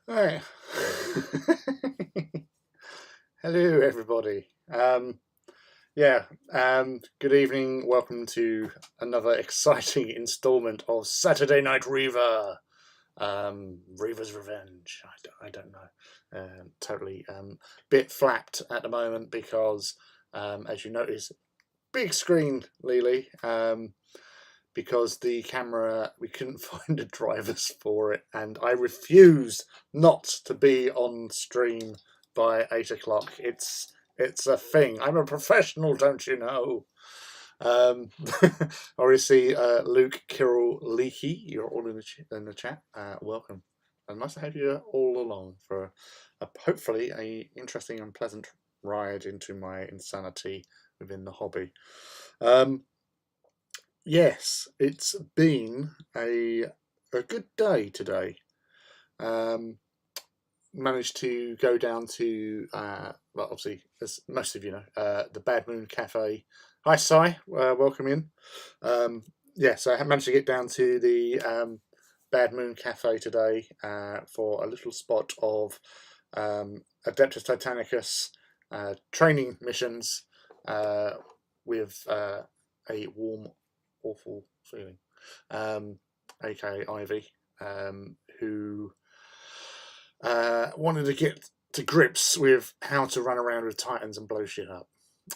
Hi. Hello, everybody. Yeah, good evening. Welcome to another exciting installment of Saturday Night Reaver. Reaver's Revenge. I don't know. Totally bit flapped at the moment because, as you notice, big screen, Lily. Because the camera, we couldn't find the drivers for it, and I refuse not to be on stream by 8 o'clock. It's a thing. I'm a professional, don't you know? I already see Luke, Kirill, Leaky. You're all in the chat. Welcome, and nice to have you all along for hopefully a interesting and pleasant ride into my insanity within the hobby. Yes, it's been a good day today. Managed to go down to well, obviously, as most of you know, the Bad Moon Cafe. Hi, Si. Welcome in. Yeah, so I managed to get down to the Bad Moon Cafe today for a little spot of Adeptus Titanicus training missions with a warm, awful feeling, aka Ivy, who wanted to get to grips with how to run around with Titans and blow shit up.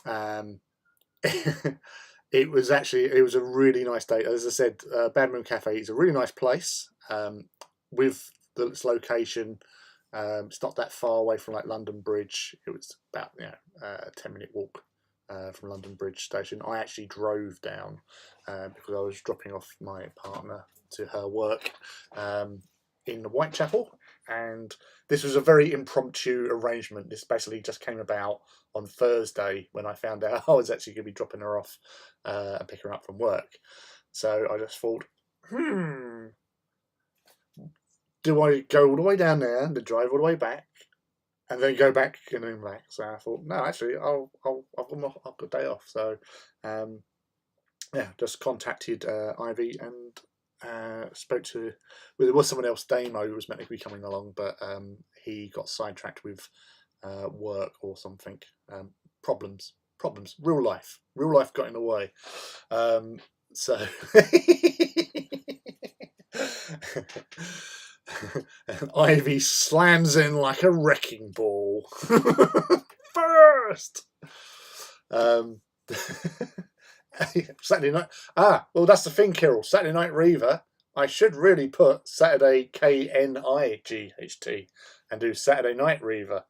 Um, it was a really nice day. As I said, Bad Moon Cafe is a really nice place. With its location, it's not that far away from like London Bridge. It was about a 10-minute walk from London Bridge Station. I actually drove down because I was dropping off my partner to her work in Whitechapel, and this was a very impromptu arrangement. This basically just came about on Thursday when I found out I was actually going to be dropping her off and picking her up from work. So I just thought, do I go all the way down there and drive all the way back, and then go back and then back? So I thought, no, actually, I'll got a day off. So, yeah, just contacted Ivy and spoke to. Well, there was someone else, Damo, who was meant to be coming along, but he got sidetracked with work or something. Problems, real life got in the way. So. And Ivy slams in like a wrecking ball. First! Saturday night. Well, that's the thing, Kirill. Saturday Night Reaver. I should really put Saturday KNIGHT and do Saturday Night Reaver.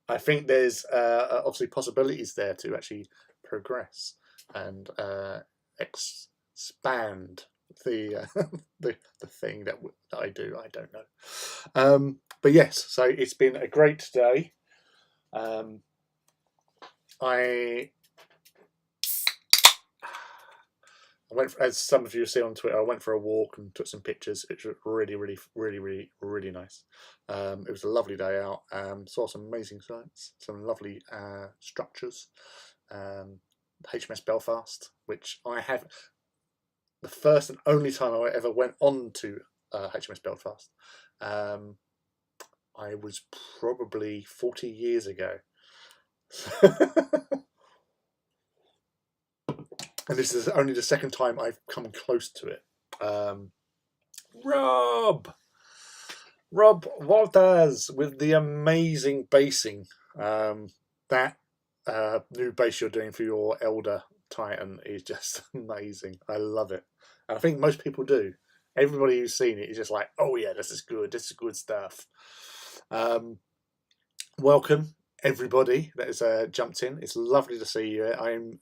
I think there's obviously possibilities there to actually progress and expand the the thing that I do. I don't know, but yes. So it's been a great day. I went, as some of you see on Twitter, I went for a walk and took some pictures. It was really nice. It was a lovely day out. Saw some amazing sights, some lovely structures. HMS Belfast, which I have, the first and only time I ever went on to HMS Belfast. I was probably 40 years ago. And this is only the second time I've come close to it. Rob Walters with the amazing basing. That new base you're doing for your Elder Titan is just amazing. I love it. And I think most people do. Everybody who's seen it is just like, oh yeah, this is good. This is good stuff. Welcome everybody that has jumped in. It's lovely to see you. I'm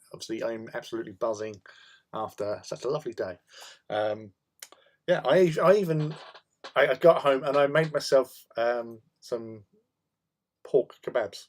absolutely buzzing after such a lovely day. Yeah, I got home and I made myself some pork kebabs.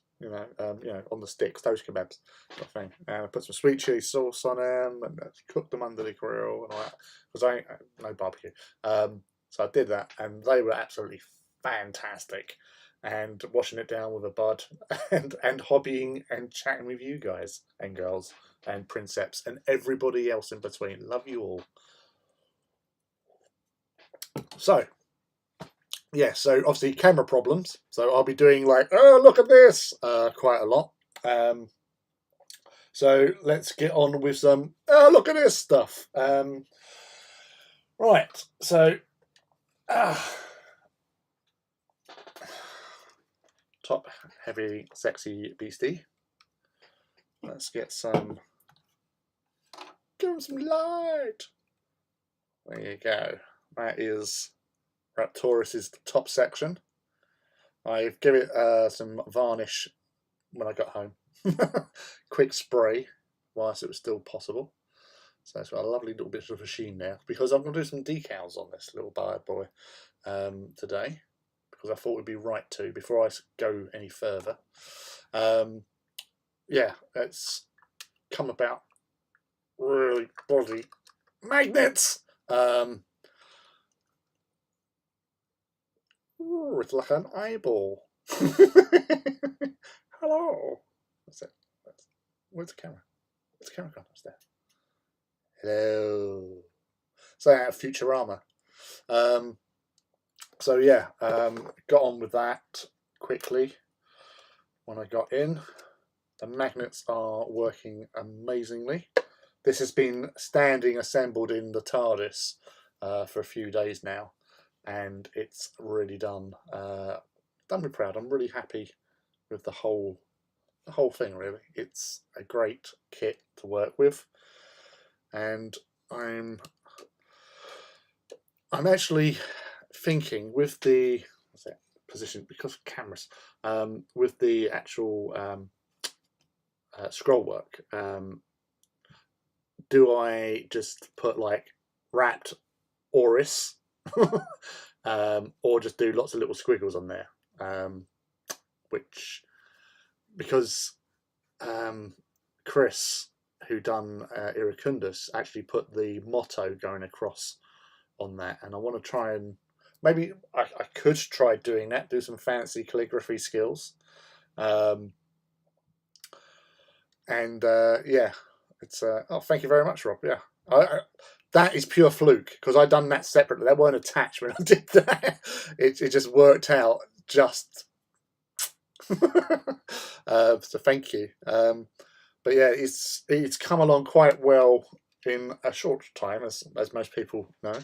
On the sticks, toast kebabs, sort of thing. And I put some sweet chili sauce on them and cooked them under the grill and all that because I no barbecue. So I did that, and they were absolutely fantastic. And washing it down with a bud, and hobbying and chatting with you guys and girls and princeps and everybody else in between. Love you all. So, yeah, so obviously camera problems. So I'll be doing like, oh, look at this, quite a lot. So let's get on with some, oh, look at this stuff. Right, so top heavy, sexy beastie. Let's get some, give him some light. There you go. That is Raptoris' top section. I give it some varnish when I got home. Quick spray whilst it was still possible. So it's got a lovely little bit of a sheen now, because I'm going to do some decals on this little bad boy today, because I thought it would be right to before I go any further. Yeah, it's come about really bloody magnets. Ooh, it's like an eyeball. Hello. What's it? Where's the camera? Where's the camera gone? What's there? Hello. So out of Futurama. So yeah, got on with that quickly when I got in. The magnets are working amazingly. This has been standing assembled in the TARDIS for a few days now, and it's really done me proud. I'm really happy with the whole thing. Really, it's a great kit to work with, and I'm actually thinking with the position, because of cameras, with the actual scroll work. Do I just put like Raptoris, or just do lots of little squiggles on there? Which, because Chris, who done Iracundus, actually put the motto going across on that, and I want to try and maybe I could try doing that, do some fancy calligraphy skills, and yeah, it's oh, thank you very much, Rob. Yeah, that is pure fluke, because I done that separately. They weren't attached when I did that. It just worked out just. So thank you. But yeah, it's come along quite well in a short time, as most people know.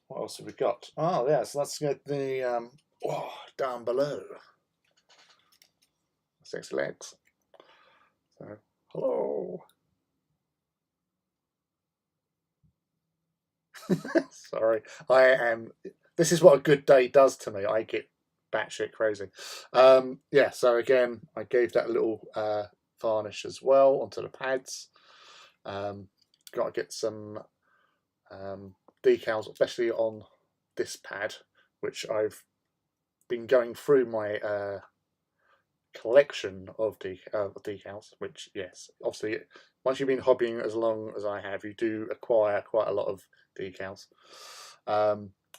What else have we got? Oh yeah, so let's get the down below. Six legs. So hello. Sorry, I am. This is what a good day does to me. I get batshit crazy. Yeah. So again, I gave that a little varnish as well onto the pads. Got to get some decals, especially on this pad, which I've been going through my collection of decals. Which, yes, obviously, once you've been hobbying as long as I have, you do acquire quite a lot of decals.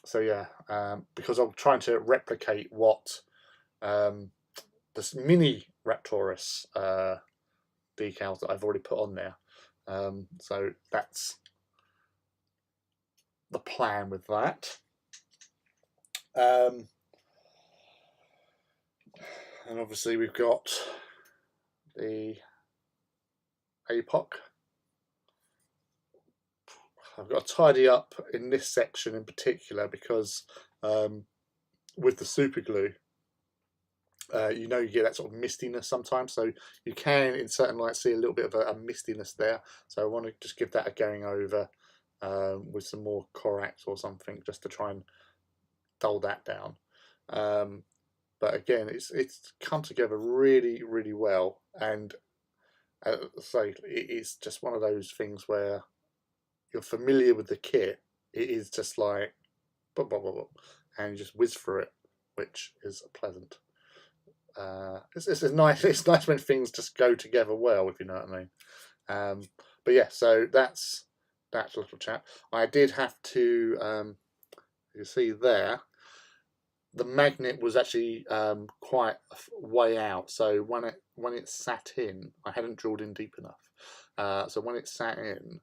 So yeah, because I'm trying to replicate what this mini Raptoris decals that I've already put on there. So that's the plan with that. And obviously we've got the APOC. I've got to tidy up in this section in particular, because with the super glue, you get that sort of mistiness sometimes, so you can in certain lights see a little bit of a mistiness there. So I want to just give that a going over with some more Corax or something, just to try and dull that down. But again, it's come together really, really well, and so it's just one of those things where you're familiar with the kit. It is just like blah, blah, blah, blah, and you just whiz through it, which is pleasant. It's nice. It's nice when things just go together well, if you know what I mean. But yeah, so that's that little chap. I did have to. You see there, the magnet was actually quite way out. So when it sat in, I hadn't drilled in deep enough. So when it sat in,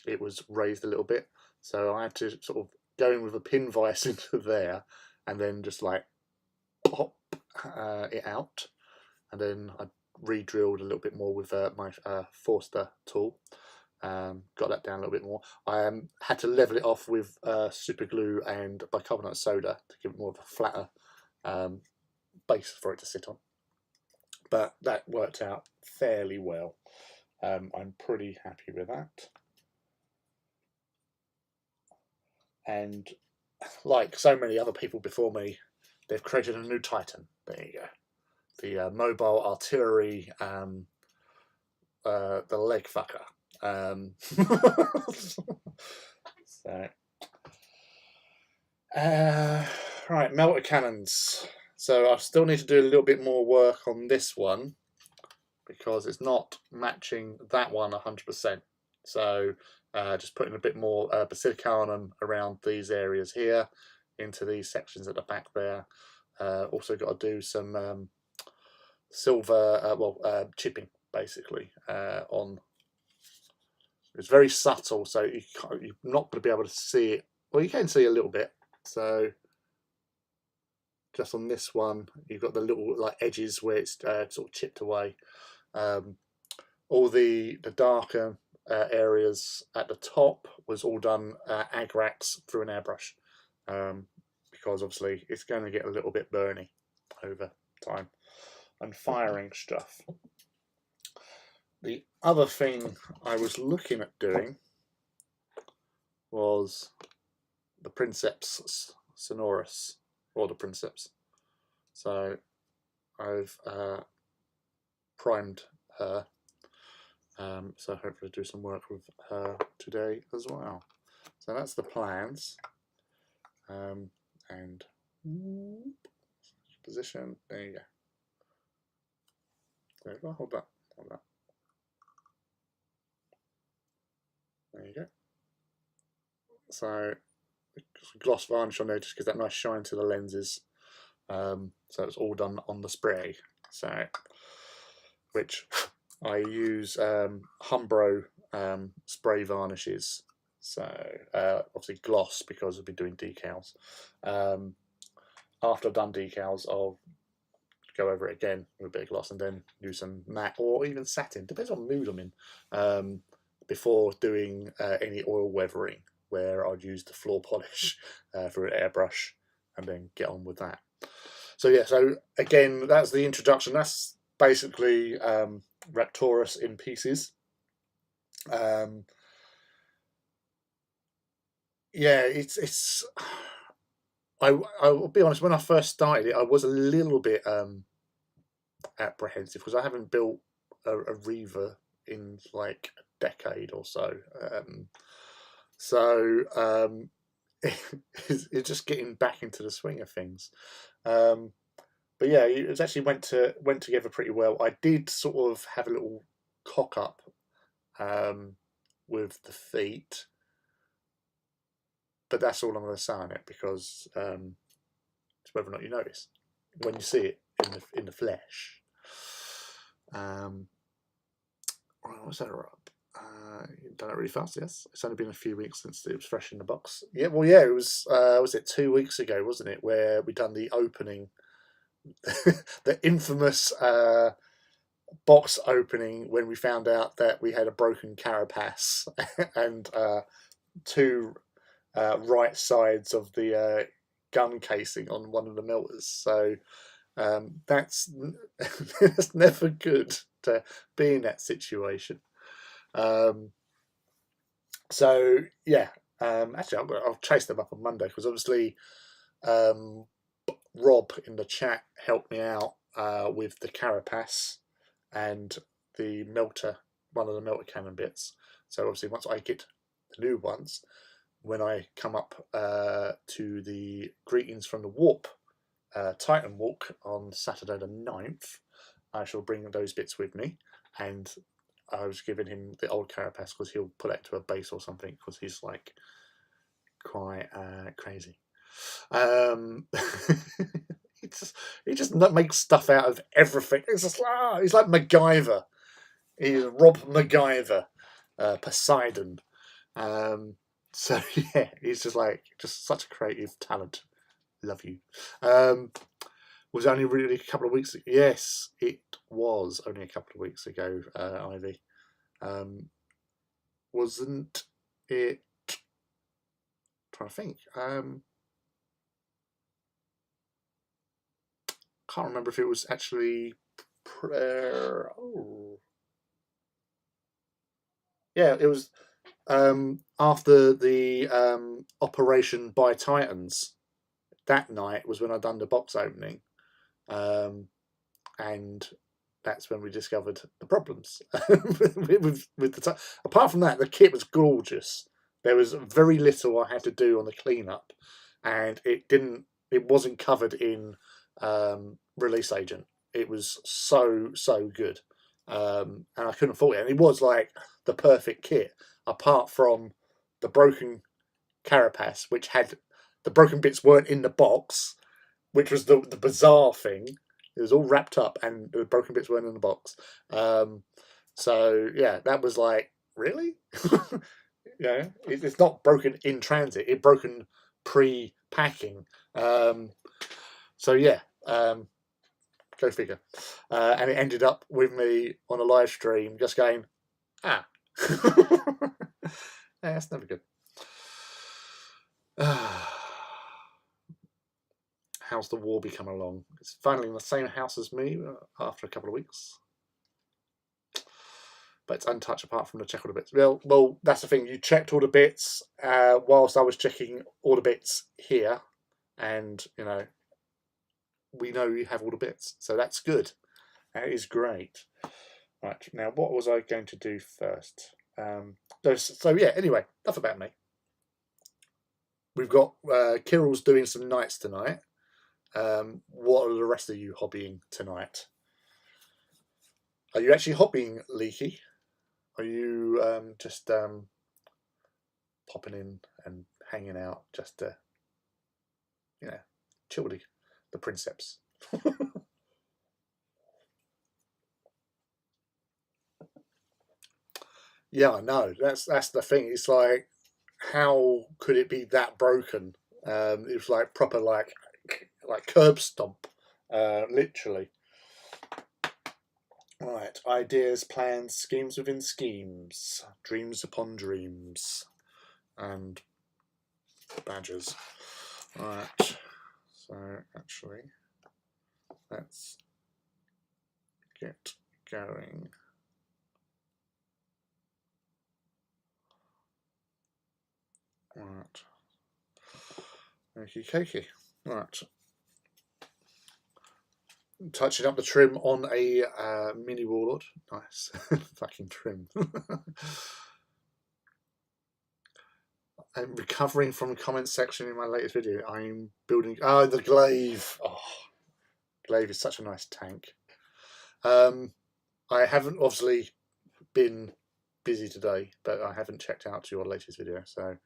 it was raised a little bit. So I had to sort of go in with a pin vise into there, and then just like pop it out, and then I re-drilled a little bit more with my Forster tool. Got that down a little bit more. I had to level it off with super glue and bicarbonate soda to give it more of a flatter base for it to sit on. But that worked out fairly well. I'm pretty happy with that. And like so many other people before me, they've created a new Titan. There you go. The mobile artillery, the leg fucker. So, right, melter cannons. So I still need to do a little bit more work on this one because it's not matching that one 100%. So just putting a bit more basilicanum around these areas here, into these sections at the back there. Also got to do some silver, chipping basically on. It's very subtle, so you're not going to be able to see it. Well, you can see a little bit. So just on this one, you've got the little like edges where it's sort of chipped away. All the darker areas at the top was all done agrax through an airbrush, because obviously it's going to get a little bit burny over time and firing stuff. The other thing I was looking at doing was the Princeps Sonorous, or the Princeps. So I've primed her, so hopefully do some work with her today as well. So that's the plans, and position, there you go. There you go, hold that. There you go. So gloss varnish on there just gives that nice shine to the lenses. So it's all done on the spray. So, which I use Humbro spray varnishes. So obviously gloss because I'll be doing decals. After I've done decals, I'll go over it again with a bit of gloss and then use some matte or even satin. Depends on mood I'm in. Before doing any oil weathering, where I'd use the floor polish for an airbrush and then get on with that. So yeah, so again, that's the introduction. That's basically Raptoris in pieces. Yeah, it's. I will be honest. When I first started it, I was a little bit apprehensive because I haven't built a Reaver in like a decade or so. It's just getting back into the swing of things. But yeah, it actually went together pretty well. I did sort of have a little cock up with the feet, but that's all I'm going to say on it because it's whether or not you notice when you see it in the flesh. Was that right? Done it really fast. Yes, it's only been a few weeks since it was fresh in the box. Yeah, well, yeah, it was. Was it 2 weeks ago? Wasn't it? Where we done the opening, the infamous box opening when we found out that we had a broken carapace and two right sides of the gun casing on one of the melters. So that's that's never good to be in that situation. So yeah, actually I'll chase them up on Monday because obviously Rob in the chat helped me out with the carapace and the melter, one of the melter cannon bits. So obviously once I get the new ones, when I come up to the Greetings from the Warp Titan Walk on Saturday the 9th, I shall bring those bits with me, and I was giving him the old carapace because he'll put it to a base or something because he's like quite crazy. He just makes stuff out of everything. It's just he's like MacGyver. He's Rob MacGyver, Poseidon. So yeah, he's just such a creative talent. Love you. Was only really a couple of weeks ago. Yes, it was only a couple of weeks ago, Ivy. Wasn't it? Trying to think. Can't remember if it was actually. Oh, yeah, it was after the operation by Titans. That night was when I done the box opening, and that's when we discovered the problems with the. Apart from that, the kit was gorgeous. There was very little I had to do on the cleanup, and it didn't. It wasn't covered in release agent. It was so good, and I couldn't fault it. And it was like the perfect kit, apart from the broken carapace, which had the broken bits weren't in the box, which was the bizarre thing. It was all wrapped up, and the broken bits weren't in the box. So yeah, that was like, really? Yeah, it's not broken in transit. It broken pre-packing. So yeah, go figure. And it ended up with me on a live stream, just going, yeah, that's never good. How's the war become along? It's finally in the same house as me after a couple of weeks. But it's untouched apart from the check all the bits. Well, that's the thing. You checked all the bits whilst I was checking all the bits here. And, we know you have all the bits. So that's good. That is great. Right, now what was I going to do first? So yeah, anyway, enough about me. We've got Kirill's doing some nights tonight. What are the rest of you hobbying tonight? Are you actually hobbying, Leaky? Are you just popping in and hanging out just to, chill with the princeps? Yeah, I know. That's the thing. It's like, how could it be that broken? It was like proper like curb stomp, literally. Right, ideas, plans, schemes within schemes, dreams upon dreams, and badgers. Right, so actually, let's get going. Right, okie dokie. Right, touching up the trim on a mini warlord. Nice, fucking trim. I'm recovering from the comment section in my latest video. I'm building. Oh, the glaive. Oh, glaive is such a nice tank. I haven't obviously been busy today, but I haven't checked out your latest video. So,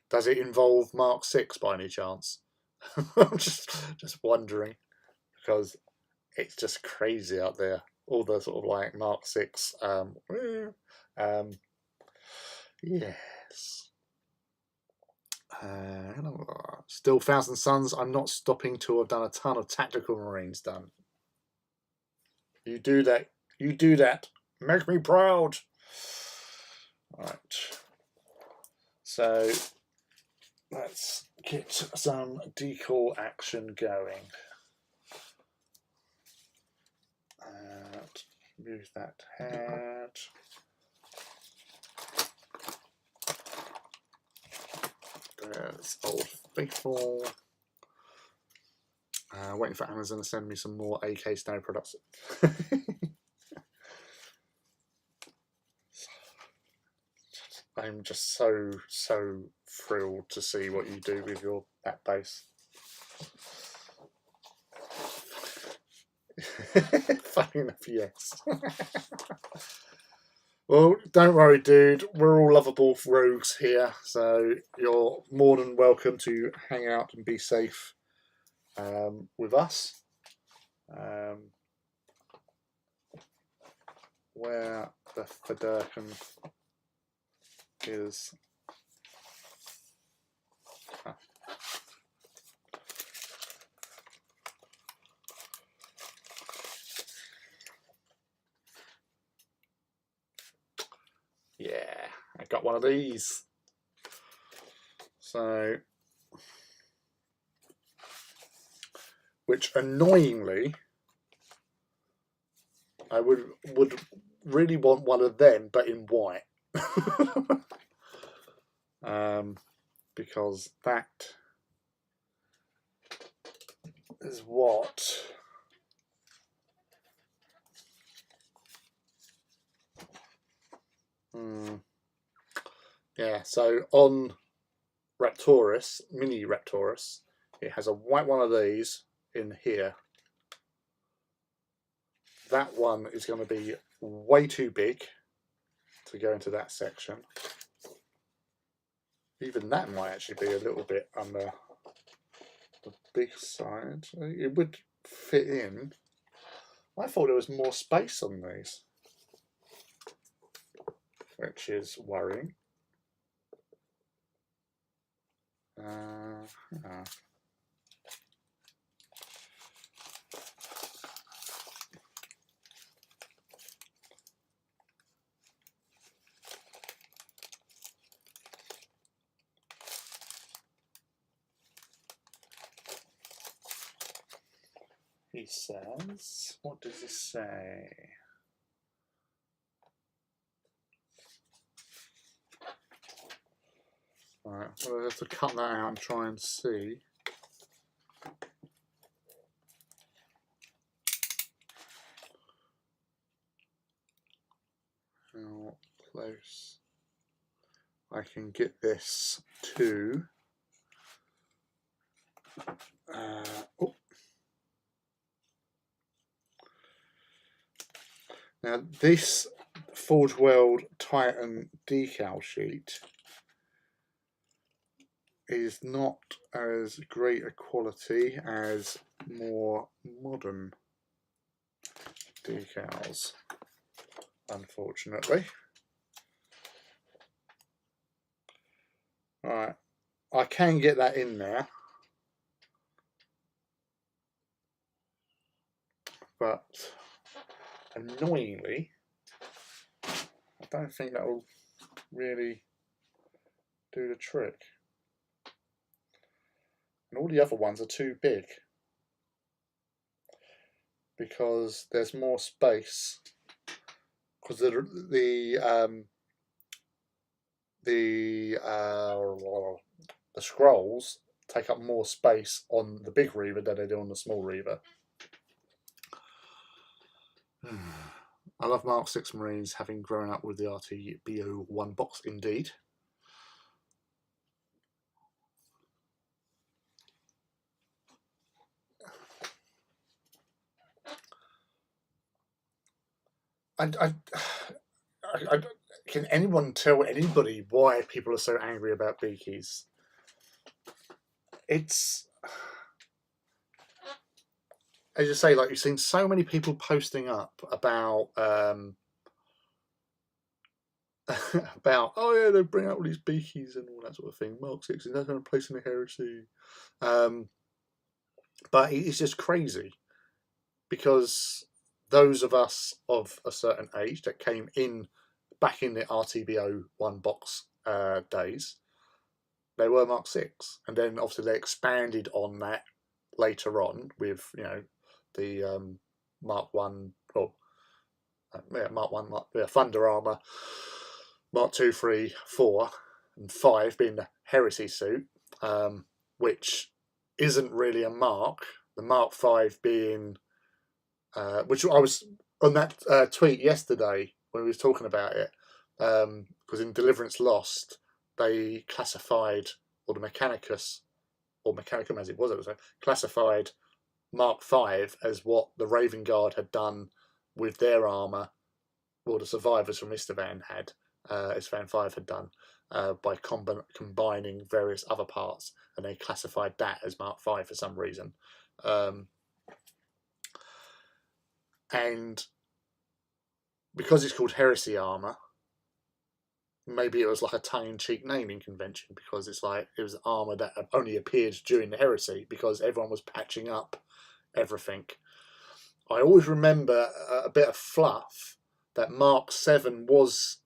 does it involve Mark 6 by any chance? I'm just wondering, because it's just crazy out there. All the sort of like Mark 6. Yes. Still Thousand Suns. I'm not stopping till I've done a ton of tactical marines done. You do that. You do that. Make me proud. Right. So let's get some decal action going. Move that head. There's Old Faithful. Waiting for Amazon to send me some more AK Snow products. I'm just so thrilled to see what you do with that base. Funny enough, yes. Well, don't worry, dude. We're all lovable rogues here, so you're more than welcome to hang out and be safe with us. Where the Federkin is Yeah, I got one of these. So, which annoyingly, I would really want one of them, but in white. Because that is what yeah, so on Raptoris, mini Raptoris, it has a white one of these in here. That one is going to be way too big to go into that section. Even that might actually be a little bit on the big side. It would fit in. I thought there was more space on these, which is worrying. He says, what does he say? Right, well, I have to cut that out and try and see. How close I can get this to. Oh. Now this Forge World Titan decal sheet is not as great a quality as more modern decals, unfortunately. Right, I can get that in there, but annoyingly, I don't think that will really do the trick. And all the other ones are too big because there's more space. Because the scrolls take up more space on the big Reaver than they do on the small Reaver. I love Mark 6 Marines, having grown up with the RTBO 1 box indeed. Can anyone tell anybody why people are so angry about beakies? It's, as you say, like you've seen so many people posting up about about, oh yeah, they bring out all these beakies and all that sort of thing. Mark 6 is not going to place in a heresy. But it's just crazy because those of us of a certain age that came in back in the RTBO 1 box days, they were Mark 6. And then obviously they expanded on that later on with, you know, the Mark 1, or Mark 1, Thunder Armour, Mark 2, 3, 4, and 5 being the Heresy suit, which isn't really a Mark. The Mark 5 being, which I was on that tweet yesterday when we was talking about it, because in Deliverance Lost, they classified, or the Mechanicus, or Mechanicum as it was, classified Mark 5 as what the Raven Guard had done with their armour, or the survivors from Istvan had, Istvan 5 had done, by combining various other parts, and they classified that as Mark 5 for some reason. And because it's called Heresy Armour, maybe it was like a tongue-in-cheek naming convention, because it's like it was armour that only appeared during the Heresy because everyone was patching up everything. I always remember a bit of fluff that Mark 7 was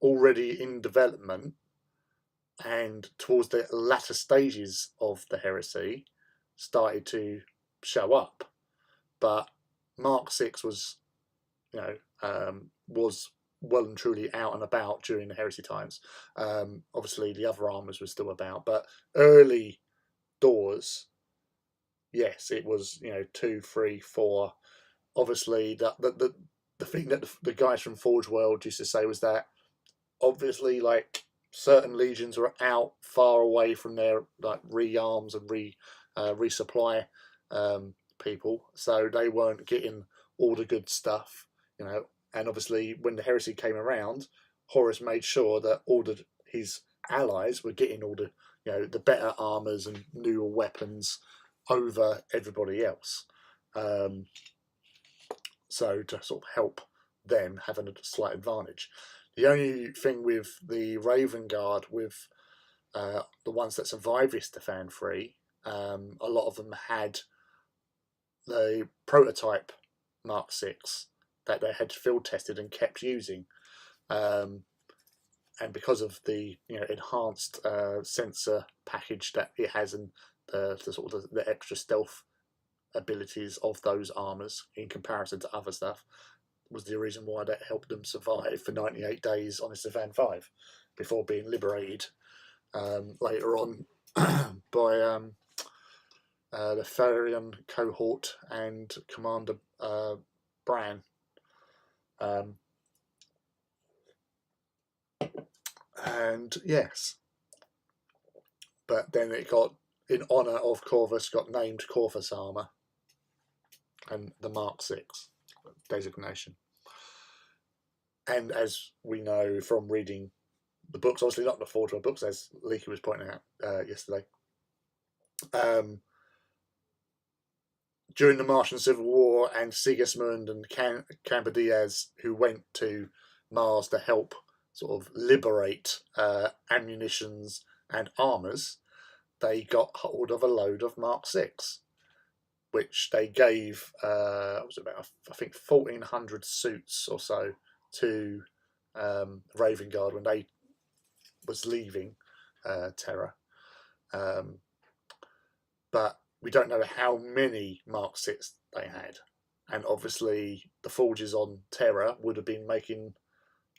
already in development and towards the latter stages of the heresy started to show up. But Mark 6 was, was well and truly out and about during the heresy times. Obviously, the other armors were still about, but early doors, yes, it was 2, 3, 4. Obviously, the thing that the guys from Forge World used to say was that obviously, like, certain legions were out far away from their like rearms and resupply people, so they weren't getting all the good stuff, And obviously, when the heresy came around, Horus made sure that all his allies were getting all the the better armors and newer weapons over everybody else. So to sort of help them having a slight advantage. The only thing with the Raven Guard, with the ones that survived Istefan 3, a lot of them had the prototype Mark 6 that they had field tested and kept using. And because of the enhanced sensor package that it has and the sort of the extra stealth abilities of those armors in comparison to other stuff, was the reason why that helped them survive for 98 days on Istefan 5 before being liberated later on by the Therian cohort and Commander Bran. And yes, but then it got, in honour of Corvus, got named Corvus Armour and the Mark 6 designation. And as we know from reading the books, obviously not the Forge World books, as Leaky was pointing out yesterday, during the Martian Civil War, and Sigismund and Camber Diaz, who went to Mars to help sort of liberate ammunitions and armours, they got hold of a load of Mark 6, which they gave, was about, I think, 1,400 suits or so to Raven Guard when they was leaving Terra. But we don't know how many Mark 6 they had. And obviously the forges on Terra would have been making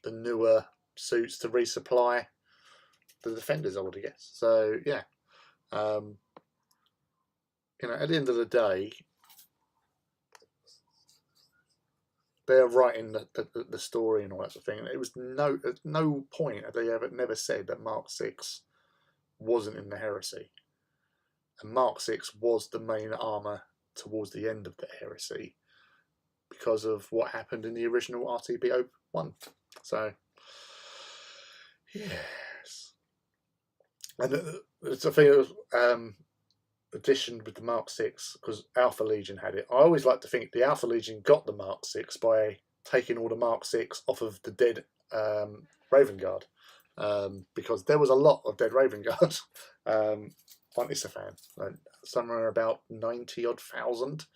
the newer suits to resupply the defenders, I would guess. So yeah, at the end of the day, they're writing the story and all that sort of thing. It was at no point have they never said that Mark 6 wasn't in the heresy. And Mark 6 was the main armour towards the end of the heresy because of what happened in the original RTB-01. So yes. And it's a thing of addition with the Mark 6, because Alpha Legion had it. I always like to think the Alpha Legion got the Mark 6 by taking all the Mark 6 off of the dead Raven Guard, because there was a lot of dead Raven Guard on Istefan, somewhere about 90,000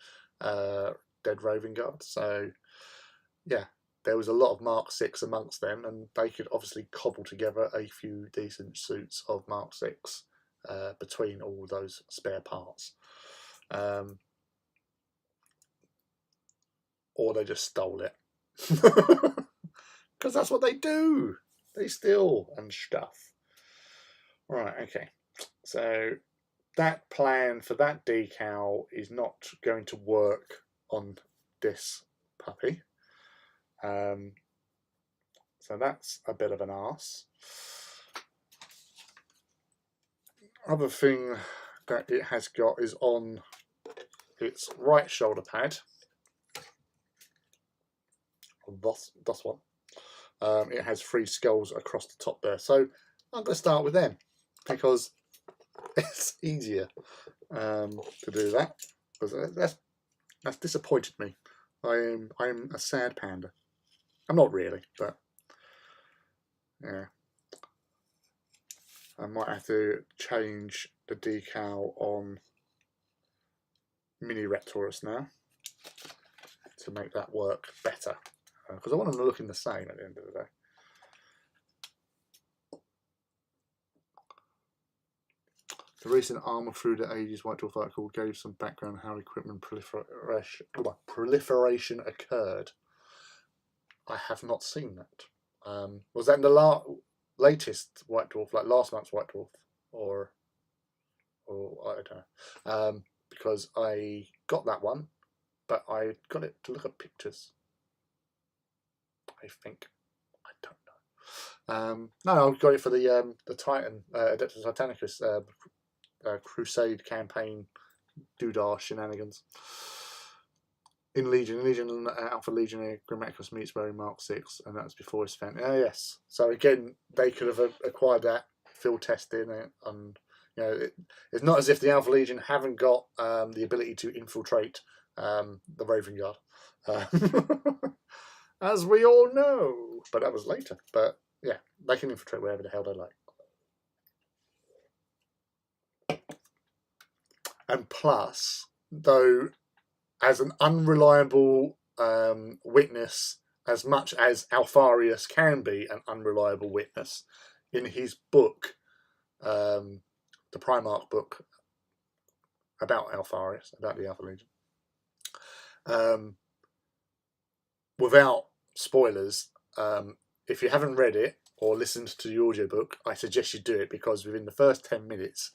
dead Raven Guard. So yeah, there was a lot of Mark 6 amongst them, and they could obviously cobble together a few decent suits of Mark 6 between all those spare parts. Or they just stole it. Because that's what they do. They steal and stuff. Right, okay. So that plan for that decal is not going to work on this puppy. So that's a bit of an arse. Other thing that it has got is on its right shoulder pad. This one. It has 3 skulls across the top there. So I'm going to start with them because it's easier to do that. Because that's disappointed me. I'm a sad panda. I'm not really, but yeah. I might have to change the decal on Mini Raptoris now to make that work better, because I want them looking the same at the end of the day. The recent Armour Through the Ages White Dwarf article gave some background on how equipment proliferation occurred. I have not seen that. Was that in the latest White Dwarf, like last month's White Dwarf, or I don't know, because I got that one, but I got it to look at pictures. I think. I don't know. No, I got it for the Titan, Adeptus Titanicus Crusade campaign doodah shenanigans. In Legion, Alpha Legionnaire Grammaticus meets wearing Mark 6, and that's before his fan. Yes. So again, they could have acquired that, field testing it, and you know, it's not as if the Alpha Legion haven't got the ability to infiltrate the Raven Guard, as we all know. But that was later. But yeah, they can infiltrate wherever the hell they like. And plus, though, as an unreliable witness, as much as Alfarius can be an unreliable witness, in his book, the Primarch book about Alfarius, about the Alpha Legion, without spoilers, if you haven't read it or listened to the audiobook, I suggest you do it, because within the first 10 minutes,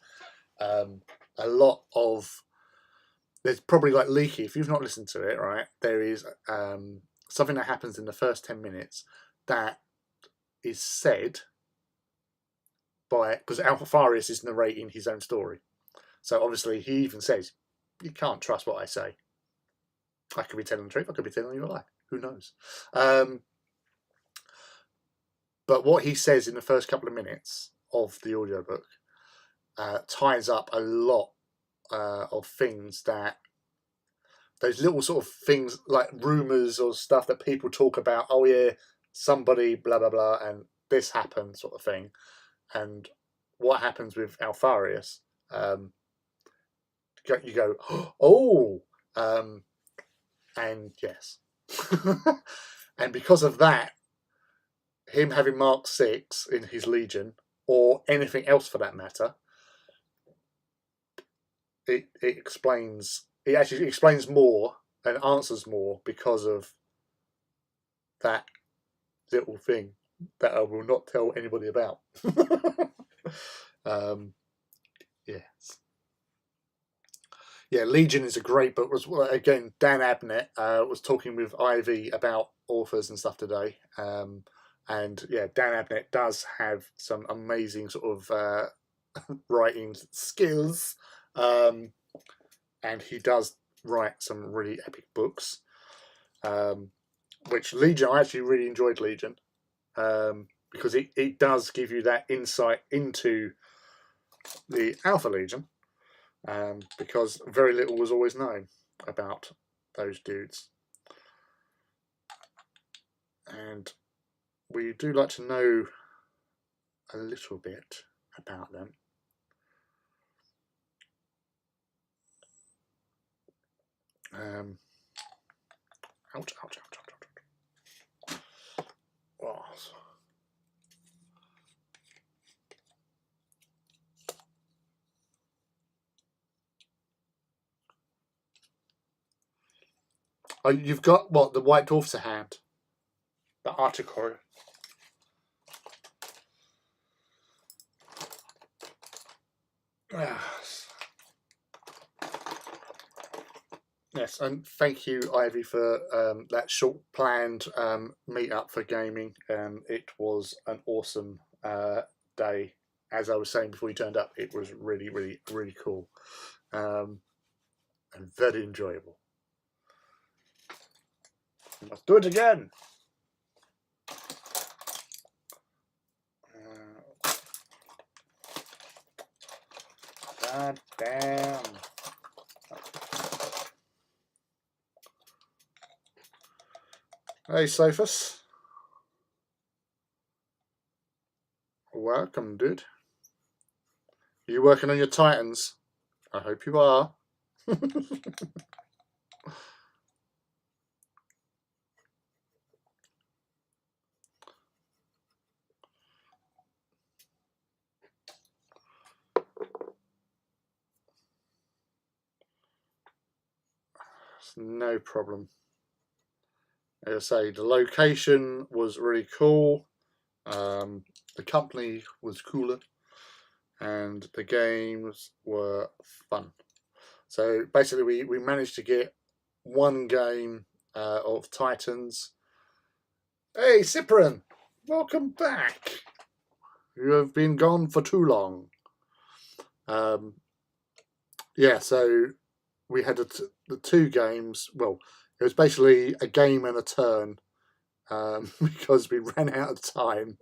a lot of... There's probably like leaky. If you've not listened to it, right, there is something that happens in the first 10 minutes that is said by, because Alfarius is narrating his own story. So obviously he even says, you can't trust what I say. I could be telling the truth, I could be telling you a lie. Who knows? But what he says in the first couple of minutes of the audiobook ties up a lot of things, that those little sort of things like rumours or stuff that people talk about. Oh yeah, somebody blah blah blah and this happened, sort of thing. And what happens with Alfarius, you go, oh, and yes. And because of that, him having Mark 6 in his Legion, or anything else for that matter, it actually explains more and answers more because of that little thing that I will not tell anybody about. Yes. Yeah, Legion is a great book. Again, Dan Abnett was talking with Ivy about authors and stuff today. And yeah, Dan Abnett does have some amazing sort of writing skills. And he does write some really epic books. Which Legion, I actually really enjoyed Legion. Because it does give you that insight into the Alpha Legion. Because very little was always known about those dudes. And we do like to know a little bit about them. Ouch, ouch, ouch, ouch, ouch. Oh. Oh, you've got what? The White Dwarf to hand. The article. Yes. Yes, and thank you, Ivy, for that short planned meet-up for gaming. It was an awesome day. As I was saying before you turned up, it was really, really, really cool. And very enjoyable. Let's do it again. God damn. Hey, Sophus. Welcome, dude. Are you working on your Titans? I hope you are. no problem. As I say, the location was really cool. The company was cooler, and the games were fun. So basically, we managed to get one game of Titans. Hey, Cyprian, welcome back. You have been gone for too long. Yeah, so we had the two games. Well, it was basically a game and a turn because we ran out of time.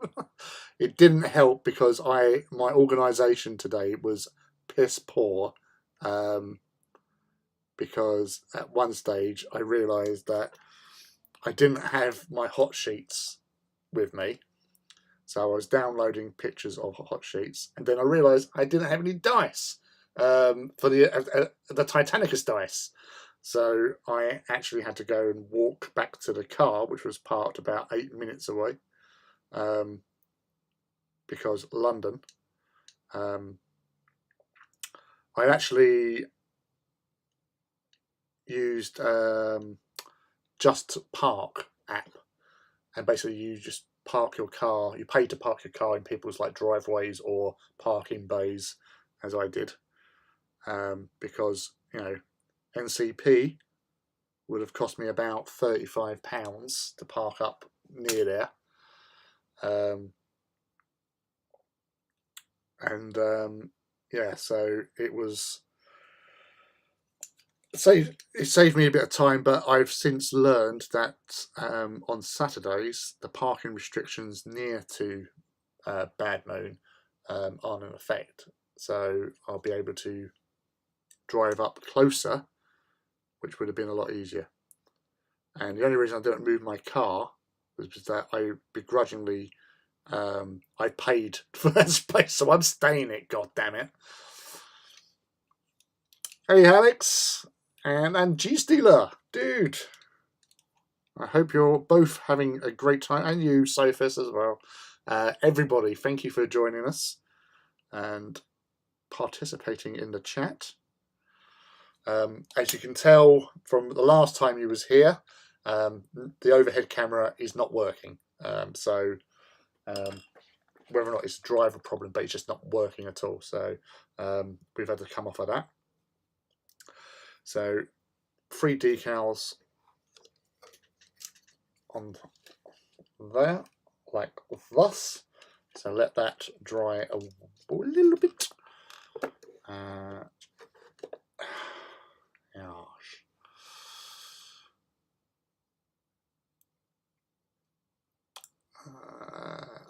It didn't help because my organisation today was piss poor. Because at one stage I realised that I didn't have my hot sheets with me. So I was downloading pictures of hot sheets, and then I realised I didn't have any dice for the Titanicus dice. So I actually had to go and walk back to the car, which was parked about 8 minutes away, because London. I actually used Just Park app, and basically you just park your car. You pay to park your car in people's like driveways or parking bays, as I did, because NCP would have cost me about £35 to park up near there, yeah, so it was. It saved me a bit of time, but I've since learned that on Saturdays the parking restrictions near to Bad Moon aren't in effect, so I'll be able to drive up closer, which would have been a lot easier. And the only reason I didn't move my car was that I begrudgingly I paid for that space, so I'm staying it. God damn it! Hey, Alex. And G-Stealer, dude, I hope you're both having a great time, and you, Sophus, as well. Everybody, thank you for joining us and participating in the chat. As you can tell from the last time you was here, the overhead camera is not working. So whether or not it's a driver problem, but it's just not working at all. So we've had to come off of that. So 3 decals on there, like thus. So let that dry a little bit. Gosh.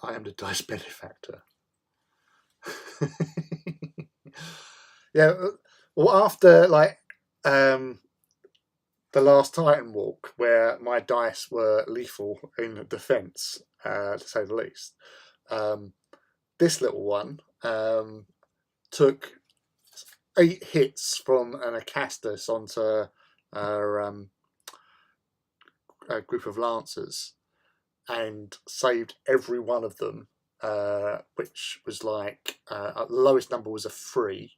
I am the dice benefactor. Yeah, well, after like the last Titan walk, where my dice were lethal in defence, to say the least, this little one took 8 hits from an Acastus onto a group of Lancers and saved every one of them, which was like the lowest number was a 3.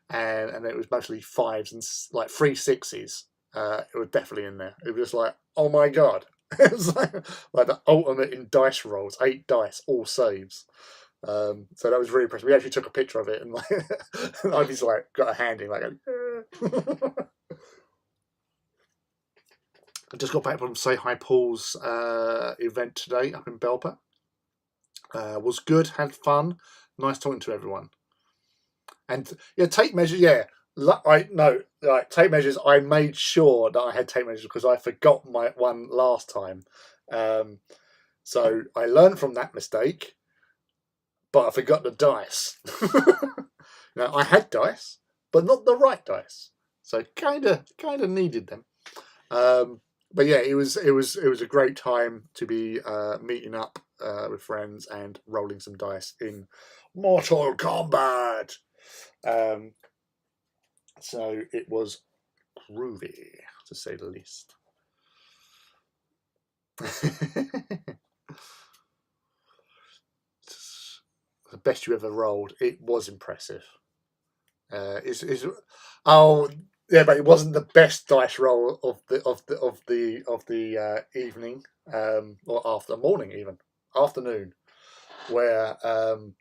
And it was mostly 5s and like 3 6s. It was definitely in there. It was like, oh my god. It was like the ultimate in dice rolls. 8 dice, all saves. So that was really impressive. We actually took a picture of it, and like I just like got a hand in like I just got back from Say Hi Paul's event today up in Belper. Was good, had fun, nice talking to everyone. And yeah, tape measures. Yeah, tape measures. I made sure that I had tape measures because I forgot my one last time. So I learned from that mistake, but I forgot the dice. Now I had dice, but not the right dice. So kind of needed them. But yeah, it was a great time to be meeting up with friends and rolling some dice in Mortal Kombat. So it was groovy, to say the least. The best you ever rolled. It was impressive. Yeah, but it wasn't the best dice roll of the evening, or after morning, even afternoon, where oh,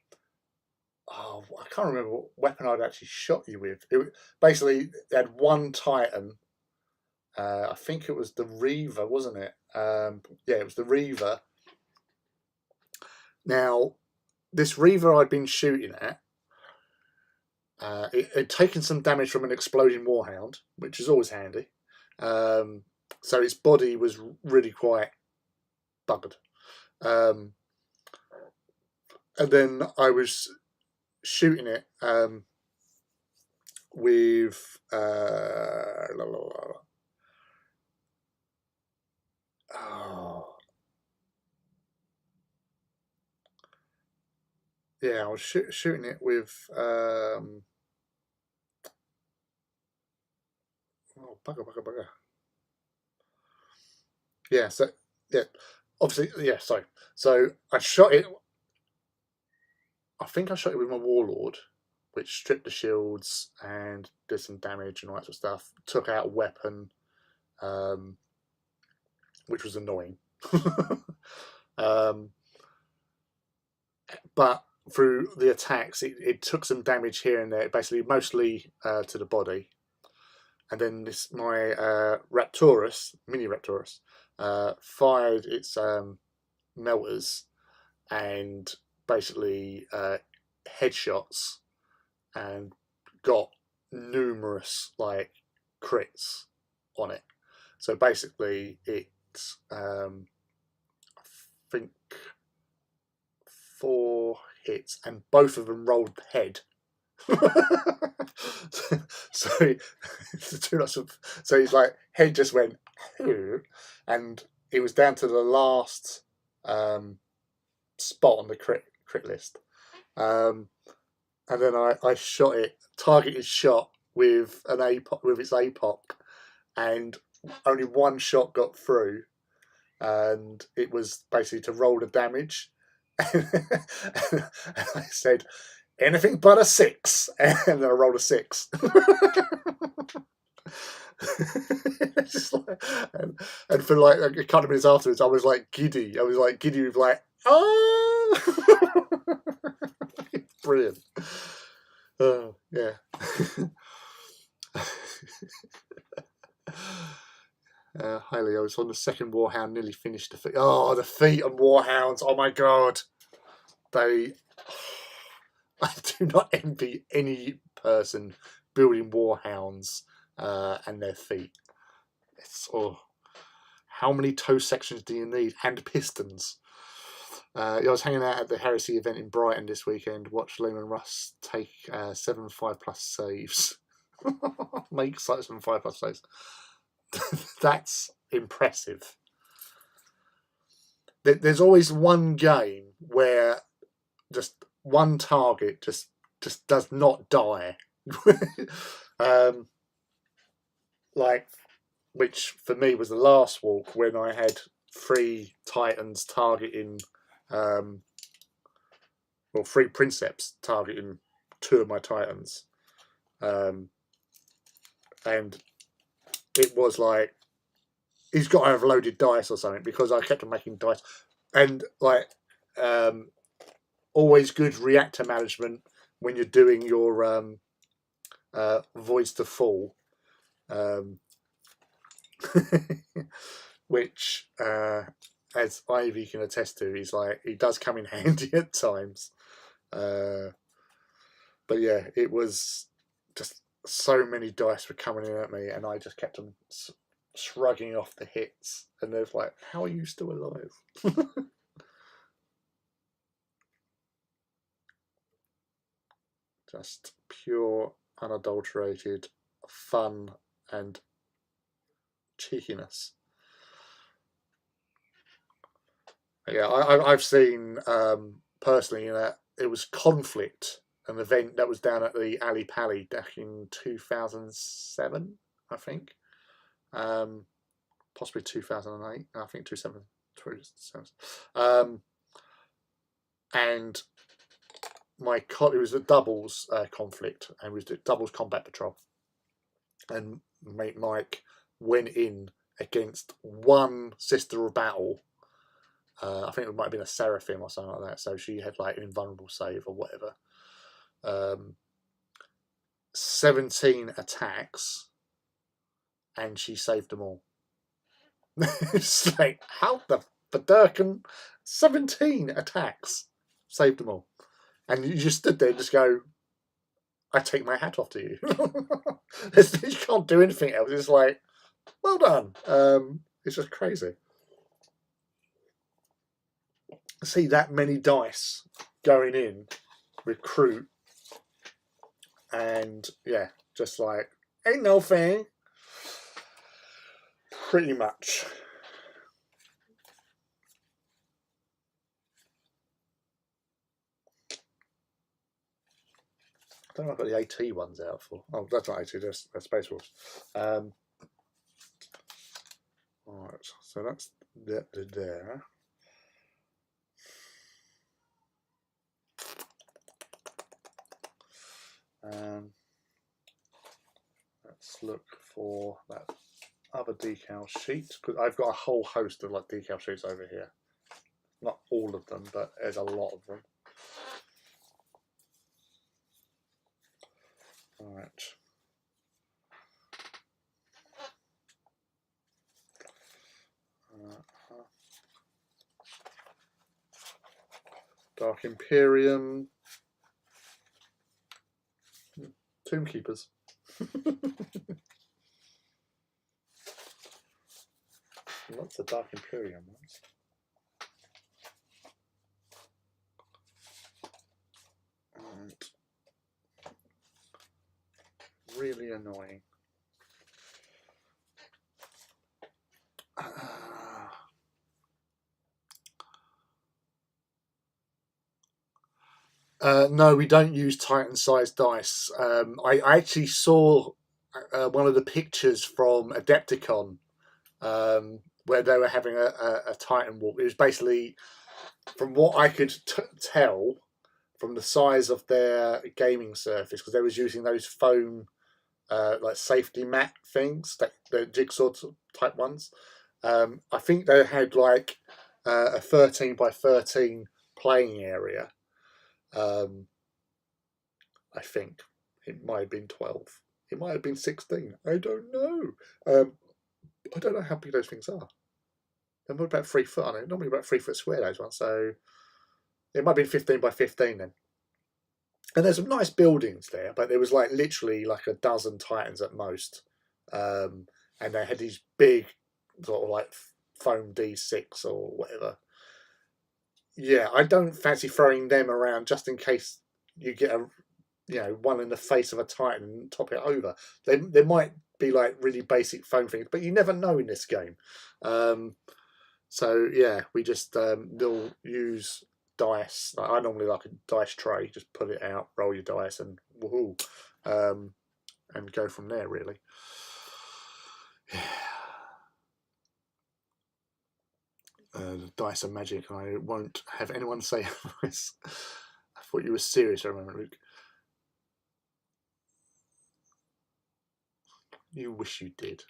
I can't remember what weapon I'd actually shot you with. Basically, it had one Titan. I think it was the Reaver, wasn't it? Yeah, it was the Reaver. Now, this Reaver I'd been shooting at, it had taken some damage from an exploding Warhound, which is always handy. So its body was really quite buggered. And then I was shooting it with oh, yeah, I was shooting it with oh, bugger. Yeah, so yeah, obviously, yeah. Sorry. So I shot it. I think I shot it with my Warlord, which stripped the shields and did some damage and all that sort of stuff. Took out a weapon, which was annoying. But through the attacks, it took some damage here and there, basically mostly to the body. And then my Raptoris, mini Raptoris, fired its melters and basically headshots and got numerous crits on it. So basically, it's I think 4 hits, and both of them rolled head. so two lots of so he's like head just went, and it was down to the last spot on the crit list. And then I shot it, targeted shot with an APOC, with its APOC, and only one shot got through, and it was basically to roll the damage. And I said, anything but a 6, and then I rolled a 6. And for a couple of minutes afterwards, I was giddy. I was giddy with oh, brilliant. Oh yeah. Hayley, I was on the second Warhound, nearly finished the feat. Oh, the feat on Warhounds! Oh my god, I do not envy any person building Warhounds and their feet. It's how many toe sections do you need, and pistons? I was hanging out at the Heresy event in Brighton this weekend. Watched Lehman Russ take 7 5+ saves. Make 7 5+ saves. That's impressive. There's always one game where just one target just does not die. Which for me was the last walk, when I had 3 Titans targeting, 3 Princeps targeting 2 of my Titans, and it was he's got to have loaded dice or something, because I kept on making dice, and always good reactor management when you're doing your voids to fall, which as Ivy can attest to, is it does come in handy at times. But yeah, it was just so many dice were coming in at me, and I just kept on shrugging off the hits, and they're like, how are you still alive? Just pure, unadulterated fun and cheekiness. Yeah, I've seen personally that it was Conflict, an event that was down at the Ali Pali back in 2007, I think, possibly 2008. I think 2007. And it was a doubles conflict, and it was a doubles combat patrol, and mate Mike went in against one Sister of Battle. I think it might have been a Seraphim or something like that. So she had like an invulnerable save or whatever. 17 attacks, and she saved them all. It's like, how the Durkin 17 attacks saved them all, and you just stood there and just go, I take my hat off to you. You can't do anything else. It's like, well done. It's just crazy. See that many dice going in, recruit, and yeah, just like, ain't no thing. Pretty much. I don't know if I've got the AT ones out for. Oh, that's not AT, that's Space Wolves. Alright, so that's there. Let's look for that other decal sheet, because I've got a whole host of like decal sheets over here. Not all of them, but there's a lot of them. Alright. Dark Imperium. Tomb Keepers. Lots of Dark Imperium ones. And really annoying. No, we don't use Titan-sized dice. I actually saw one of the pictures from Adepticon where they were having a Titan walk. It was basically, from what I could tell, from the size of their gaming surface, because they was using those foam like safety mat things, the jigsaw type ones. I think they had like a 13 by 13 playing area. I think it might have been 12. It might have been 16. I don't know. I don't know how big those things are. They're more about 3 foot, aren't they? Normally about 3 foot square, those ones. So it might have been 15 by 15 then. And there's some nice buildings there, but there was like literally like a dozen Titans at most. And they had these big sort of like foam D6 or whatever. Yeah, I don't fancy throwing them around just in case you get a, one in the face of a Titan and top it over. There might be like really basic foam things, but you never know in this game. So yeah, we just they'll use dice. I normally like a dice tray. Just put it out, roll your dice, and woohoo, and go from there. Really. The dice are magic, and I won't have anyone say otherwise. I thought you were serious. I remember, Luke. You wish you did.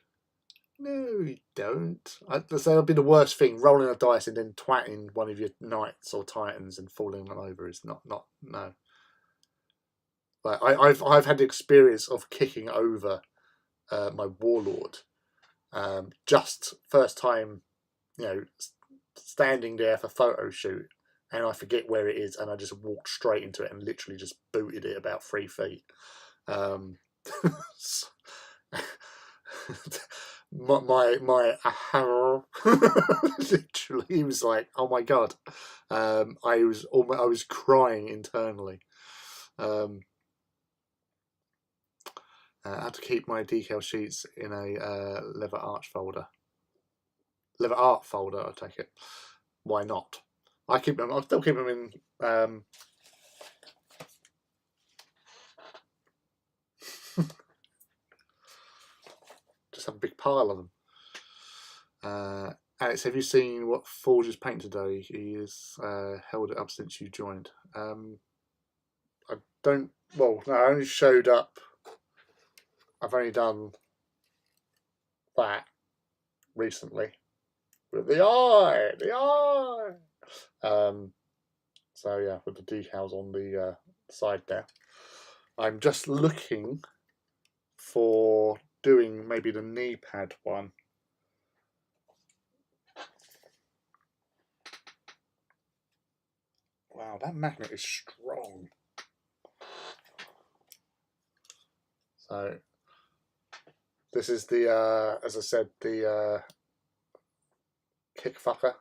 No, you don't. That'll be the worst thing. Rolling a dice and then twatting one of your knights or titans and falling them over is not no. Like I've had the experience of kicking over my warlord. Just first time, standing there for photo shoot, and I forget where it is, and I just walked straight into it and literally just booted it about 3 feet. my literally, he was like, oh my god. I was crying internally. I had to keep my decal sheets in a leather art folder. Leather art folder, I take it. Why not? I'll still keep them in just have a big pile of them. Alex, have you seen what Forge has painted today? He has held it up since you joined. I don't. Well, no, I only showed up. I've only done that recently with the eye. So yeah, with the decals on the side there. I'm just looking for doing maybe the knee pad one. Wow, that magnet is strong. So this is the, as I said, the kickfucker.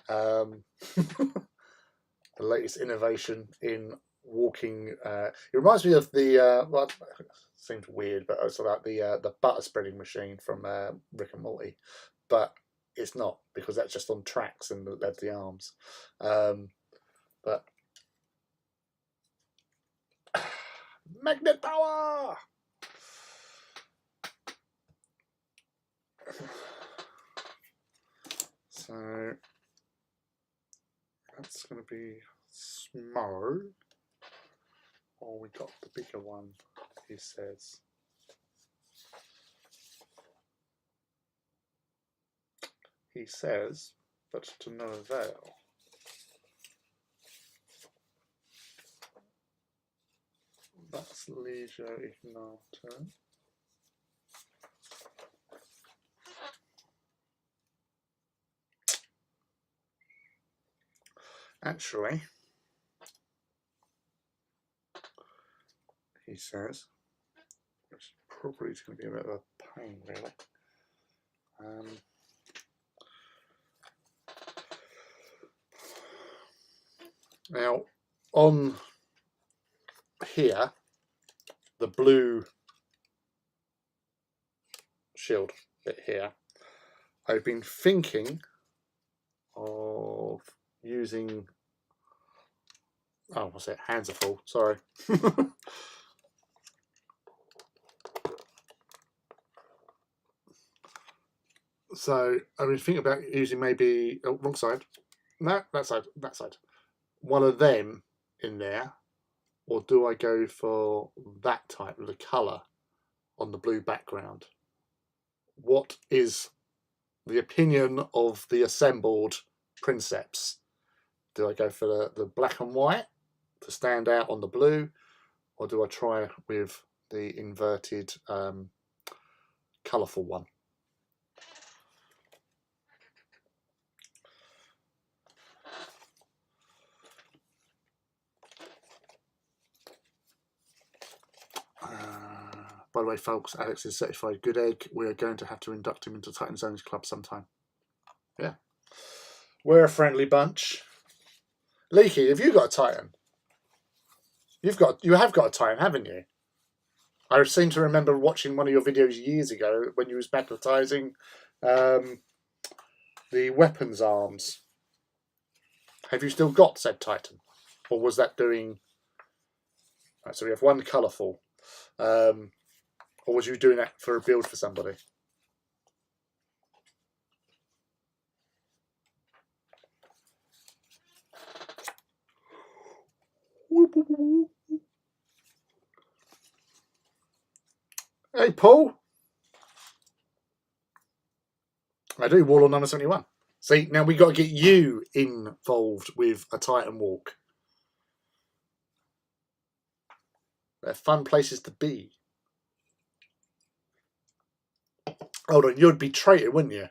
The latest innovation in walking. It reminds me of the, well, it seems weird, but also like the butter spreading machine from Rick and Morty. But it's not, because that's just on tracks and that's the arms. But magnet power! So that's going to be small. Oh, we got the bigger one, he says. He says, but to no avail. That's Leisure Ignitor. Actually, he says, which probably is going to be a bit of a pain, really. Now, on here, the blue shield bit here, I've been thinking of using, oh, what's it? Hands are full, sorry. So I've been thinking about using maybe, oh, wrong side. No, that side, that side. One of them in there, or do I go for that type of the colour on the blue background? What is the opinion of the assembled Princeps? Do I go for the black and white to stand out on the blue, or do I try with the inverted colourful one? By the way, folks, Alex is certified good egg. We are going to have to induct him into Titan's Owners Club sometime. Yeah. We're a friendly bunch. Leaky, have you got a Titan? You have got a Titan, haven't you? I seem to remember watching one of your videos years ago when you was magnetizing the weapons arms. Have you still got said Titan? Or was that doing... Right, so we have one colourful. Or was you doing that for a build for somebody? Hey, Paul. I do, Warlord number 71. See, now we got to get you involved with a Titan walk. They're fun places to be. Hold on, you'd be traitor, wouldn't you?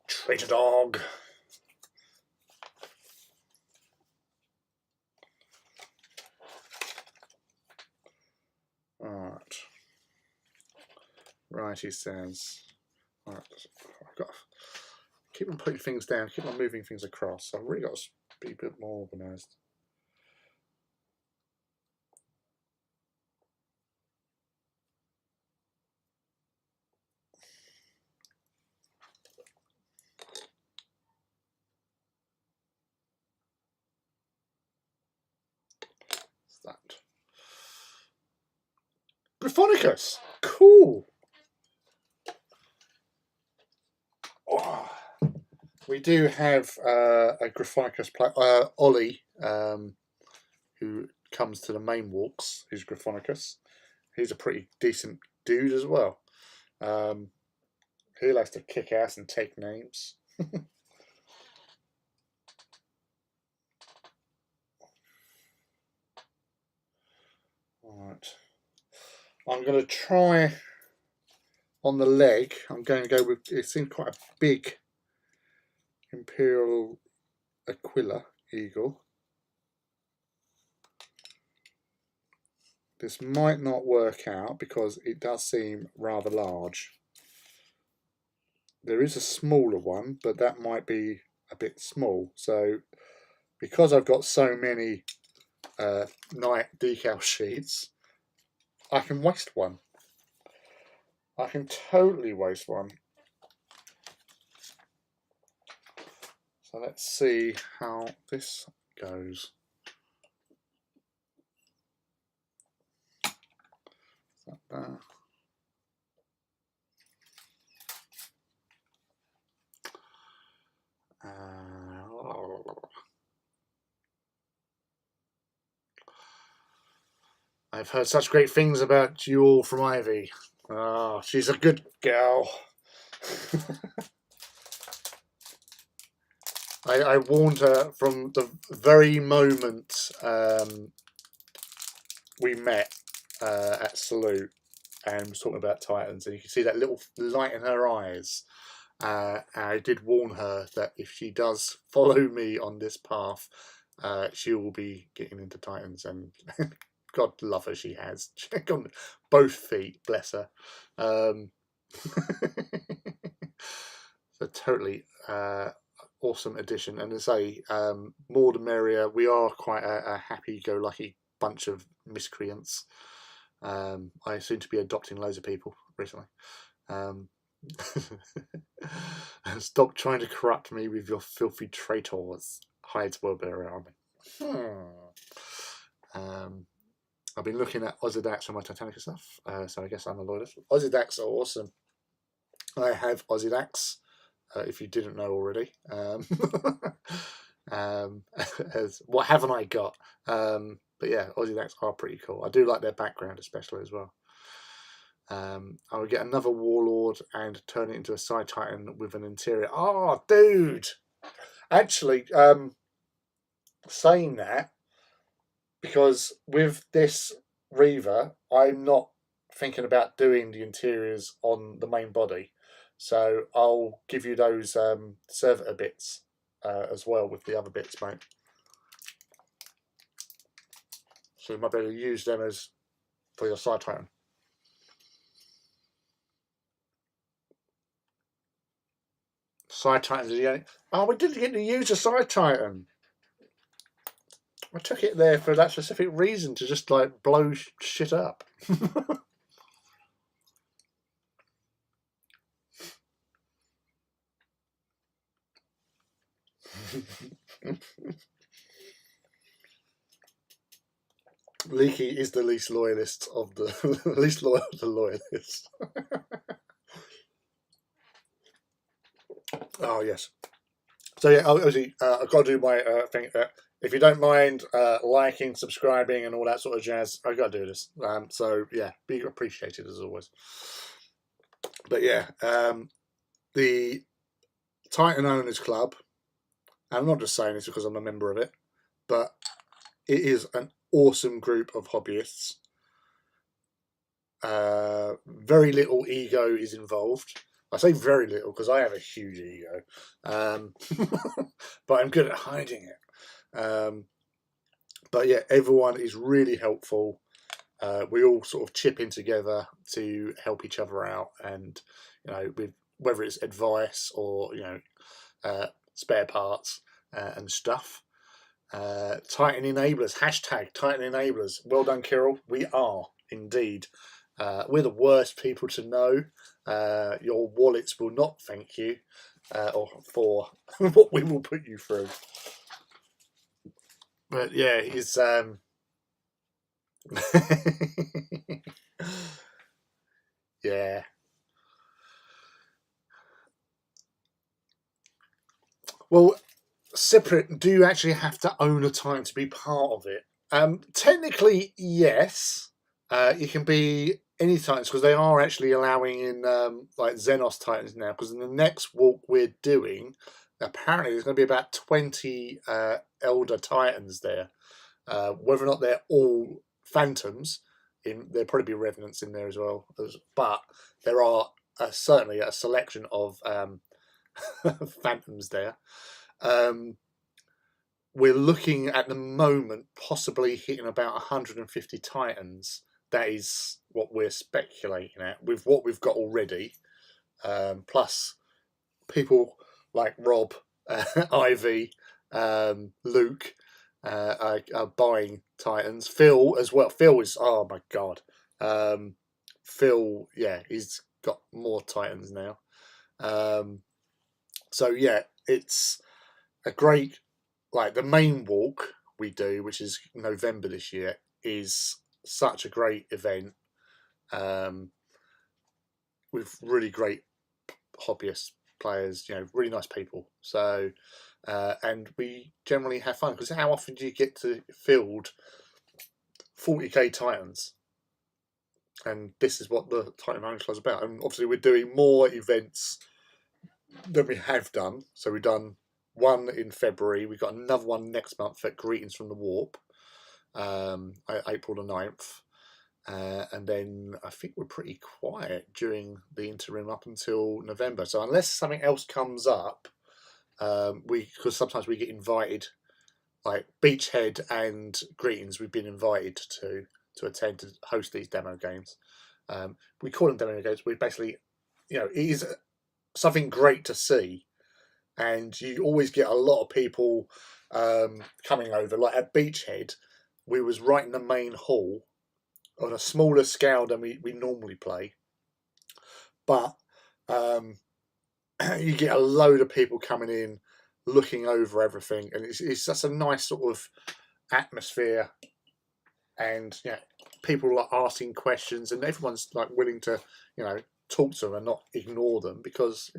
Traitor dog. Alright. Right, he says. Alright, I've got to keep on putting things down, keep on moving things across. So I've really got to be a bit more organised. That Gryphonicus, cool. Oh, we do have a Gryphonicus player, Ollie, who comes to the main walks, who's Gryphonicus. He's a pretty decent dude as well. He likes to kick ass and take names. Alright. I'm going to try on the leg. I'm going to go with, it seems quite a big Imperial Aquila eagle. This might not work out because it does seem rather large. There is a smaller one, but that might be a bit small. So because I've got so many Knight decal sheets, I can waste one. I can totally waste one. So let's see how this goes. That there. I've heard such great things about you all from Ivy. Oh, she's a good girl. I warned her from the very moment we met at Salute and was talking about Titans, and you can see that little light in her eyes. I did warn her that if she does follow me on this path, she will be getting into Titans, and God love her, she has. Check on both feet, bless her. So totally awesome addition, and as I say, more the merrier. We are quite a happy-go-lucky bunch of miscreants. I seem to be adopting loads of people recently. Stop trying to corrupt me with your filthy traitors. Hides Worldbearer Army. I've been looking at Ozzy for my Titanica stuff, so I guess I'm a loyalist. Ozzy are awesome. I have Ozzy if you didn't know already. What haven't I got? But yeah, Ozzy are pretty cool. I do like their background especially as well. I would get another Warlord and turn it into a Side Titan with an interior. Oh, dude! Actually, saying that, because with this Reaver, I'm not thinking about doing the interiors on the main body. So I'll give you those servitor bits as well with the other bits, mate. So you might be able to use them as for your Side Titan. Side Titans are the only... Oh, we didn't get to use a Side Titan. I took it there for that specific reason, to just like blow shit up. Leaky is the least loyalist of the least loyal of the loyalists. Oh yes. So yeah, obviously I've got to do my thing. If you don't mind liking, subscribing, and all that sort of jazz, I've got to do this. So yeah, be appreciated as always. But yeah, the Titan Owners Club. I'm not just saying this because I'm a member of it, but it is an awesome group of hobbyists. Very little ego is involved. I say very little because I have a huge ego, but I'm good at hiding it. But yeah, everyone is really helpful. We all sort of chip in together to help each other out, and with whether it's advice or spare parts and stuff. Titan enablers, hashtag Titan enablers. Well done, Kirill. We are indeed. We're the worst people to know. Your wallets will not thank you or for what we will put you through. But yeah, he's yeah. Well, Cypriot, do you actually have to own a Titan to be part of it? Technically, yes. You can be any Titans because they are actually allowing in like Xenos Titans now. Because in the next walk we're doing, apparently there's going to be about 20 Elder Titans there. Whether or not they're all Phantoms, there'll probably be Revenants in there as well. But there are certainly a selection of Phantoms there. We're looking at the moment possibly hitting about 150 Titans. That is what we're speculating at with what we've got already. Plus, people like Rob, Ivy, Luke are buying Titans. Phil as well. Phil is, oh my God. Phil, yeah, he's got more Titans now. So, yeah, it's a great, like the main walk we do, which is November this year, is such a great event with really great hobbyist players, really nice people. So, and we generally have fun because how often do you get to field 40k Titans? And this is what the Titan Owners Club is about. And obviously, we're doing more events than we have done. So we've done one in February. We've got another one next month at Greetings from the Warp, April the 9th. And then I think we're pretty quiet during the interim up until November. So unless something else comes up, because sometimes we get invited, like Beachhead and Greetings, we've been invited to attend to host these demo games. We call them demo games. We basically, it is something great to see, and you always get a lot of people coming over. Like at Beachhead, we was right in the main hall on a smaller scale than we normally play, but you get a load of people coming in, looking over everything, and it's just a nice sort of atmosphere, and people are asking questions, and everyone's like willing to talk to them and not ignore them, because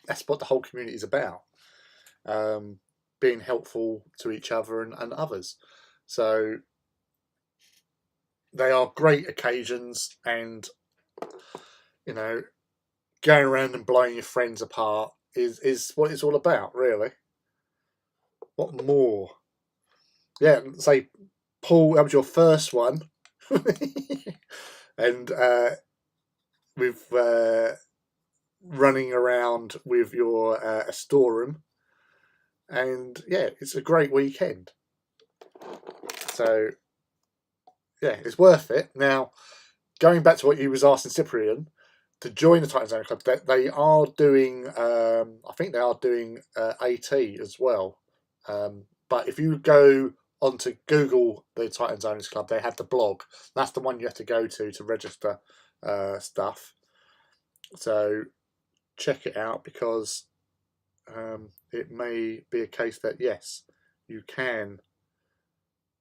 that's what the whole community is about, being helpful to each other and others. So they are great occasions, and going around and blowing your friends apart is what it's all about, really. What more? Yeah, say, Paul, that was your first one. And with running around with your Astorum. And yeah, it's a great weekend. So yeah, it's worth it. Now, going back to what you was asking Cyprian, to join the Titans Owners Club, they are doing, I think they are doing AT as well. But if you go onto Google the Titans Owners Club, they have the blog. That's the one you have to go to register stuff. So check it out, because it may be a case that, yes, you can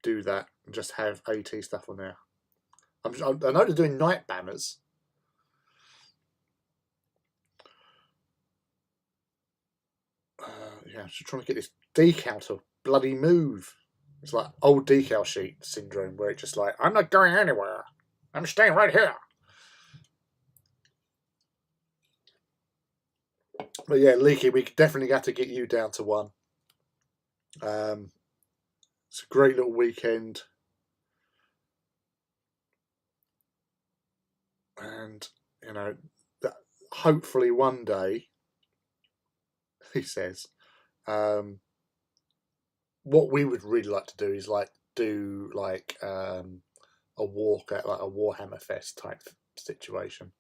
do that and just have AT stuff on there. I know they're doing night banners. Yeah, I'm just trying to get this decal to bloody move. It's like old decal sheet syndrome, where it's just like, I'm not going anywhere. I'm staying right here. But yeah, Leaky, we definitely got to get you down to one. It's a great little weekend. And, hopefully one day, he says, what we would really like to do is do a walk at like a Warhammer Fest type situation.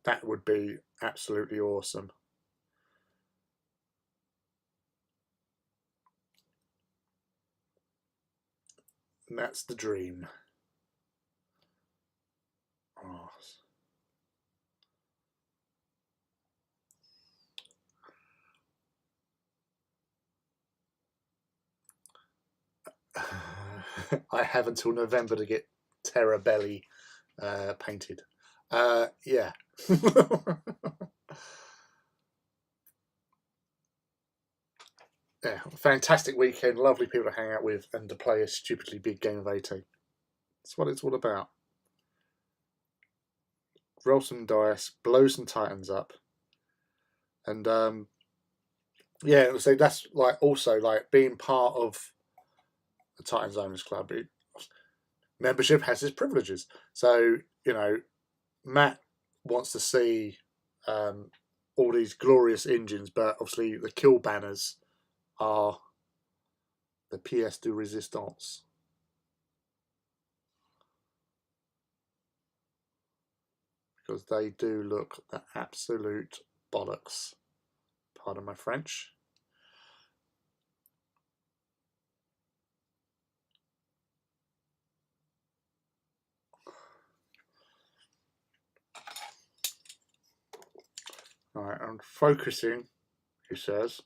That would be absolutely awesome. And that's the dream. Oh. I have until November to get Terra Belly painted. Yeah. yeah, fantastic weekend, lovely people to hang out with, and to play a stupidly big game of AT. That's what it's all about. Roll some dice, blow some titans up, and yeah, so that's like also like being part of the Titans Owners Club. Membership has its privileges, so Matt wants to see all these glorious engines, but obviously the kill banners are the pièce de résistance. Because they do look the absolute bollocks. Pardon my French. Alright, I'm focusing, he says.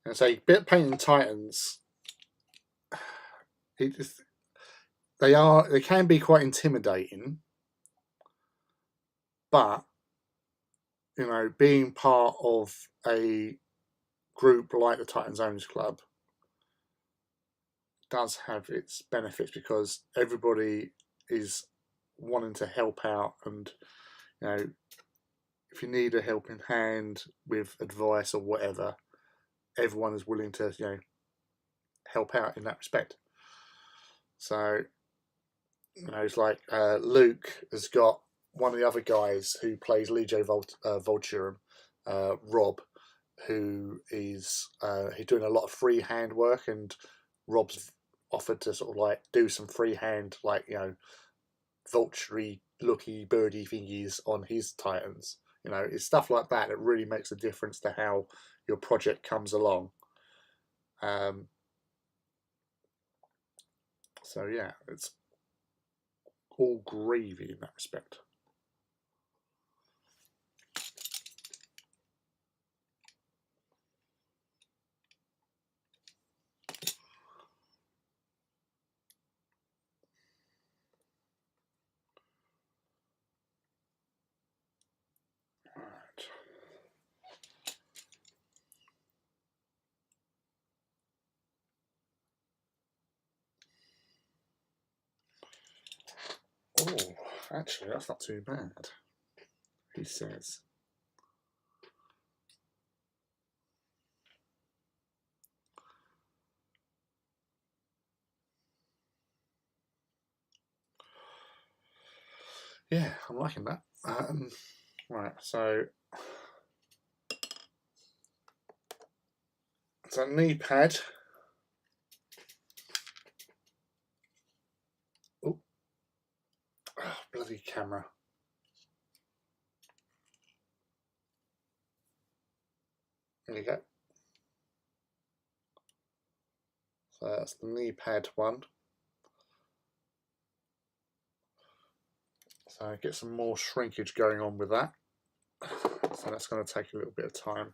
And say, bit painting Titans. They can be quite intimidating, but being part of a group like the Titans Owners Club does have its benefits because everybody is wanting to help out, and if you need a helping hand with advice or whatever, everyone is willing to help out in that respect. So it's like Luke has got one of the other guys who plays Legio Vulturum, Rob, who is he's doing a lot of freehand work, and Rob's offered to sort of like do some freehand, like vulture looky birdy thingies on his Titans. It's stuff like that that really makes a difference to how your project comes along. So yeah, it's all gravy in that respect. Oh, actually, that's not too bad, he says. Yeah, I'm liking that. Right, so it's a knee pad. Oh, bloody camera. There you go. So that's the knee pad one. So get some more shrinkage going on with that. So that's going to take a little bit of time.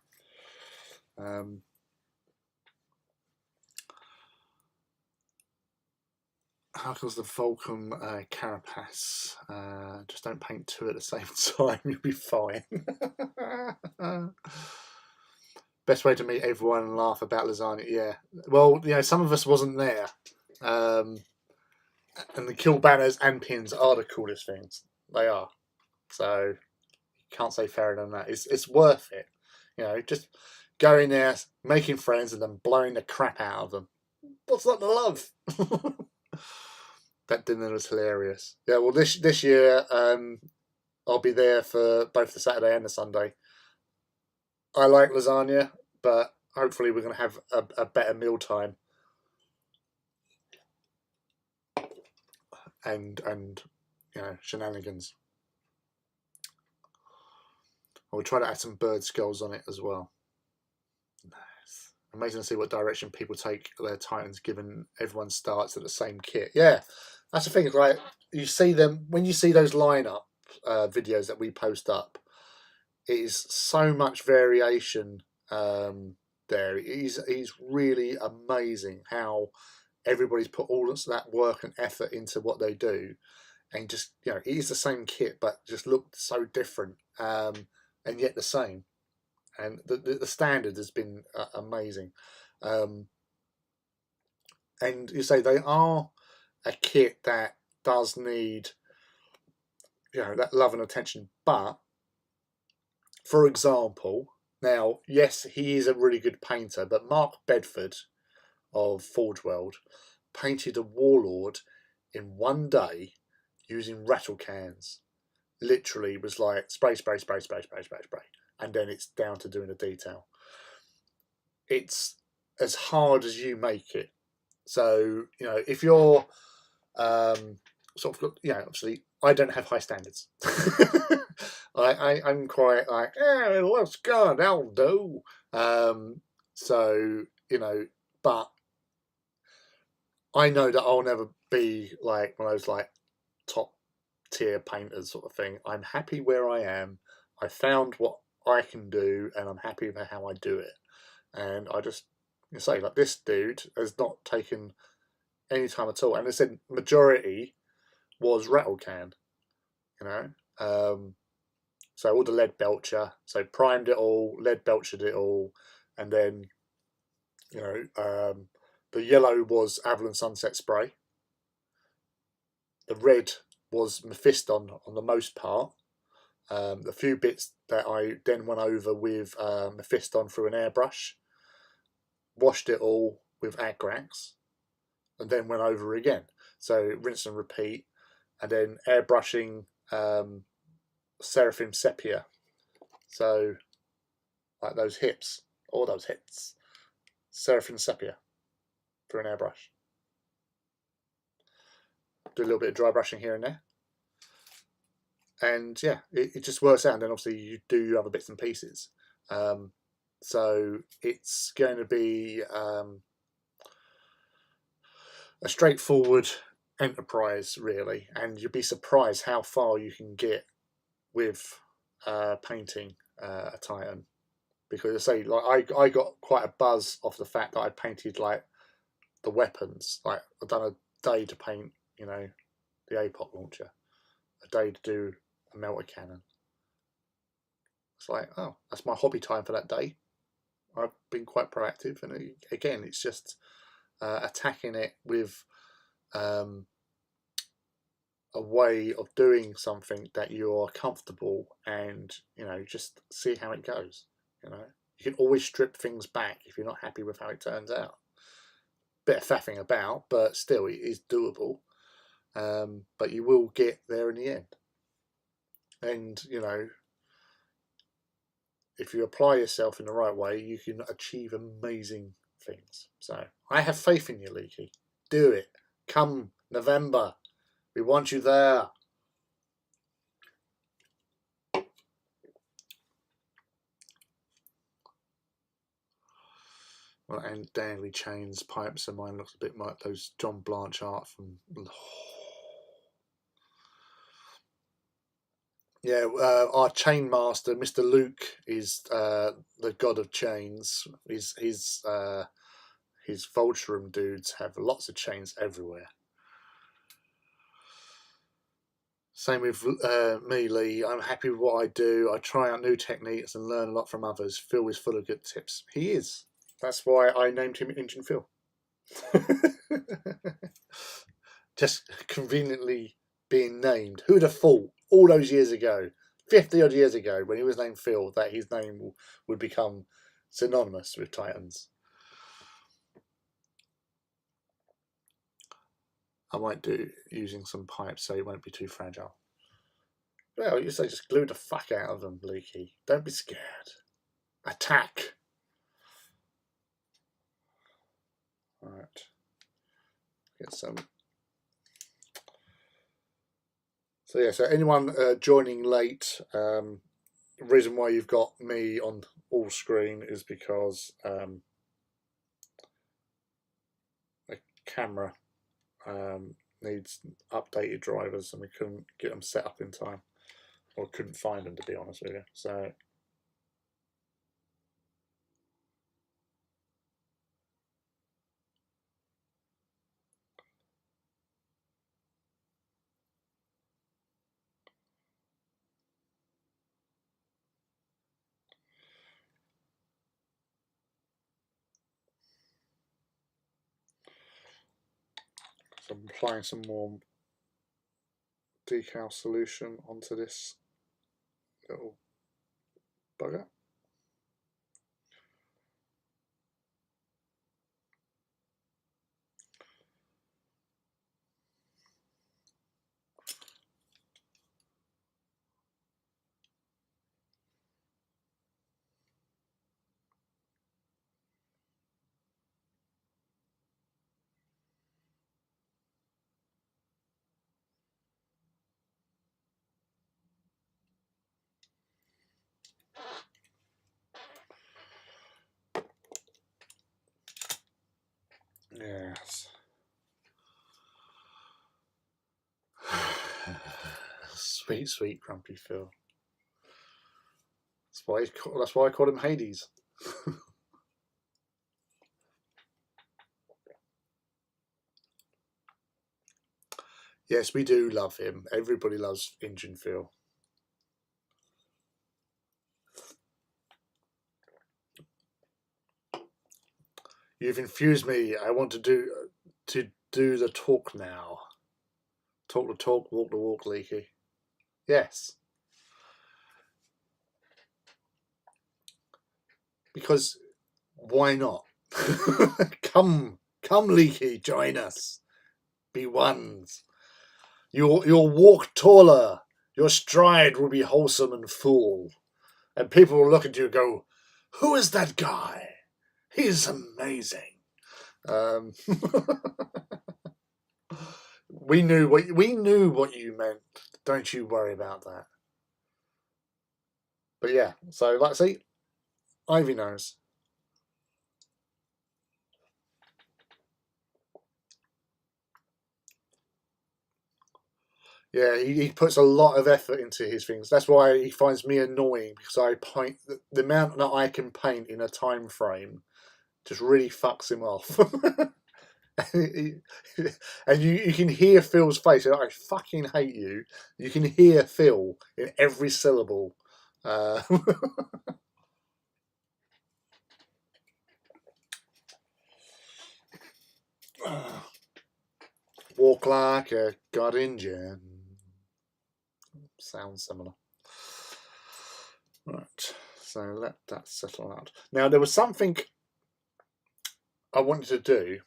How does the Vulcan carapace? Just don't paint two at the same time, you'll be fine. Best way to meet everyone and laugh about lasagna. Yeah, well, some of us wasn't there, and the kill banners and pins are the coolest things. They are. So can't say fairer than that. It's worth it. Just going there, making friends, and then blowing the crap out of them. What's not to love? That dinner was hilarious. Yeah, well, this year I'll be there for both the Saturday and the Sunday. I like lasagna, but hopefully we're going to have a better meal time. and you know, shenanigans. We'll try to add some bird skulls on it as well. Nice. Amazing to see what direction people take their Titans, given everyone starts at the same kit. Yeah, that's the thing, right? You see them when you see those lineup videos that we post up. It is so much variation there. He's really amazing how everybody's put all that work and effort into what they do, and just, you know, it is the same kit but just looked so different, and yet the same. And the standard has been amazing. And you say they are a kit that does need, you know, that love and attention. But for example, now, yes, he is a really good painter, but Mark Bedford of Forge World painted a Warlord in one day using rattle cans. Literally was like spray, spray, spray, spray, spray, spray, spray, and then it's down to doing the detail. It's as hard as you make it. So, you know, if you're sort of, you know, obviously I don't have high standards. I'm quite like, yeah, let's go, that'll do. So, you know, but I know that I'll never be like one of those like top tier painters sort of thing. I'm happy where I am. I found what I can do, and I'm happy with how I do it. And I just say, like, this dude has not taken any time at all. And I said majority was rattle can, you know. So all the lead belcher, so primed it all, lead belchered it all, and then, you know, the yellow was Avalon Sunset Spray. The red was Mephiston on the most part. The few bits that I then went over with Mephiston through an airbrush, washed it all with Agrax, and then went over again. So rinse and repeat, and then airbrushing Seraphim Sepia. So like those hips, all those hits, Seraphim Sepia for an airbrush. Do a little bit of dry brushing here and there. And yeah, it just works out. And then obviously you do your other bits and pieces. So it's going to be a straightforward enterprise, really. And you'd be surprised how far you can get with painting a Titan. Because I say, like, I got quite a buzz off the fact that I painted like the weapons. Like, I've done a day to paint, you know, the APOC launcher, a day to do a melter cannon. It's like, oh, that's my hobby time for that day. I've been quite proactive, and again, it's just attacking it with a way of doing something that you're comfortable, and, you know, just see how it goes. You know, you can always strip things back if you're not happy with how it turns out. Bit of faffing about, but still, it is doable. But you will get there in the end. And, you know, if you apply yourself in the right way, you can achieve amazing things. So I have faith in you, Leaky. Do it. Come November. We want you there. Well, and daily chains, pipes, and mine looks a bit like those John Blanche art from. Yeah, our chain master, Mr. Luke, is the god of chains. His Vulturum dudes have lots of chains everywhere. Same with me, Lee. I'm happy with what I do. I try out new techniques and learn a lot from others. Phil is full of good tips. He is. That's why I named him Engine Phil. Just conveniently being named. Who'd have thought all those years ago, 50 odd years ago, when he was named Phil, that his name would become synonymous with Titans. I might do using some pipes so it won't be too fragile. Well, you say just glue the fuck out of them, Leaky. Don't be scared. Attack. Alright. Get some So yeah, so anyone joining late, the reason why you've got me on all screen is because the camera needs updated drivers, and we couldn't get them set up in time, or couldn't find them, to be honest with you. So I'm applying some more decal solution onto this little bugger. Yes. Sweet, sweet grumpy Phil. That's why I call him Hades. Yes, we do love him. Everybody loves Engine Phil. You've infused me. I want to do the talk now. Talk the talk, walk the walk, Leaky. Yes. Because why not? Come, Leaky, join us. Be ones. You'll walk taller. Your stride will be wholesome and full. And people will look at you and go, "Who is that guy? He's amazing." We knew what you meant. Don't you worry about that. But yeah, so let's see. Ivy knows. Yeah, he puts a lot of effort into his things. That's why he finds me annoying, because I paint the amount that I can paint in a time frame just really fucks him off. And you can hear Phil's face. I fucking hate you. You can hear Phil in every syllable. Walk like a god engine. Sounds similar. Right, so let that settle out. Now, there was something I wanted to do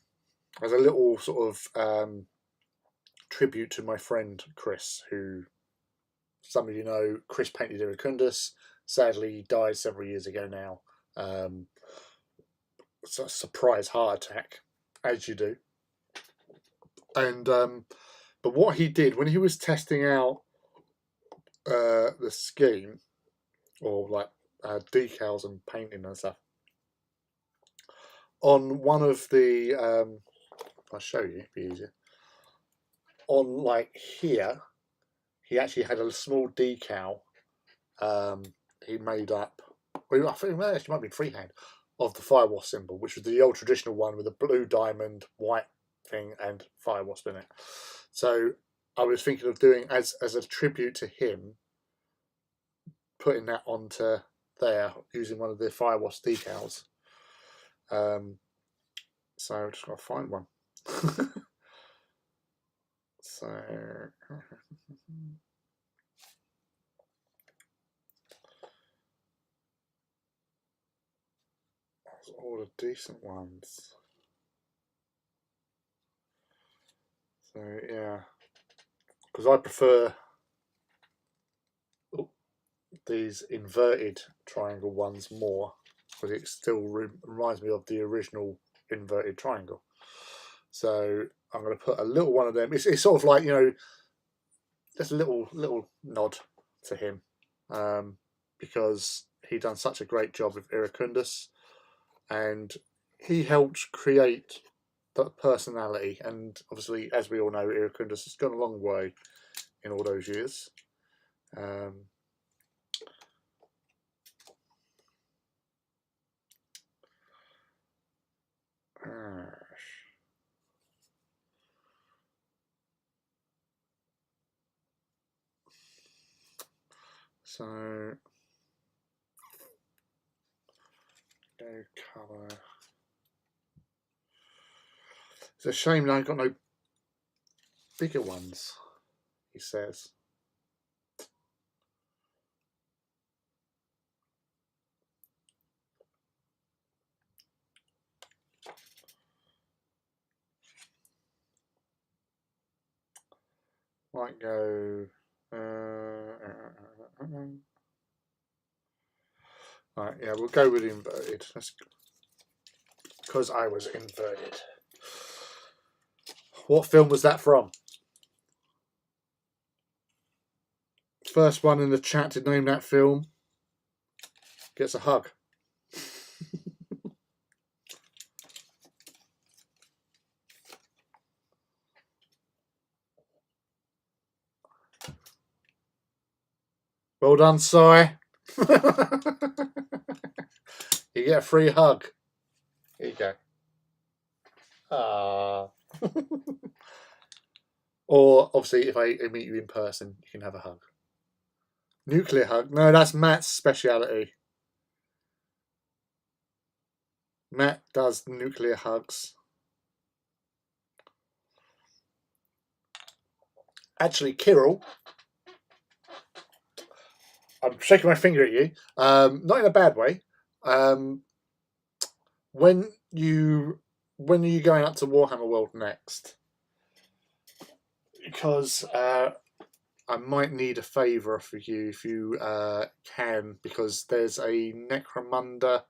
as a little sort of tribute to my friend Chris, who some of you know. Chris painted Iracundus. Sadly, he died several years ago now. It's a surprise heart attack, as you do. And but what he did when he was testing out the scheme, or like decals and painting and stuff, on one of the I'll show you, it'd be easier. On like here, he actually had a small decal he made up. Well, I think it might be freehand, of the fire wasp symbol, which was the old traditional one with a blue diamond, white thing, and fire wasp in it. So I was thinking of doing as a tribute to him, putting that onto there using one of the fire wasp decals. So I just got to find one. So all the decent ones. So yeah, because I prefer these inverted triangle ones more, because it still reminds me of the original inverted triangle. So I'm going to put a little one of them. It's sort of like, you know, just a little nod to him, because he done such a great job with Iracundus, and he helped create the personality. And obviously, as we all know, Iracundus has gone a long way in all those years. So no colour. It's a shame that I've got no bigger ones, he says. Might go. Right, yeah, we'll go with inverted. That's because I was inverted. What film was that from? First one in the chat to name that film gets a hug. Well done, Si. You get a free hug. Here you go. Ah. Or obviously, if I meet you in person, you can have a hug. Nuclear hug? No, that's Matt's speciality. Matt does nuclear hugs. Actually, Kirill, I'm shaking my finger at you. Not in a bad way. When are you going up to Warhammer World next? Because I might need a favour for you if you can, because there's a Necromunda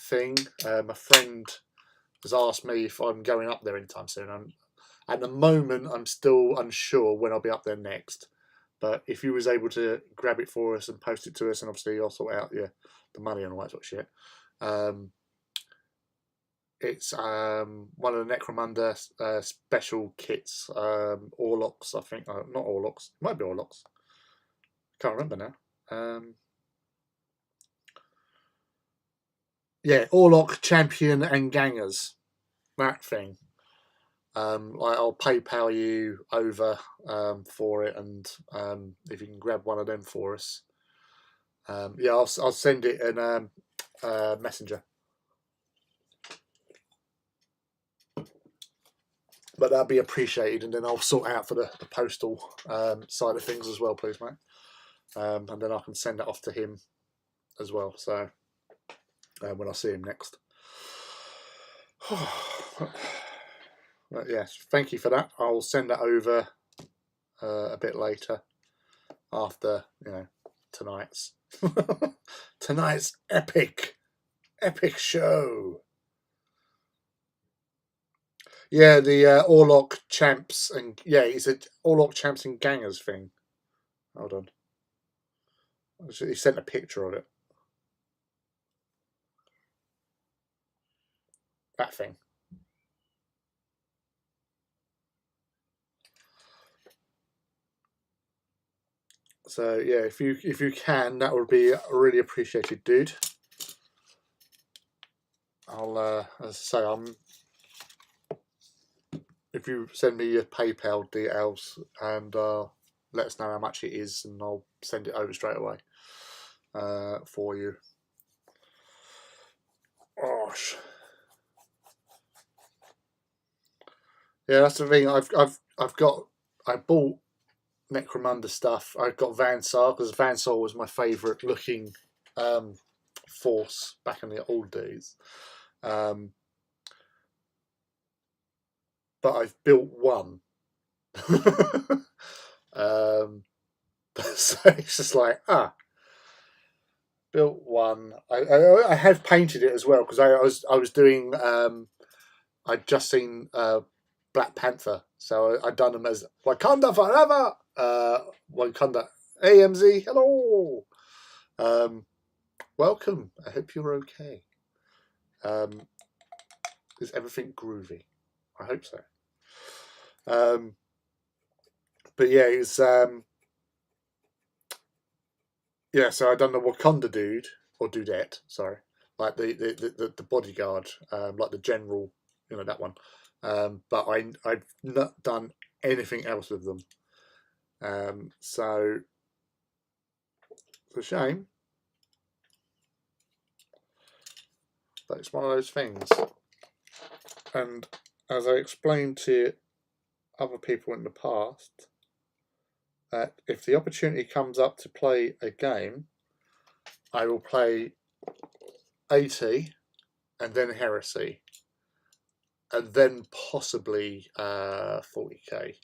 thing. My friend has asked me if I'm going up there anytime soon. At the moment, I'm still unsure when I'll be up there next. But if you was able to grab it for us and post it to us, and obviously I'll sort out the money and all that sort of shit. It's one of the Necromunda special kits. Orlocks, I think. Not Orlocks. It might be Orlocks. Can't remember now. Yeah, Orlock, Champion, and Gangers. That thing. I'll PayPal you over for it, and if you can grab one of them for us. Yeah, I'll send it in Messenger. But that'd be appreciated, and then I'll sort out for the postal side of things as well, please, mate. And then I can send that off to him as well. So when I see him next. But yes, thank you for that. I'll send that over a bit later after tonight's epic show. Yeah, the Orlock champs and it's a Orlock champs and gangers thing. Hold on, he sent a picture of it. That thing. So yeah, if you can, that would be really appreciated, dude. I'll as I say, if you send me your PayPal details and let us know how much it is, and I'll send it over straight away for you. Gosh. Yeah, that's the thing. I bought Necromunda stuff. I've got Vansar because Vansar was my favourite looking force back in the old days. But I've built one. So it's just like, built one. I have painted it as well because I was doing. I'd just seen Black Panther. So I've done them as Wakanda Forever, Wakanda AMZ. Hello, welcome. I hope you're okay. Is everything groovy? I hope so. But yeah, it's yeah. So I done the Wakanda dude or dudette. Sorry, like the bodyguard, like the general, you know, that one. But I've not done anything else with them. So it's a shame, but it's one of those things. And as I explained to other people in the past, that if the opportunity comes up to play a game, I will play AT and then Heresy and then possibly 40k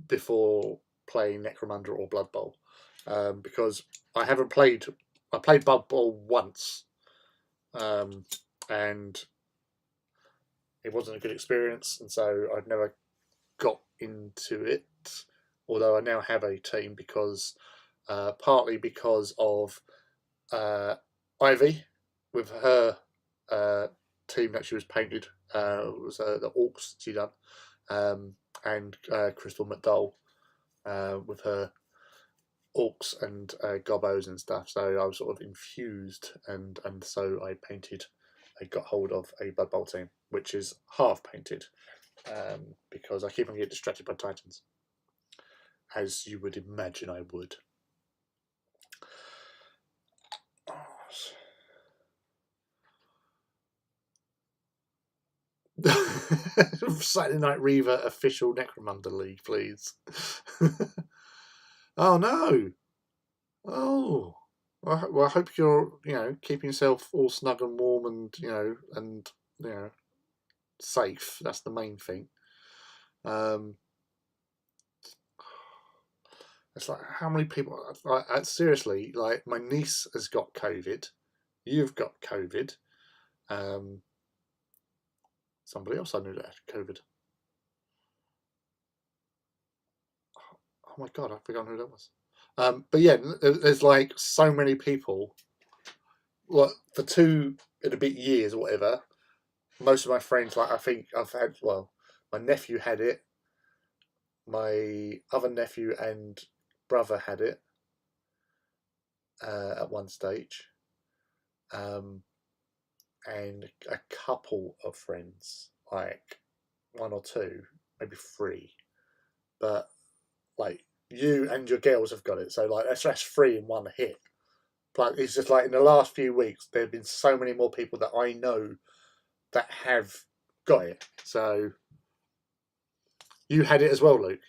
before playing Necromunda or Blood Bowl, because I haven't played. I played Blood Bowl once, and it wasn't a good experience, and so I've never got into it. Although I now have a team because, partly because of Ivy with her team that she was painted, was the Orcs she done, and Crystal McDowell with her Orcs and Gobbos and stuff. So I was sort of infused, and so I painted. I got hold of a Blood Bowl team, which is half painted, because I keep on getting distracted by Titans, as you would imagine I would. Saturday Night Reaver official Necromunda League, please. Oh no! Oh, well, I hope you're, you know, keeping yourself all snug and warm, and you know, safe. That's the main thing. It's like, how many people? Seriously, like, my niece has got COVID. You've got COVID. Somebody else I knew that had COVID. Oh my god, I've forgotten who that was. But yeah, there's like so many people. Like, for 2 and a bit years or whatever, most of my friends, like, I think I've had, well, my nephew had it, my other nephew and brother had it at one stage, and a couple of friends, like 1 or 2, maybe 3, but like you and your girls have got it, so like that's 3 in one hit. But it's just like in the last few weeks, there have been so many more people that I know that have got it. So you had it as well, Luke.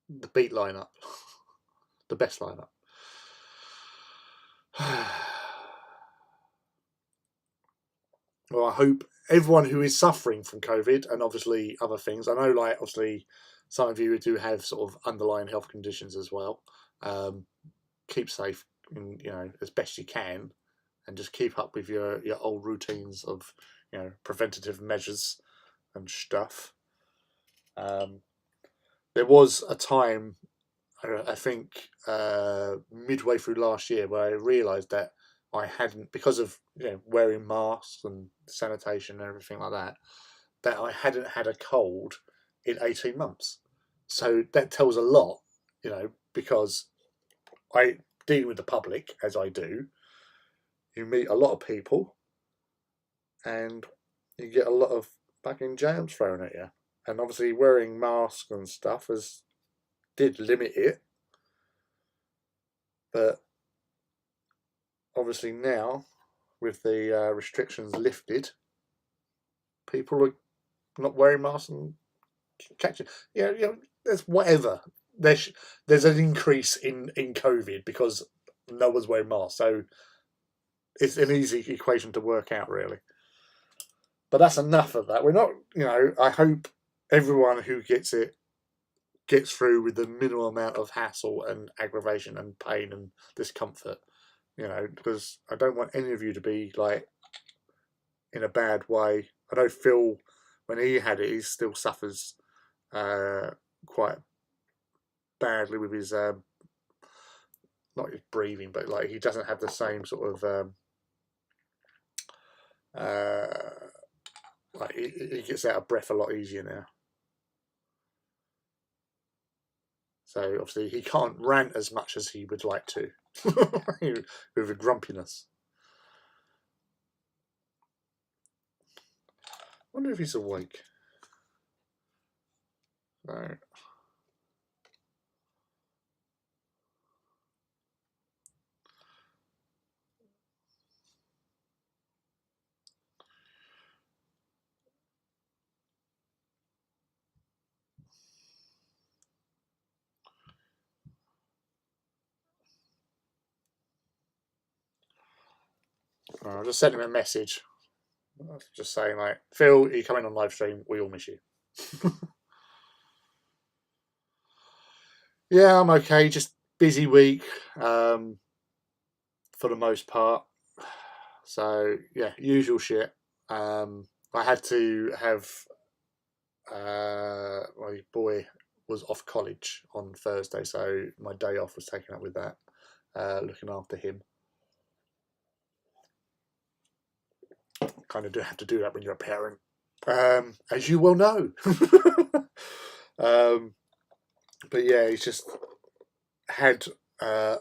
The beat lineup, the best lineup. Well, I hope everyone who is suffering from COVID and obviously other things. I know, like, obviously some of you do have sort of underlying health conditions as well. Keep safe, and, you know, as best you can, and just keep up with your old routines of, you know, preventative measures and stuff. There was a time, I think, midway through last year, where I realised that I hadn't, because of, you know, wearing masks and sanitation and everything like that, that I hadn't had a cold in 18 months. So that tells a lot, you know, because I deal with the public, as I do. You meet a lot of people, and you get a lot of fucking germs thrown at you. And obviously wearing masks and stuff did limit it. But obviously now, with the restrictions lifted, people are not wearing masks and catching. Yeah, you know, there's whatever. There's an increase in COVID because no one's wearing masks. So it's an easy equation to work out, really. But that's enough of that. We're not, you know, I hope everyone who gets it gets through with the minimal amount of hassle and aggravation and pain and discomfort, you know, because I don't want any of you to be, like, in a bad way I know Phil, when he had it, he still suffers quite badly with his not his breathing, but like he doesn't have the same sort of like he gets out of breath a lot easier now. So obviously he can't rant as much as he would like to with a grumpiness. I wonder if he's awake. No. I just sent him a message, just saying like, Phil, you coming on live stream? We all miss you. Yeah, I'm okay. Just busy week for the most part. So yeah, usual shit. I had to have my boy was off college on Thursday, so my day off was taken up with that, looking after him. Kind of do have to do that when you're a parent, as you well know. But yeah, he's just had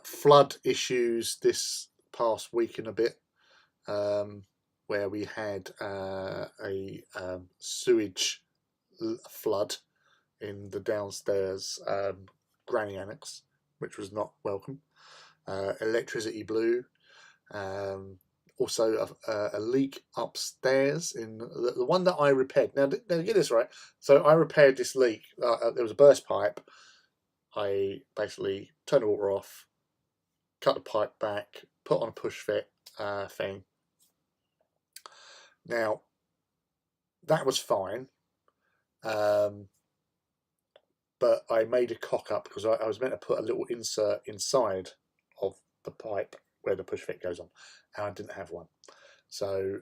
flood issues this past week and a bit, where we had a sewage flood in the downstairs granny annex, which was not welcome. Electricity blew. Also a leak upstairs in the one that I repaired. Now get this right. So I repaired this leak. There was a burst pipe. I basically turned the water off, cut the pipe back, put on a push fit thing. Now, that was fine, but I made a cock up because I was meant to put a little insert inside of the pipe where the push fit goes on, and I didn't have one. So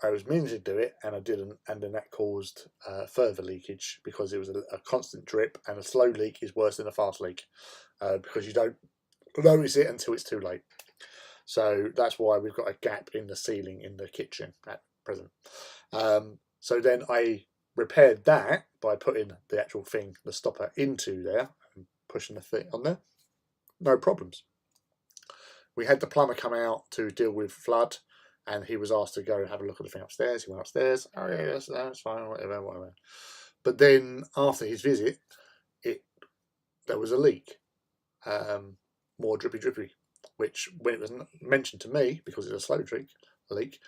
I was meaning to do it, and I didn't, and then that caused further leakage because it was a constant drip, and a slow leak is worse than a fast leak because you don't notice it until it's too late. So that's why we've got a gap in the ceiling in the kitchen at present. So then I repaired that by putting the actual thing, the stopper, into there and pushing the thing on there. No problems. We had the plumber come out to deal with flood, and he was asked to go and have a look at the thing upstairs. He went upstairs. Oh yeah, that's fine, whatever. But then after his visit, there was a leak, more drippy, which when it was mentioned to me, because it's a slow leak,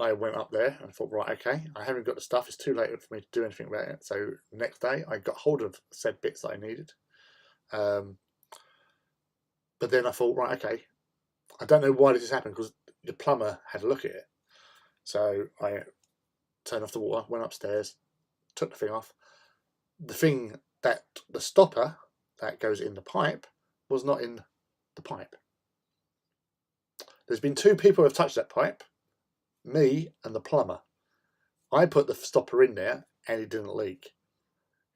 I went up there and thought, right, okay, I haven't got the stuff. It's too late for me to do anything about it. So the next day, I got hold of said bits that I needed. But then I thought, right, okay, I don't know why this has happened because the plumber had a look at it. So I turned off the water, went upstairs, took the thing off. The thing that the stopper that goes in the pipe was not in the pipe. There's been two people who have touched that pipe, me and the plumber. I put the stopper in there and it didn't leak.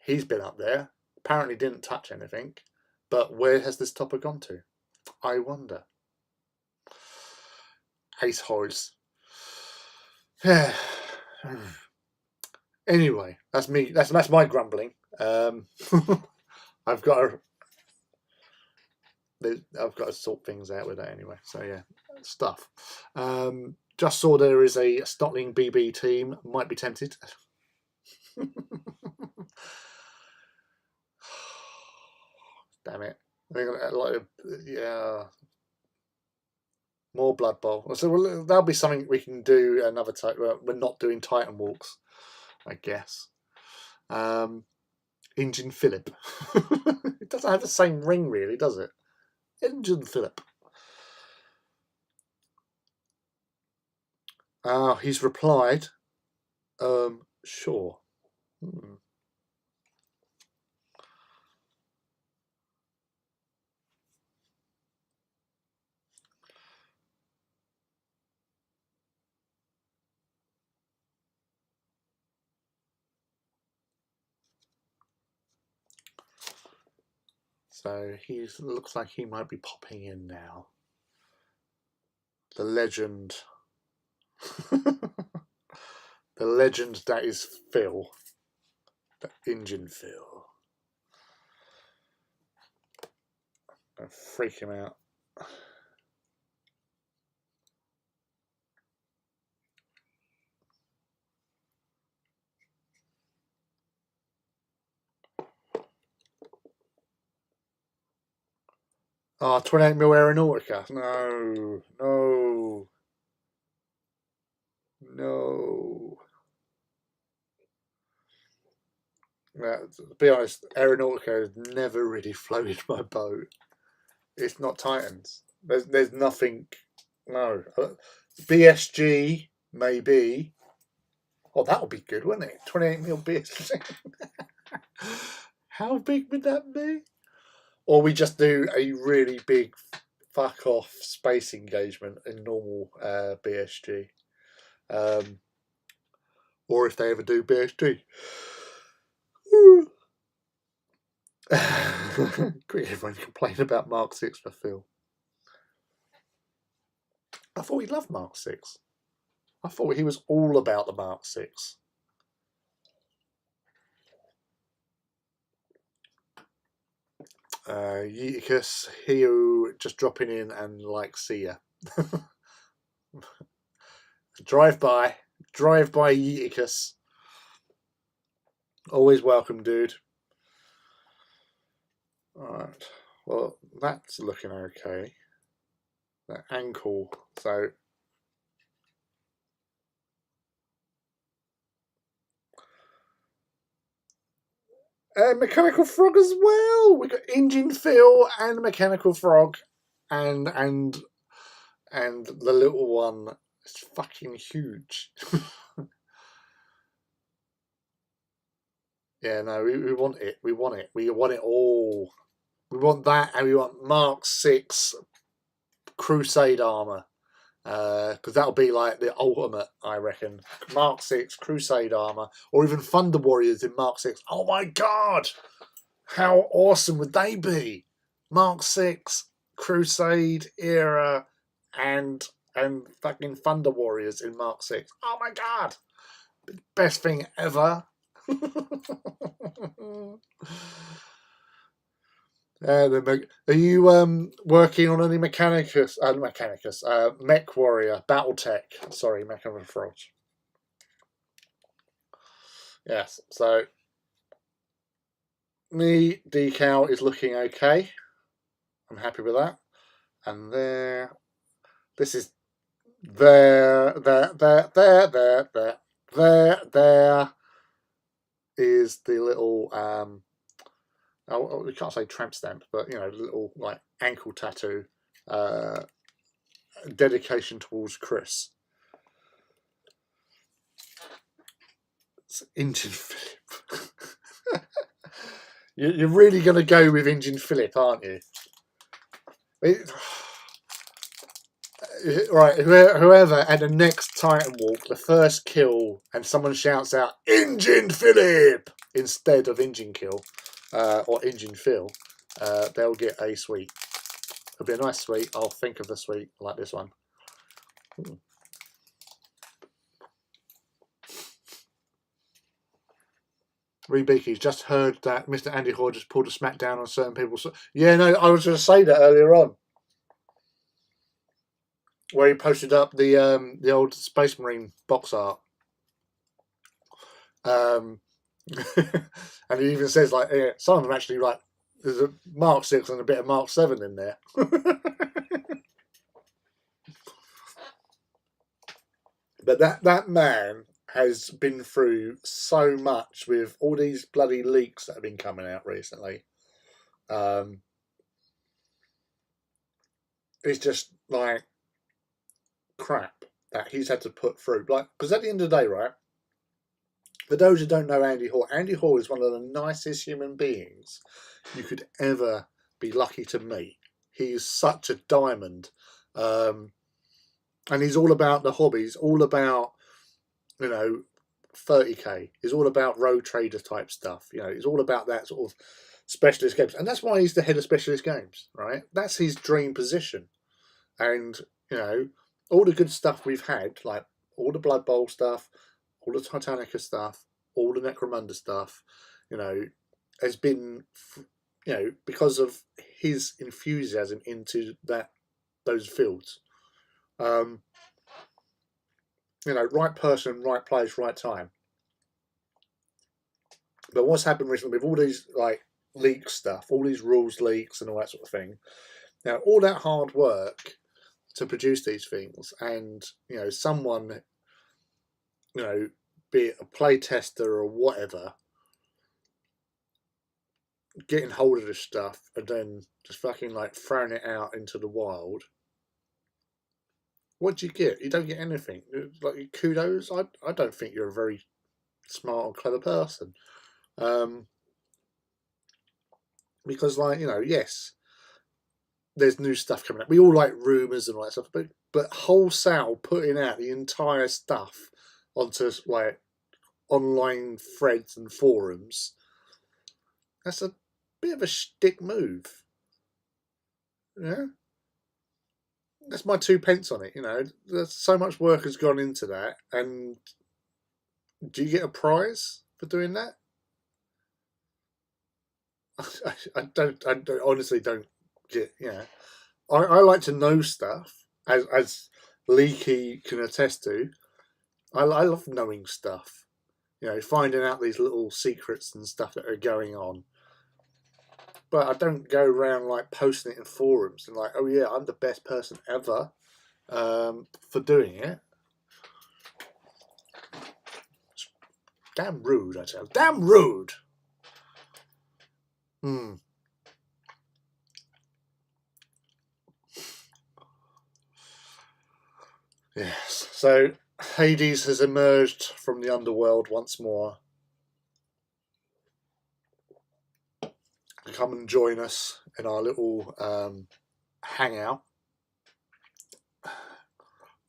He's been up there, apparently didn't touch anything, but where has the stopper gone to? I wonder. Ace holes. Anyway, that's me. That's my grumbling. I've got to sort things out with that anyway. So yeah, stuff. Just saw there is a Stotling BB team. Might be tempted. Damn it! I think like yeah, more Blood Bowl. So that'll be something we can do another time. We're not doing Titan walks, I guess. Engine Philip. It doesn't have the same ring, really, does it? Engine Philip. He's replied, sure. So he looks like he might be popping in now. The legend. The legend that is Phil. The engine Phil. I'll freak him out. Oh, 28mm Aeronautica. No, no, no. Yeah, to be honest, Aeronautica has never really floated my boat. It's not Titans. There's nothing. No. BSG, maybe. Oh, that would be good, wouldn't it? 28mm BSG. How big would that be? Or we just do a really big fuck off space engagement in normal BSG. Or if they ever do BSG. Quick, everyone complain about Mark 6 for Phil. I thought he loved Mark 6. I thought he was all about the Mark 6. Eutychus, Heo just dropping in and like, see ya. Drive by Eutychus. Always welcome, dude. Alright, well, that's looking okay. That ankle, so. Mechanical Frog as well. We got Engine Phil and Mechanical Frog, and the little one is fucking huge. Yeah, no, we want it. We want it. We want it all. We want that, and we want Mark 6 Crusade armor, because that'll be like the ultimate, I reckon. Mark 6 Crusade armor, or even Thunder Warriors in Mark 6. Oh my god, how awesome would they be? Mark 6 Crusade era and fucking Thunder Warriors in Mark 6. Oh my god, best thing ever. Are you working on any Mech Warrior, Battletech? Sorry, Mechanical Frog. Yes, so the decal is looking okay. I'm happy with that. And there, this is there is the little we can't say tramp stamp, but you know, little like ankle tattoo, dedication towards Chris. It's Engine Philip. You're really going to go with Engine Philip, aren't you? Right, whoever at the next Titan Walk, the first kill, and someone shouts out Engine Philip instead of Engine Kill or Engine Phil, they'll get a sweet. It'll be a nice sweet. I'll think of the sweet like this one. Rebeaky's just heard that Mr. Andy Hoare just pulled a smackdown on certain people. So, yeah, no, I was going to say that earlier on, where he posted up the old Space Marine box art, and he even says like, yeah, some of them actually like there's a Mark 6 and a bit of Mark 7 in there. But that man has been through so much with all these bloody leaks that have been coming out recently. It's just like crap that he's had to put through. Like, because at the end of the day, right, for those who don't know Andy Hoare is one of the nicest human beings you could ever be lucky to meet. He's such a diamond. And he's all about the hobby. He's all about, you know, 30k. He's all about road trader type stuff. You know, he's all about that sort of specialist games, and that's why he's the head of specialist games, right? That's his dream position. And you know, all the good stuff we've had, like all the Blood Bowl stuff, all the Titanica stuff, all the Necromunda stuff, you know, has been, you know, because of his enthusiasm into those fields. You know, right person, right place, right time. But what's happened recently with all these like leak stuff, all these rules leaks and all that sort of thing, now all that hard work to produce these things, and you know, someone, you know, be it a play tester or whatever, getting hold of this stuff and then just fucking like throwing it out into the wild. What do you get? You don't get anything. Like, kudos. I don't think you're a very smart or clever person. Because, like, you know, yes, there's new stuff coming up. We all like rumours and all that stuff, but wholesale putting out the entire stuff onto like online threads and forums, that's a bit of a shtick move. Yeah, that's my 2 pence on it. You know, there's so much work has gone into that, and do you get a prize for doing that? I don't honestly don't get. Yeah, I like to know stuff, as Leaky can attest to. I love knowing stuff. You know, finding out these little secrets and stuff that are going on. But I don't go around like posting it in forums and like, oh yeah, I'm the best person ever for doing it. It's damn rude, I tell you. Damn rude. Yes. So Hades has emerged from the underworld once more. Come and join us in our little hangout.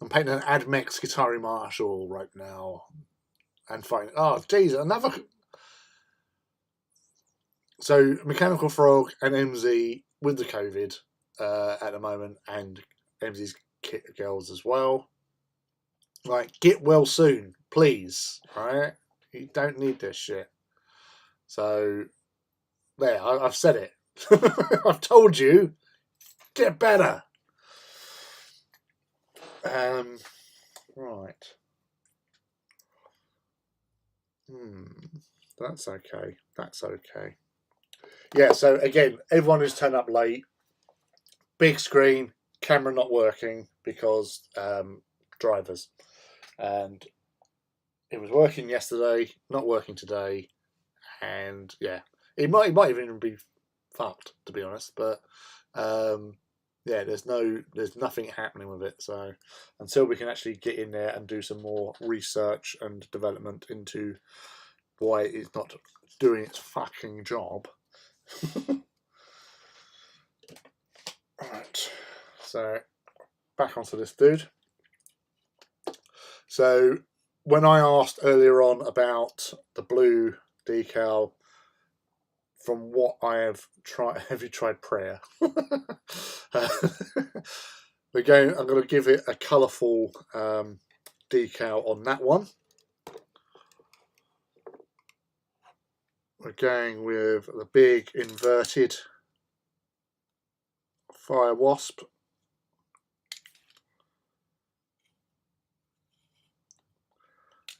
I'm painting an Admex Guitari Marshall right now and fighting. Oh, geez, another. So Mechanical Frog and MZ with the COVID at the moment, and MZ's kit girls as well. Like, get well soon, please. Right? You don't need this shit. So there, I've said it. I've told you. Get better. Right. That's okay. That's okay. Yeah, so again, everyone who's turned up late, big screen, camera not working because drivers. And it was working yesterday, not working today. And yeah, it might even be fucked, to be honest. But yeah, there's nothing happening with it. So until we can actually get in there and do some more research and development into why it's not doing its fucking job. Right, so back onto this dude. So when I asked earlier on about the blue decal, from what I have tried, have you tried prayer? Again, I'm going to give it a colourful decal on that one. We're going with the big inverted fire wasp.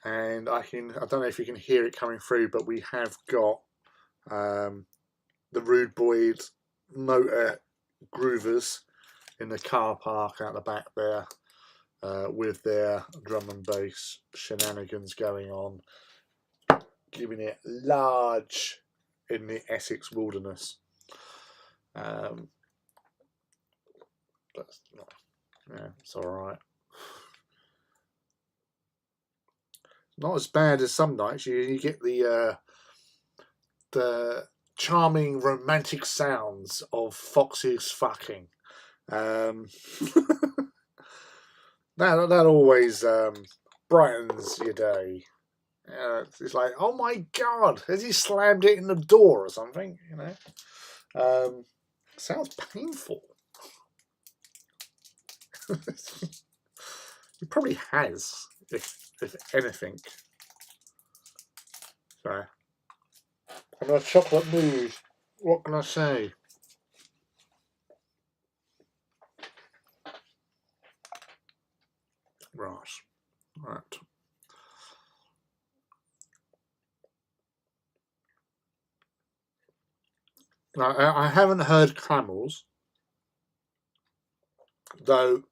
And I don't know if you can hear it coming through, but we have got the Rude Boys motor groovers in the car park out the back there with their drum and bass shenanigans going on, giving it large in the Essex wilderness. But yeah, it's all right. Not as bad as some nights. You get the charming romantic sounds of foxes fucking. That always brightens your day. It's like, oh my god, has he slammed it in the door or something? You know, sounds painful. He probably has, if anything. So, I'm in a chocolate mood. What can I say? Right. Now, I haven't heard camels, though.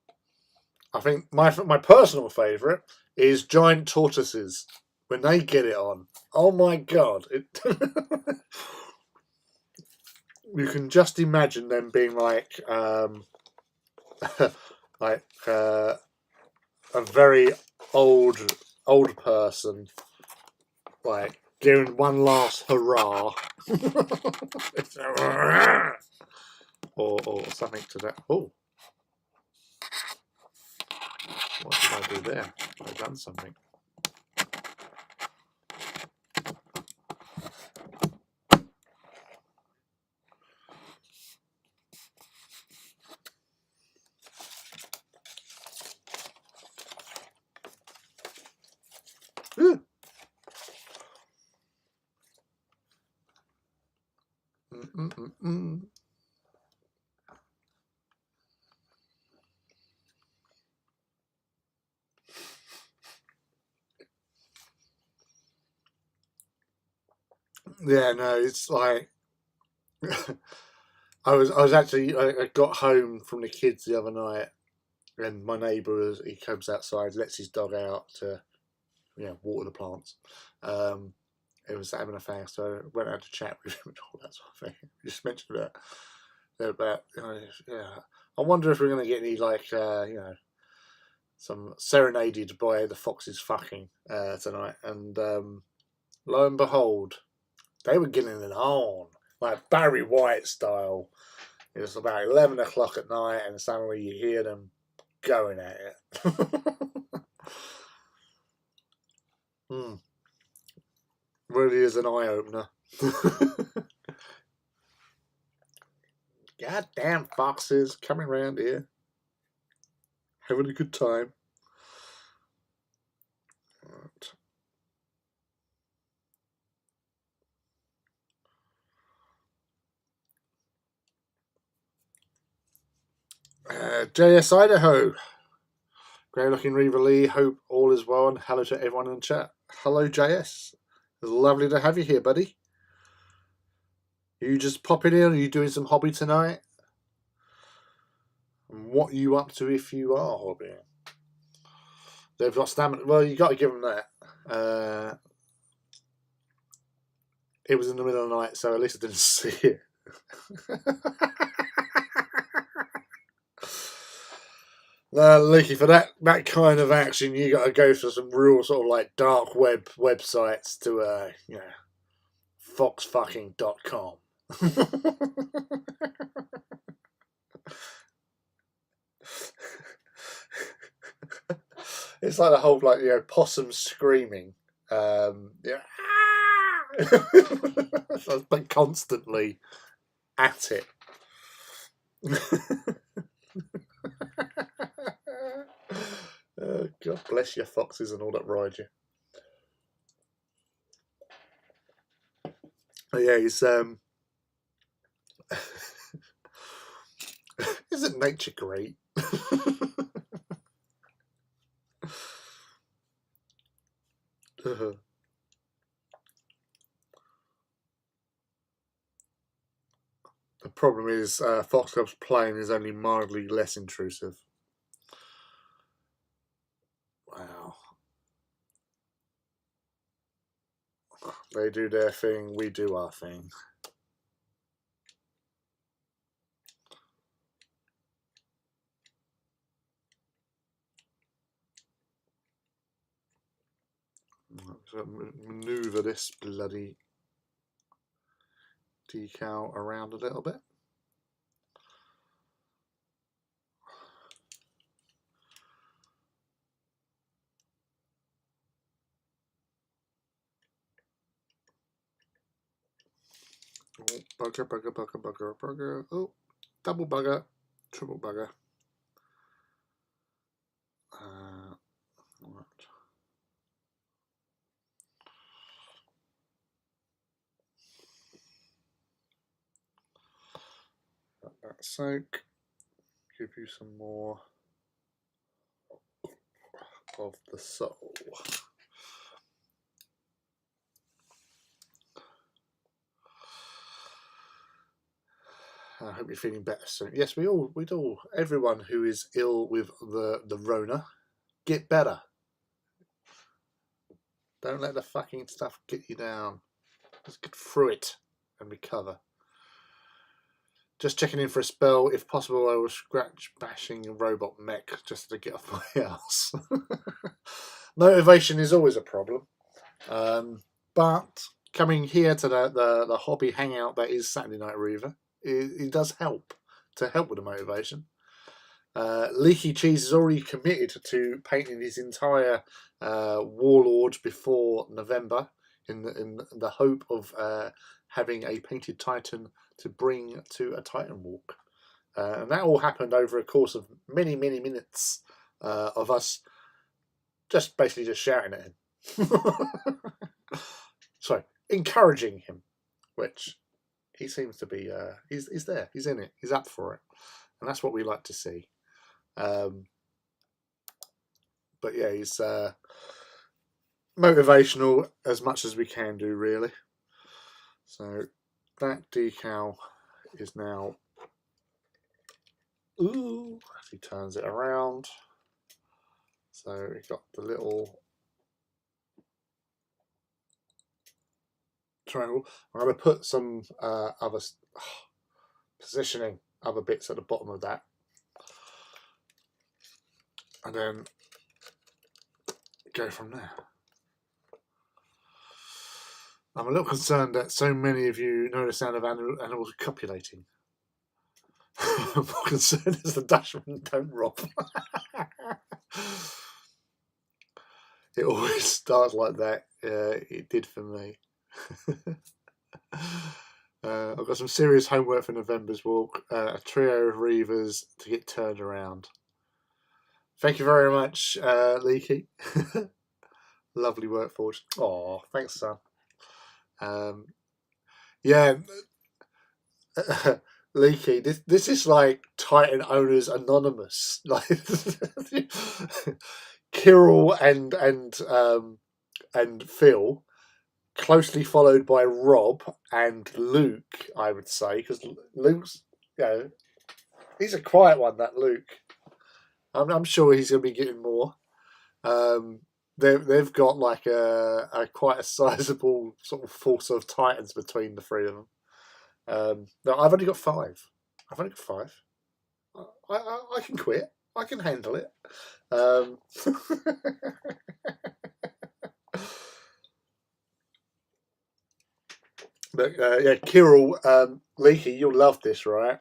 I think my personal favourite is giant tortoises when they get it on. Oh my god! You can just imagine them being like like a very old person, like giving one last hurrah, or something to that. Oh, what did I do there? I've done something. Yeah, no, it's like I got home from the kids the other night, and my neighbour, he comes outside, lets his dog out to water the plants. It was having a thing, so I went out to chat with him and all that sort of thing. Just mentioned about yeah. I wonder if we're going to get any some serenaded by the foxes fucking tonight, and lo and behold, they were getting it on like Barry White style. It was about 11 o'clock at night, and suddenly you hear them going at it. Really is an eye opener. Goddamn foxes coming around here, having a good time. JS Idaho, great looking Reaver Lee. Hope all is well, and hello to everyone in the chat. Hello, JS. It's lovely to have you here, buddy. Are you just popping in? Are you doing some hobby tonight? And what are you up to if you are hobbying? They've got stamina. Well, you got to give them that. It was in the middle of the night, so at least I didn't see it. Leaky, for that kind of action, you got to go for some real sort of like dark web websites to foxfucking.com. It's like the whole possum screaming, but constantly at it. Oh, God bless your foxes and all that ride you. Oh, yeah, he's isn't nature great? The problem is Foxcub's plane is only mildly less intrusive. Wow. They do their thing, we do our thing. So maneuver this bloody decal around a little bit. Oh, bugger. Oh, double bugger, triple bugger. Right. Let that soak. Give you some more of the soul. I hope you're feeling better soon. Yes, we'd all, everyone who is ill with the Rona, get better. Don't let the fucking stuff get you down. Just get through it and recover. Just checking in for a spell. If possible, I will scratch bashing a robot mech just to get off my ass. Motivation is always a problem. But coming here to the hobby hangout that is Saturday Night Reaver, it does help with the motivation. Leaky Cheese is already committed to painting his entire Warlord before November in the hope of having a painted Titan to bring to a Titan walk. And that all happened over a course of many minutes of us basically just shouting at him. Sorry, encouraging him, which he seems to be, he's there, he's in it, he's up for it. And that's what we like to see. But yeah, he's motivational as much as we can do, really. So that decal is now, ooh, as he turns it around. So we've got the little triangle. I'm going to put some other positioning, other bits at the bottom of that. And then go from there. I'm a little concerned that so many of you know the sound of animals copulating. I'm more concerned as the Dutchman don't rob. It always starts like that. It did for me. I've got some serious homework for November's walk. A trio of Reavers to get turned around. Thank you very much, Leaky. Lovely work, Forge. Oh, thanks, son. Yeah, Leaky. This is like Titan Owners Anonymous. Like Kirill and Phil, closely followed by Rob and Luke, I would say, because Luke's, he's a quiet one. That Luke, I'm sure he's going to be getting more. They've got like a quite a sizable sort of force of Titans between the three of them. No, I've only got 5. I can quit. I can handle it. But yeah, Kirill, Leaky, you'll love this, right?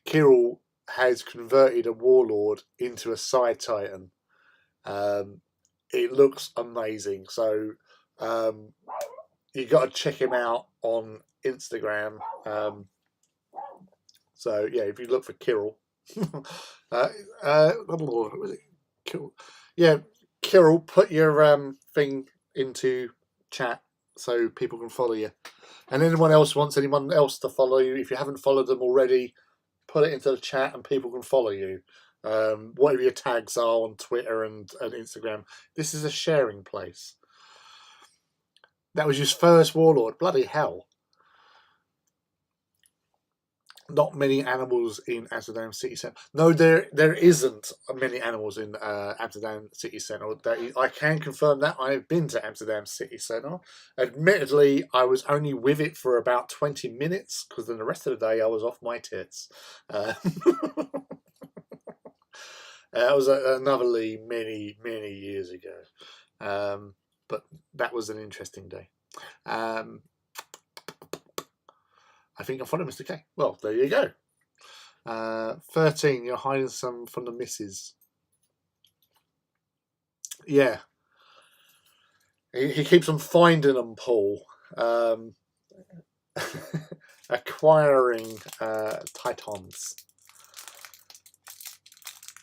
Kirill has converted a Warlord into a side Titan. It looks amazing. So you got to check him out on Instagram. So yeah, if you look for Kirill, what was it? Kirill? Yeah, Kirill, put your thing into chat so people can follow you. And anyone else wants anyone else to follow you, if you haven't followed them already, put it into the chat and people can follow you. Whatever your tags are on Twitter and Instagram. This is a sharing place. That was his first Warlord. Bloody hell. Not many animals in Amsterdam City Centre. No, there isn't many animals in Amsterdam City Centre. I can confirm that. I've been to Amsterdam City Centre. Admittedly, I was only with it for about 20 minutes because then the rest of the day I was off my tits. That was another many years ago. But that was an interesting day. I think I followed Mr. K. Well, there you go. 13, you're hiding some from the missus. Yeah. He keeps on finding them, Paul. acquiring Titans.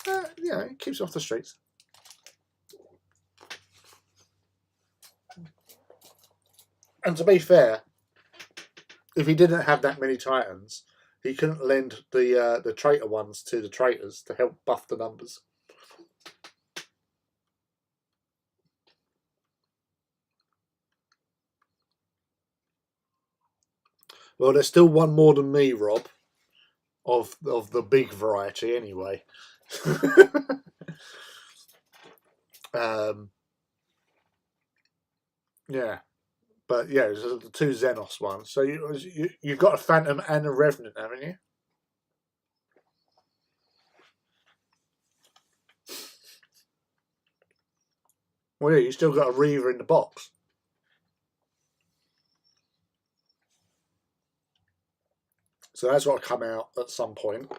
Yeah, it keeps off the streets. And to be fair, if he didn't have that many Titans, he couldn't lend the traitor ones to the traitors to help buff the numbers. Well, there's still one more than me, Rob, of the big variety anyway. Yeah, but yeah, there's the two Xenos ones. So you've got a Phantom and a Revenant, haven't you? Well, yeah, you still got a Reaver in the box. So that's got to come out at some point.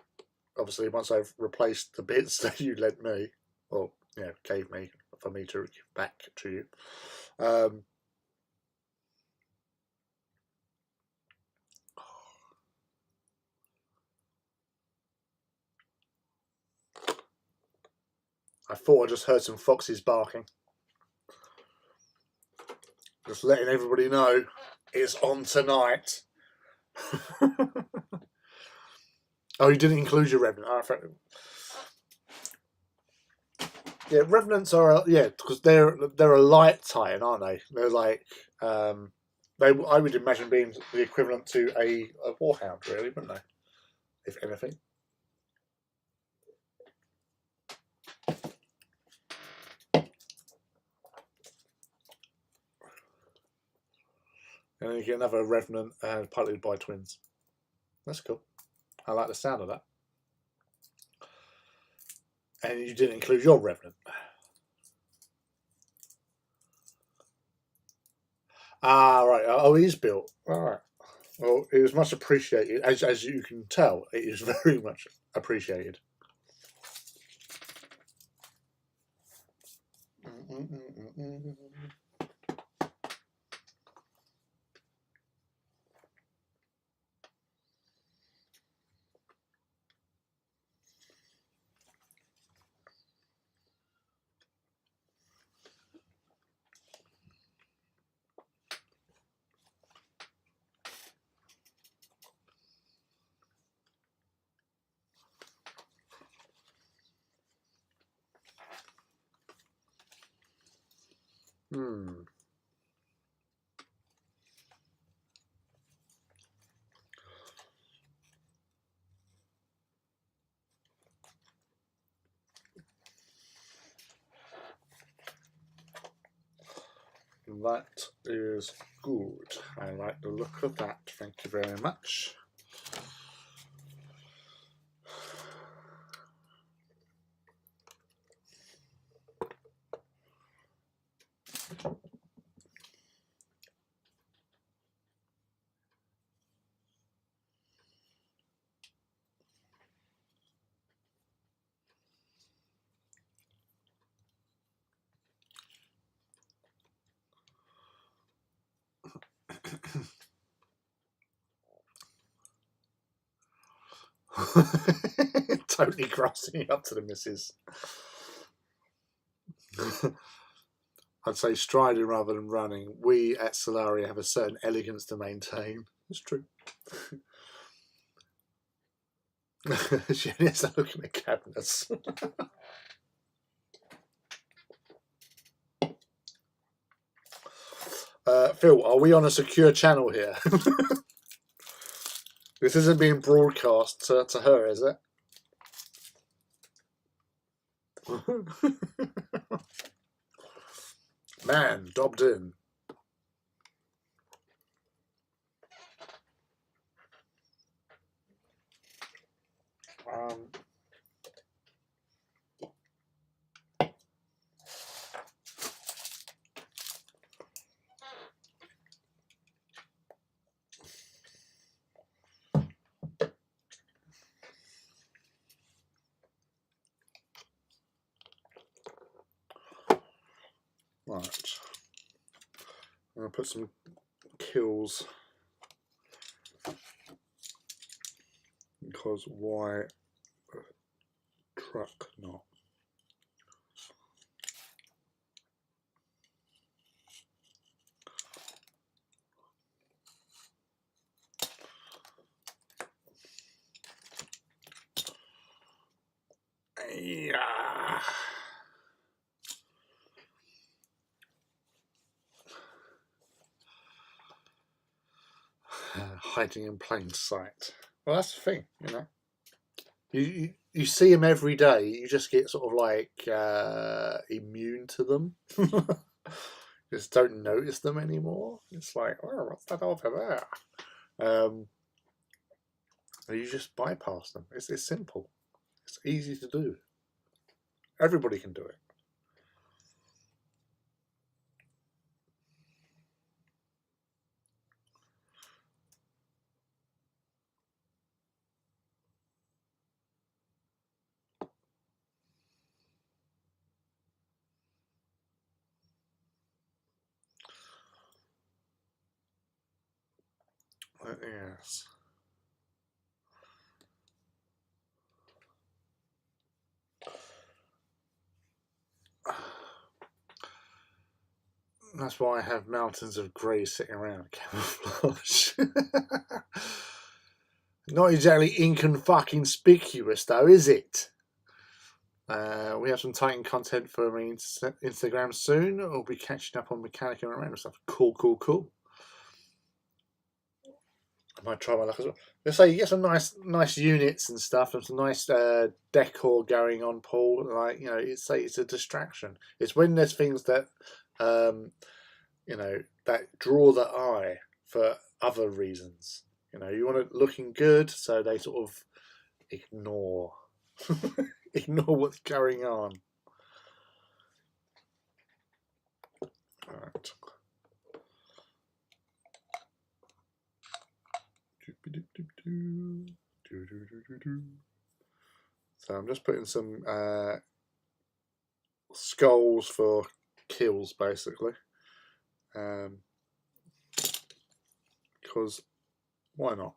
Obviously, once I've replaced the bits that you lent me, or gave me for me to give back to you. I thought I just heard some foxes barking. Just letting everybody know it's on tonight. Oh, you didn't include your Revenant. Yeah, Revenants are because they're a light Titan, aren't they? They're like I would imagine being the equivalent to a Warhound, really, wouldn't they? If anything. And then you get another Revenant piloted by twins. That's cool. I like the sound of that. And you didn't include your Revenant. Ah, right. Oh, he's built. All right. Well, it was much appreciated. As you can tell, it is very much appreciated. That is good. I like the look of that. Thank you very much. Totally crossing up to the missus. I'd say striding rather than running. We at Solaria have a certain elegance to maintain. It's true. She has to look in the cabinets. Phil, are we on a secure channel here? This isn't being broadcast to her, is it? Man, dobbed in. Right. I'm going to put some kills because why truck not? Yeah. Hiding in plain sight. Well, that's the thing, you know. You see them every day. You just get sort of like immune to them. Just don't notice them anymore. It's like, oh, what's that over there? You just bypass them. It's simple. It's easy to do. Everybody can do it. Yes. That's why I have mountains of grey sitting around camouflage. Not exactly inconspicuous though, is it? We have some Titan content for my Instagram soon. We'll be catching up on mechanic and random stuff. Cool. I might try my luck as well. Let's say you get some nice units and stuff, and some nice decor going on, Paul. Like, you know, it's a distraction. It's when there's things that you know, that draw the eye for other reasons. You know, you want it looking good, so they sort of ignore ignore what's going on. Right. So I'm just putting some skulls for kills, basically, because why not?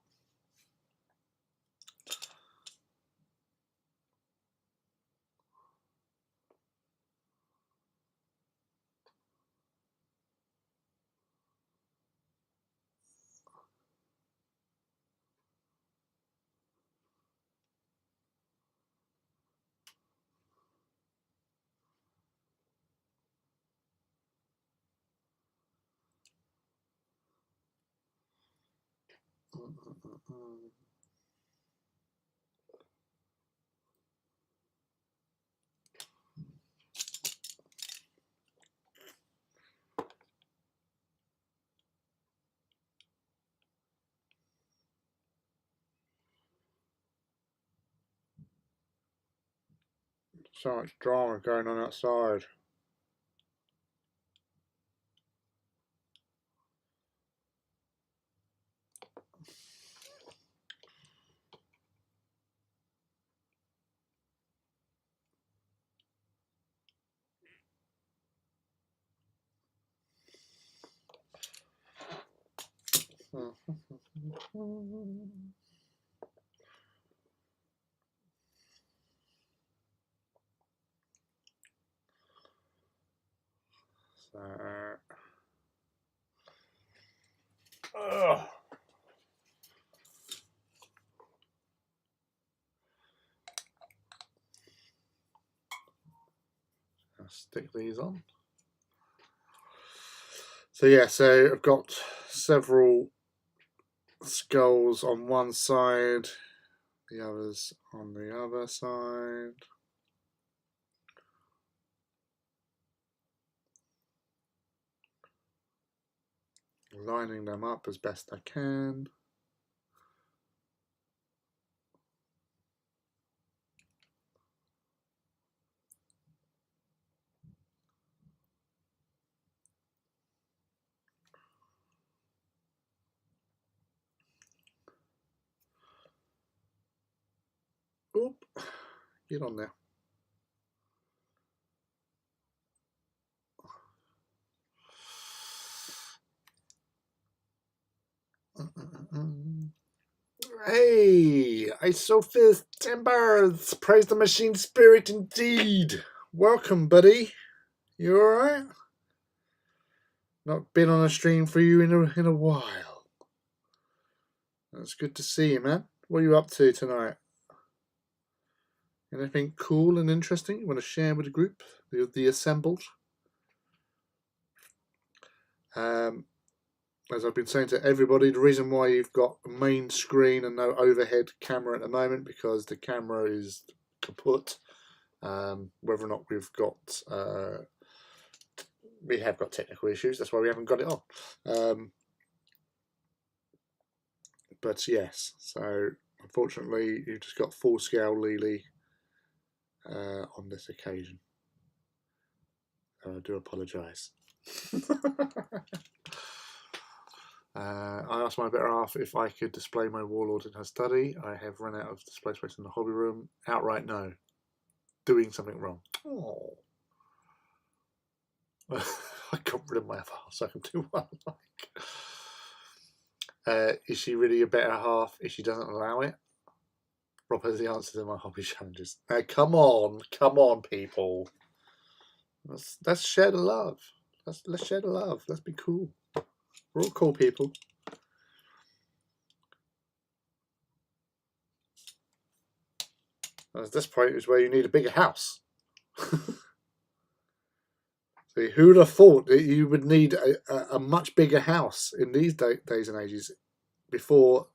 So much drama going on outside. So, I'll stick these on. So yeah, so I've got several skulls on one side, the others on the other side. Lining them up as best I can. Oop, get on there. Hey, I so fist timbers. Praise the machine spirit indeed. Welcome, buddy. You alright? Not been on a stream for you in a while. That's good to see you, man. What are you up to tonight? Anything cool and interesting you want to share with the group, the assembled? As I've been saying to everybody, the reason why you've got a main screen and no overhead camera at the moment, because the camera is kaput. Whether or not we have got technical issues, that's why we haven't got it on. But yes, so unfortunately you've just got full scale Lily on this occasion. I do apologise. I asked my better half if I could display my warlord in her study. I have run out of display space in the hobby room. Outright no. Doing something wrong. Oh. I got rid of my other half so I can do what I like. Is she really a better half if she doesn't allow it? Rob has the answer to my hobby challenges. Now, come on, people. Let's share the love. Let's share the love. Let's be cool. We're all cool people. At this point is where you need a bigger house. See, who would have thought that you would need a much bigger house in these days and ages before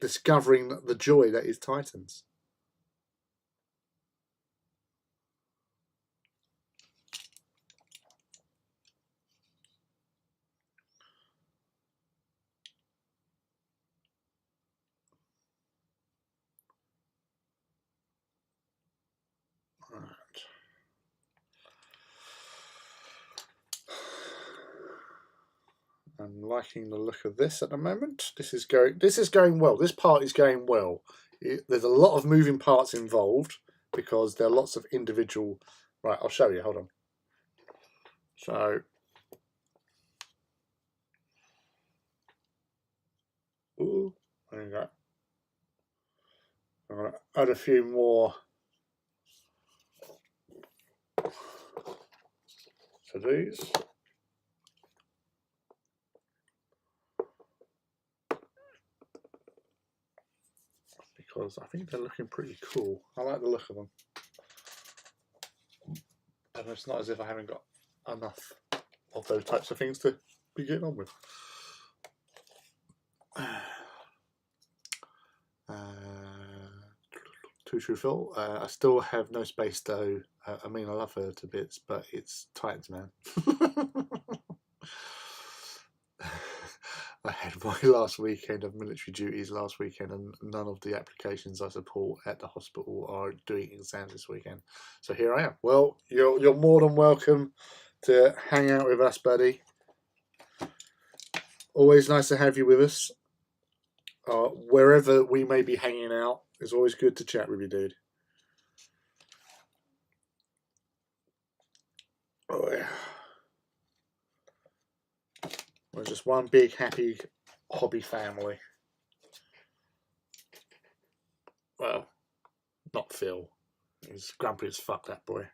discovering the joy that is Titans? Right. I'm liking the look of this at the moment. This is going well. This part is going well. There's a lot of moving parts involved because there are lots of individual. Right, I'll show you. Hold on. So, ooh, there you go. I'm going to add a few more to these. Because I think they're looking pretty cool. I like the look of them. And it's not as if I haven't got enough of those types of things to be getting on with. Too true, Phil. I still have no space though. I mean, I love her to bits, but it's Titans, man. I had my last weekend of military duties last weekend, and none of the applications I support at the hospital are doing exams this weekend. So here I am. Well, you're more than welcome to hang out with us, buddy. Always nice to have you with us. Wherever we may be hanging out, it's always good to chat with you, dude. Oh yeah. We're just one big happy hobby family. Well, not Phil. He's grumpy as fuck, that boy.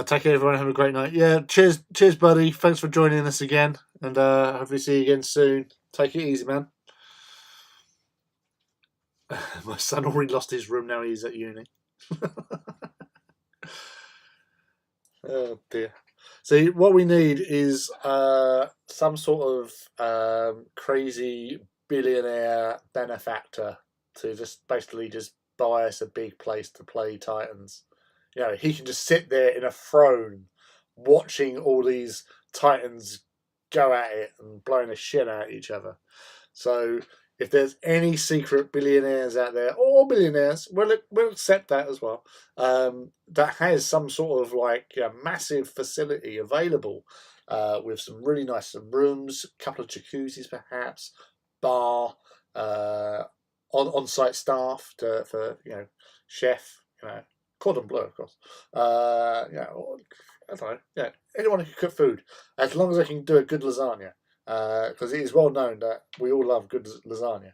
Take care, everyone. Have a great night. Yeah, cheers, buddy. Thanks for joining us again, and hopefully see you again soon. Take it easy, man. My son already lost his room. Now he's at uni. Oh dear. See, what we need is some sort of crazy billionaire benefactor to just basically just buy us a big place to play Titans. You know, he can just sit there in a throne watching all these Titans go at it and blowing the shit out of each other. So if there's any secret billionaires out there, or billionaires, we'll accept that as well, that has some sort of like massive facility available with some really nice rooms, a couple of jacuzzis perhaps, bar, on-site staff for chef, cordon bleu, of course. I don't know. Yeah, anyone who can cook food, as long as they can do a good lasagna, because it is well known that we all love good lasagna.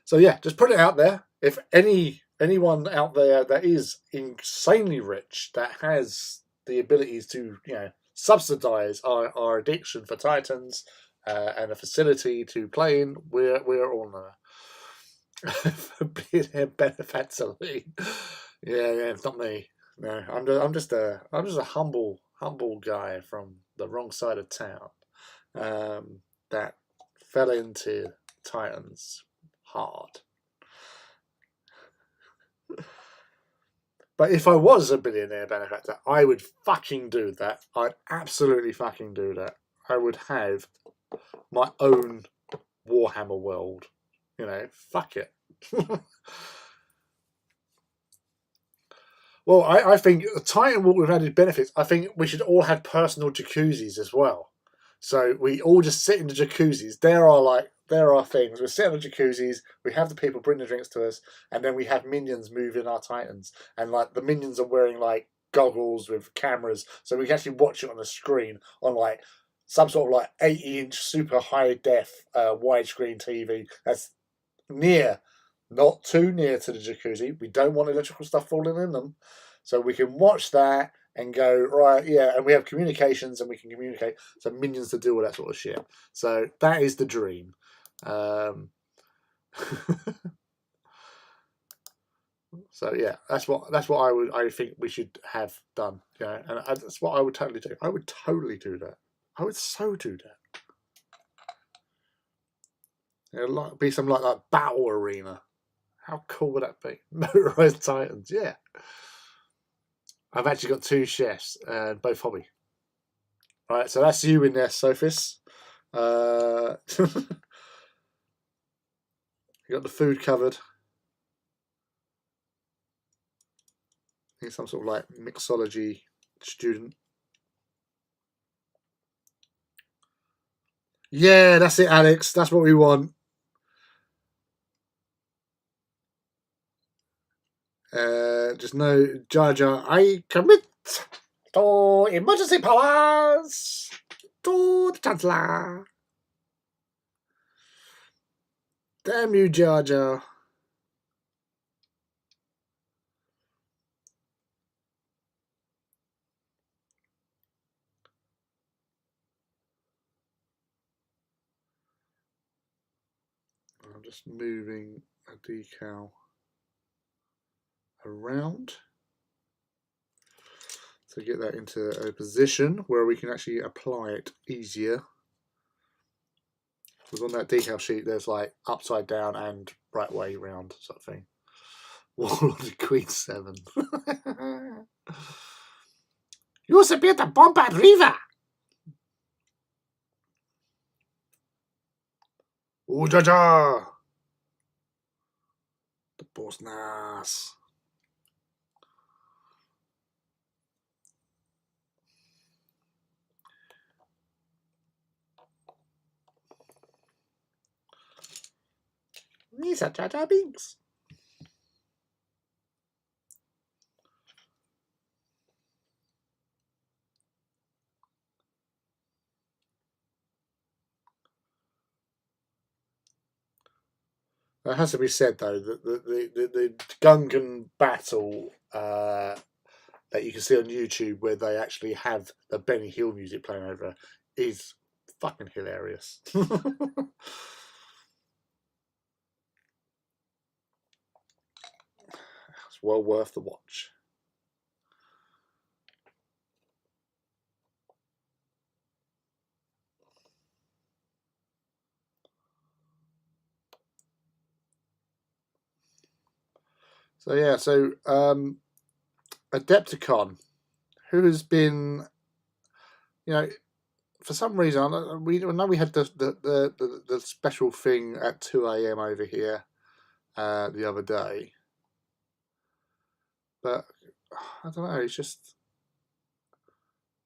So yeah, just put it out there. If anyone out there that is insanely rich, that has the abilities to subsidize our addiction for Titans and a facility to play in, we're all for billionaire benefactor league. Yeah, it's not me. No, I'm just a humble guy from the wrong side of town that fell into Titans hard. But if I was a billionaire benefactor, I would fucking do that. I'd absolutely fucking do that. I would have my own Warhammer world. Fuck it. Well, I think the Titan Walk with added benefits. I think we should all have personal jacuzzis as well. So we all just sit in the jacuzzis. There are things. We sit in the jacuzzis. We have the people bring the drinks to us, and then we have minions moving our Titans. And the minions are wearing goggles with cameras, so we can actually watch it on the screen on some sort of 80-inch super high def widescreen TV. That's not too near to the jacuzzi. We don't want electrical stuff falling in them, so we can watch that and go, right, yeah, and we have communications and we can communicate, so minions to do all that sort of shit. So that is the dream. So yeah, that's what I think we should have done. And that's what I would totally do. I would totally do that. I would so do that. It'd be some like battle arena. How cool would that be? Motorized Titans, yeah. I've actually got 2 chefs, both hobby. All right, so that's you in there, Sophis. You got the food covered. I think some sort of mixology student. Yeah, that's it, Alex. That's what we want. Just know, Jar Jar, I commit to emergency powers to the Chancellor. Damn you, Jar Jar. I'm just moving a decal around to get that into a position where we can actually apply it easier. Because on that decal sheet there's upside down and right way round sort of thing. Warlord Queen 7. Use a bit of bomb at Reaver. Ooh, Jaja. The boss nice. These are Jaja Binks. It has to be said though that the Gungan battle that you can see on YouTube, where they actually have the Benny Hill music playing over, is fucking hilarious. It's well worth the watch. So yeah, Adepticon, who has been, for some reason, we know we had the special thing at 2 a.m. over here the other day, but I don't know. It's just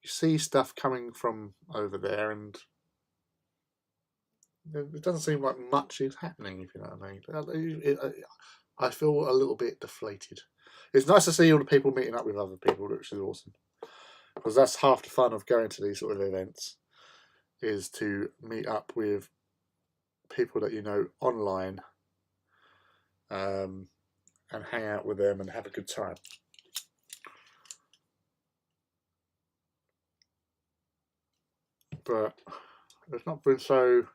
you see stuff coming from over there, and It doesn't seem like much is happening, if you know what I mean. I feel a little bit deflated. It's nice to see all the people meeting up with other people, which is awesome. Because that's half the fun of going to these sort of events, is to meet up with people that you know online, and hang out with them and have a good time. But it's not been so.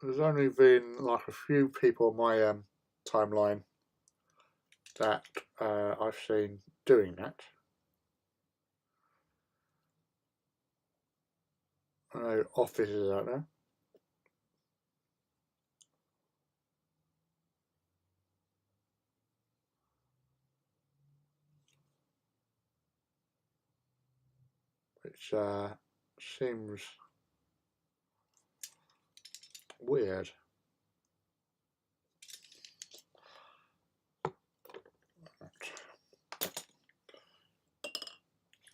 There's only been like a few people on my timeline that I've seen doing that. I know offices out there. Which seems weird.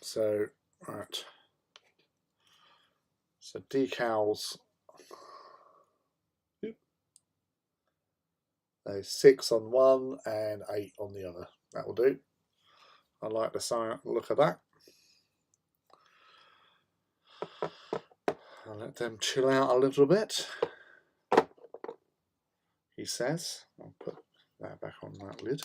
So, right. So decals. There's 6 on one and 8 on the other. That will do. I like the look of that. I'll let them chill out a little bit, he says. I'll put that back on that lid.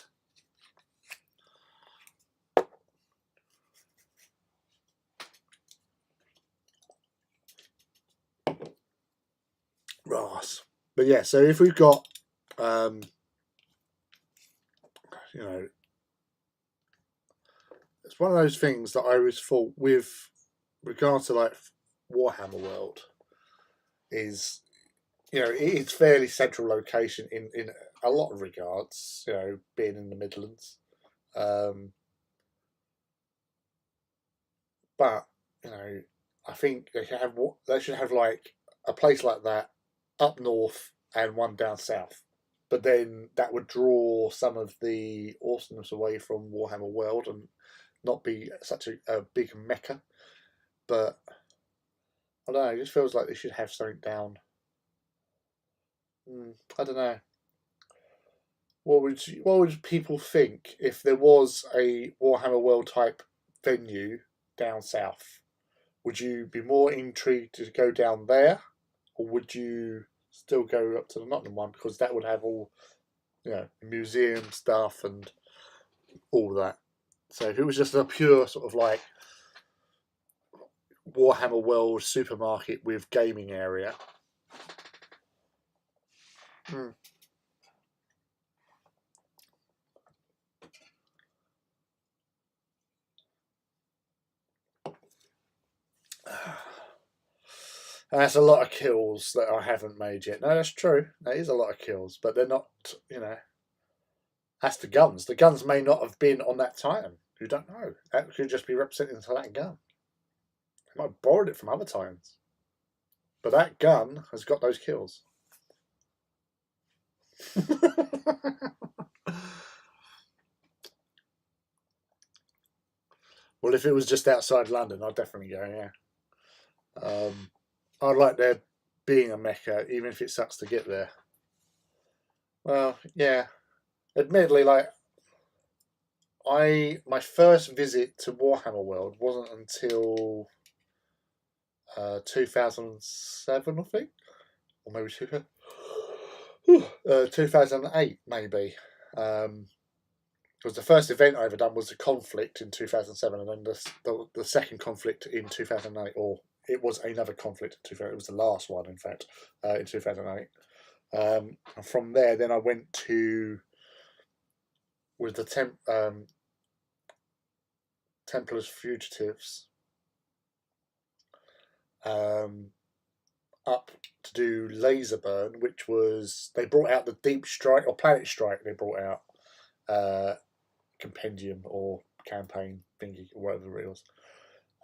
Right. But yeah, so if we've got, you know, it's one of those things that I always thought with regard to like Warhammer World is, you know, it's fairly central location in a lot of regards, you know, being in the Midlands. But, you know, I think they should have like a place like that up north and one down south. But then that would draw some of the awesomeness away from Warhammer World and not be such a big mecca. But I don't know, it just feels like they should have something down. I don't know. What would people think if there was a Warhammer World type venue down south? Would you be more intrigued to go down there, or would you still go up to the Nottingham one because that would have all, you know, museum stuff and all that? So if it was just a pure sort of like Warhammer World supermarket with gaming area. That's a lot of kills that I haven't made yet. No, that's true. That is a lot of kills, but they're not, you know. That's the guns. The guns may not have been on that Titan. You don't know. That could just be representing to that gun. They might have borrowed it from other Titans. But that gun has got those kills. Well, if it was just outside London, I'd definitely go, yeah. I'd like there being a mecca, even if it sucks to get there. Well, yeah. Admittedly, like, my first visit to Warhammer World wasn't until 2007, I think, or maybe 2008, maybe. Because the first event I ever done was a conflict in 2007, and then the second conflict in 2008, or it was another conflict in 2008. It was the last one, in fact, in 2008. And from there, then I went to with the Templars Fugitives up to do Laser Burn, which was they brought out the Deep Strike or Planet Strike. They brought out compendium or campaign thingy or whatever it was,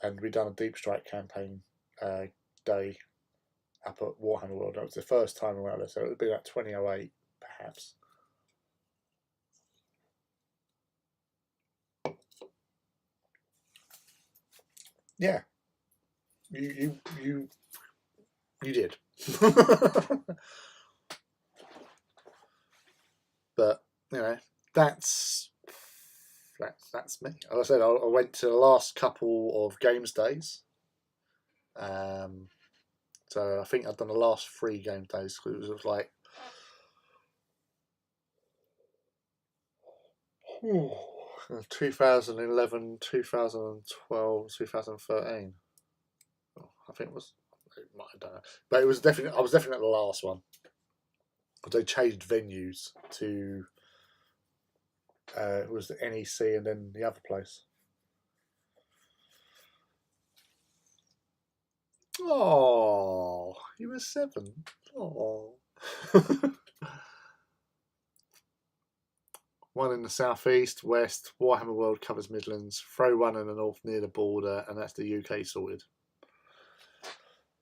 and we done a Deep Strike campaign day up at Warhammer World. That was the first time around there, so it would be like 2008 perhaps. Yeah. You did. But you know, that's me. As I said, I went to the last couple of games days. So I think I've done the last 3 game days. It was like 2011, 2012, 2013. I think it was. I don't know, but it was definitely. I was definitely at the last one. They changed venues to it was the NEC and then the other place. Oh, you were 7. Oh. One in the southeast, west. Warhammer World covers Midlands. Throw one in the north near the border, and that's the UK sorted.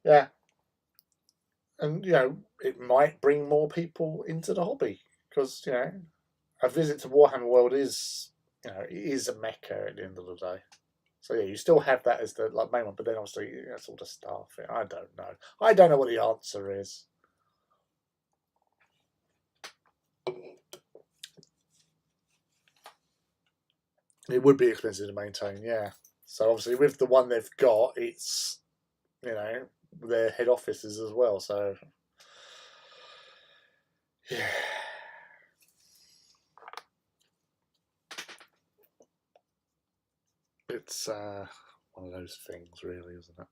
Yeah, and you know it might bring more people into the hobby because you know a visit to Warhammer World is it is a mecca at the end of the day. So yeah, you still have that as the main one, but then obviously that's all the stuff. I don't know. I don't know what the answer is. It would be expensive to maintain, yeah. So obviously with the one they've got, it's their head offices as well. So yeah, it's one of those things, really, isn't it?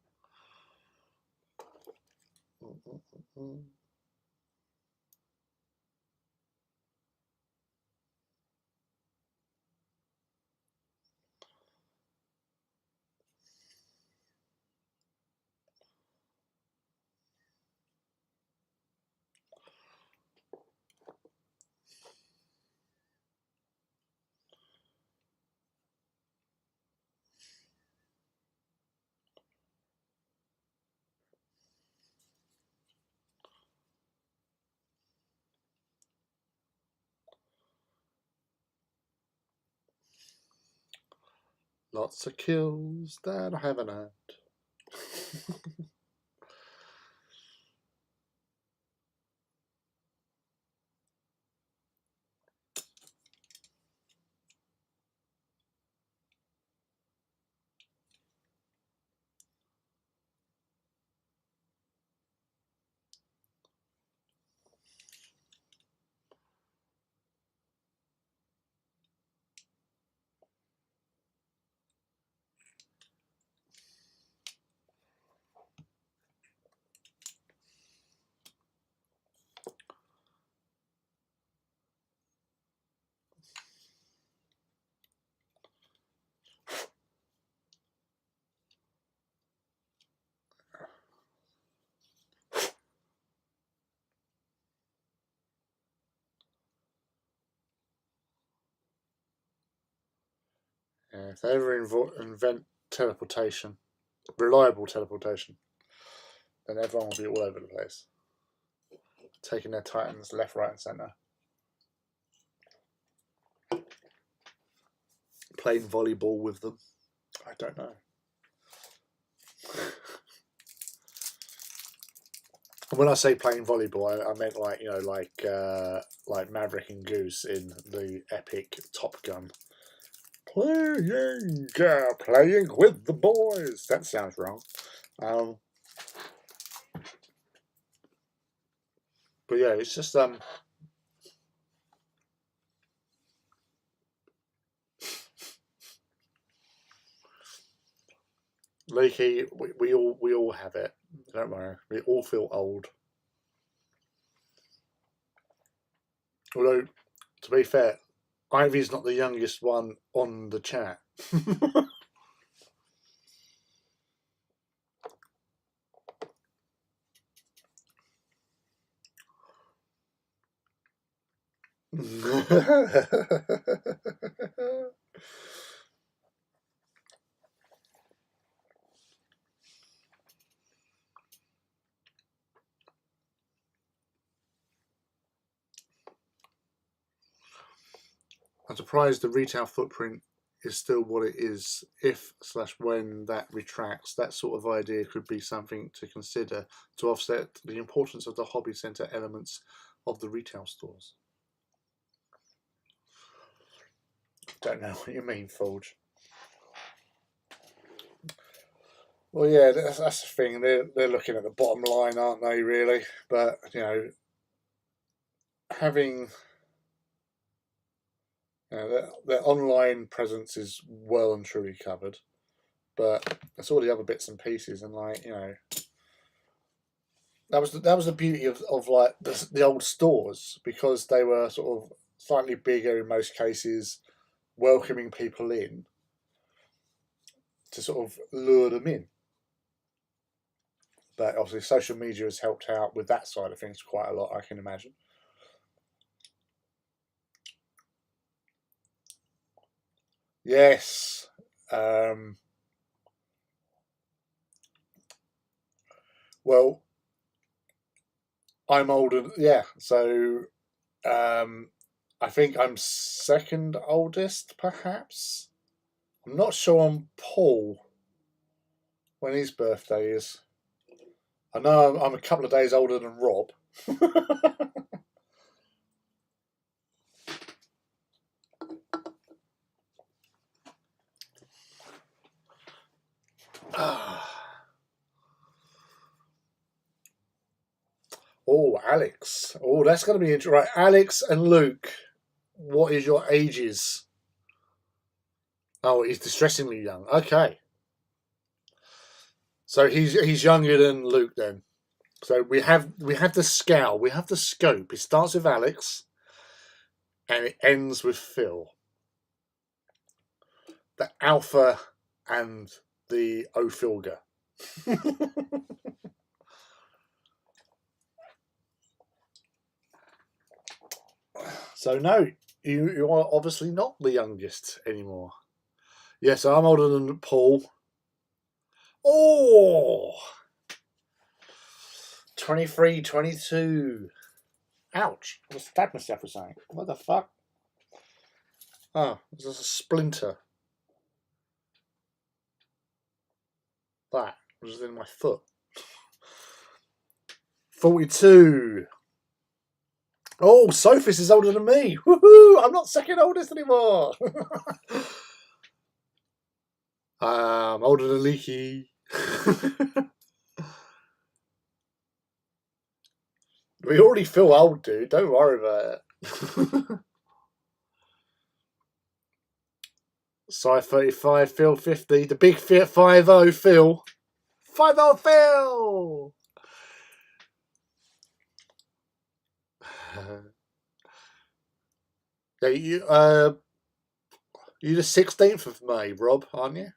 Lots of kills that I haven't had. Yeah, if they ever invent teleportation, reliable teleportation, then everyone will be all over the place, taking their titans left, right, and centre. Playing volleyball with them. I don't know. When I say playing volleyball, I meant like Maverick and Goose in the epic Top Gun. Playing with the boys. That sounds wrong. But yeah, it's just Leaky. We all have it. Don't worry. We all feel old. Although, to be fair, Ivy's not the youngest one on the chat. I'm surprised the retail footprint is still what it is. If/when that retracts, that sort of idea could be something to consider to offset the importance of the hobby centre elements of the retail stores. Don't know what you mean, Forge. Well, yeah, that's the thing. They're looking at the bottom line, aren't they? Really, but having their online presence is well and truly covered, but it's all the other bits and pieces, and that was the beauty of like the old stores, because they were sort of slightly bigger in most cases, welcoming people in to sort of lure them in. But obviously, social media has helped out with that side of things quite a lot, I can imagine. Yes. Well, I'm older. Yeah. So I think I'm second oldest, perhaps. I'm not sure on Paul when his birthday is. I know I'm a couple of days older than Rob. Oh, Alex. Oh, that's going to be interesting. Right, Alex and Luke, what is your ages? Oh, he's distressingly young. Okay. So he's younger than Luke then. So we have the scale, we have the scope. It starts with Alex and it ends with Phil. The alpha and the Ophilga. So no, you are obviously not the youngest anymore. Yes, I'm older than Paul. Oh, 23, 22. Ouch. I just stabbed myself with something. What the fuck? Oh, there's a splinter. That was in my foot. 42. Oh, Sophis is older than me. Woohoo! I'm not second oldest anymore. I'm older than Leaky. We already feel old, dude. Don't worry about it. Size 35, Phil 50. The big Fiat 50, Phil. 50, Phil! Yeah, you're the 16th of May, Rob, aren't you?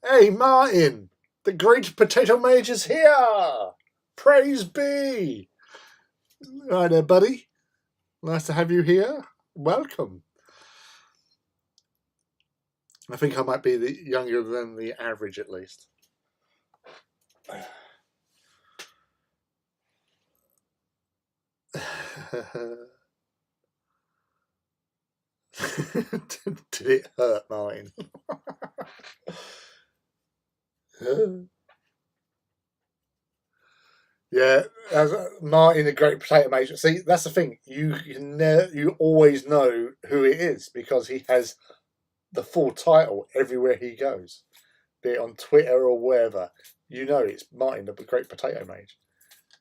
Hey, Martin! The great potato mage is here! Praise be! Right there, buddy. Nice to have you here. Welcome. I think I might be younger than the average, at least. Did it hurt, Martin? Yeah, as Martin, the great potato mage. See, that's the thing. You always know who it is because he has the full title everywhere he goes, be it on Twitter or wherever. You know, it's Martin, the great potato mage.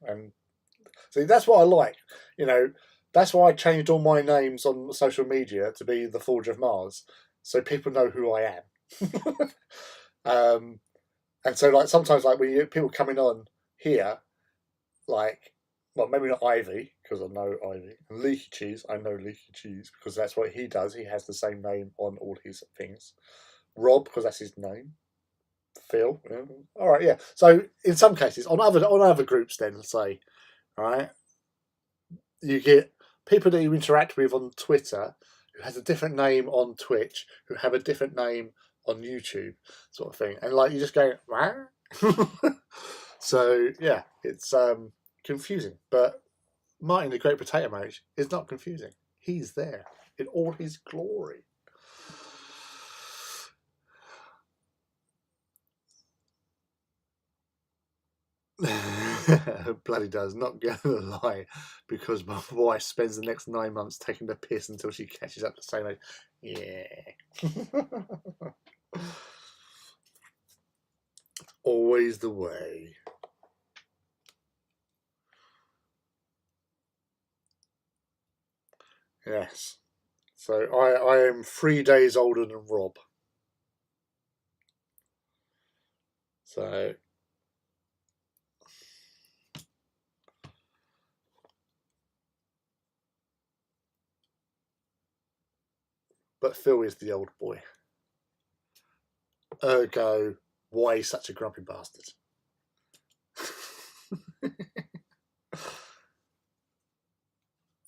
And see, that's what I like. That's why I changed all my names on social media to be the Forge of Mars, so people know who I am. And so, like, sometimes, like, when people coming on here, like, well, maybe not Ivy, because I know Ivy. And Leaky Cheese, I know Leaky Cheese, because that's what he does. He has the same name on all his things. Rob, because that's his name. Phil. Yeah. All right, yeah. So, in some cases, on other groups, then, say, right, you get people that you interact with on Twitter who has a different name on Twitch, who have a different name on YouTube, sort of thing. And, like, you just go, what? So, yeah, it's confusing. But Martin, the Great Potato Mage, is not confusing. He's there in all his glory. Bloody does, not gonna lie, because my wife spends the next 9 months taking the piss until she catches up to same age. Yeah. Always the way. Yes. So I am 3 days older than Rob. So but Phil is the old boy. Ergo, why he's such a grumpy bastard.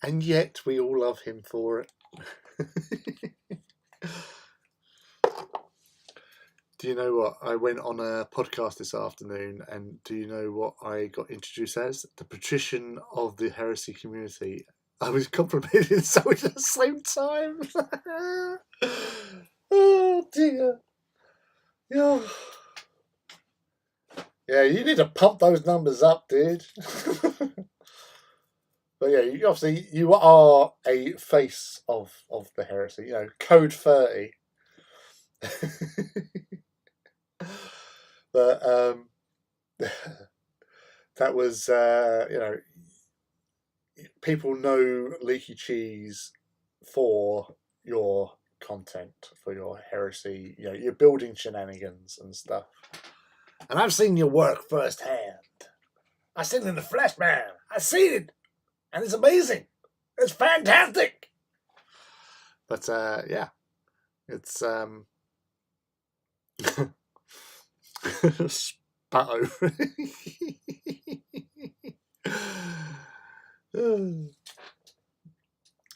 And yet we all love him for it. Do you know what? I went on a podcast this afternoon, and do you know what I got introduced as? The patrician of the heresy community. I was complimented so much at the same time. Oh dear. Yeah. Yeah, you need to pump those numbers up, dude. But yeah, obviously you are a face of the heresy. You know, Code 30. But that was people know Leaky Cheese for your content, for your heresy. You know, your building shenanigans and stuff. And I've seen your work firsthand. I've seen it in the flesh, man. I've seen it, and it's amazing. It's fantastic. But yeah, it's spat over.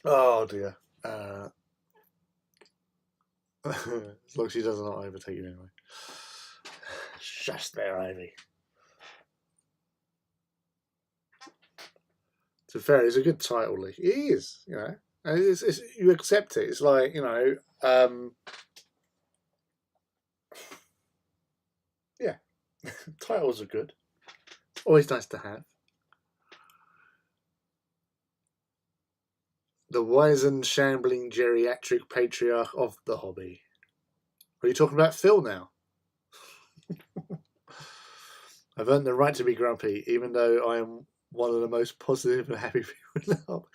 Oh dear. As long as she does not overtake you anyway. Just there, Ivy. To be fair, it's a good title, Lee. It is, you know. And it's, you accept it. It's like, you know, yeah, titles are good. It's always nice to have. The wizened, shambling geriatric patriarch of the hobby. Are you talking about Phil now? I've earned the right to be grumpy, even though I am one of the most positive and happy people in the hobby.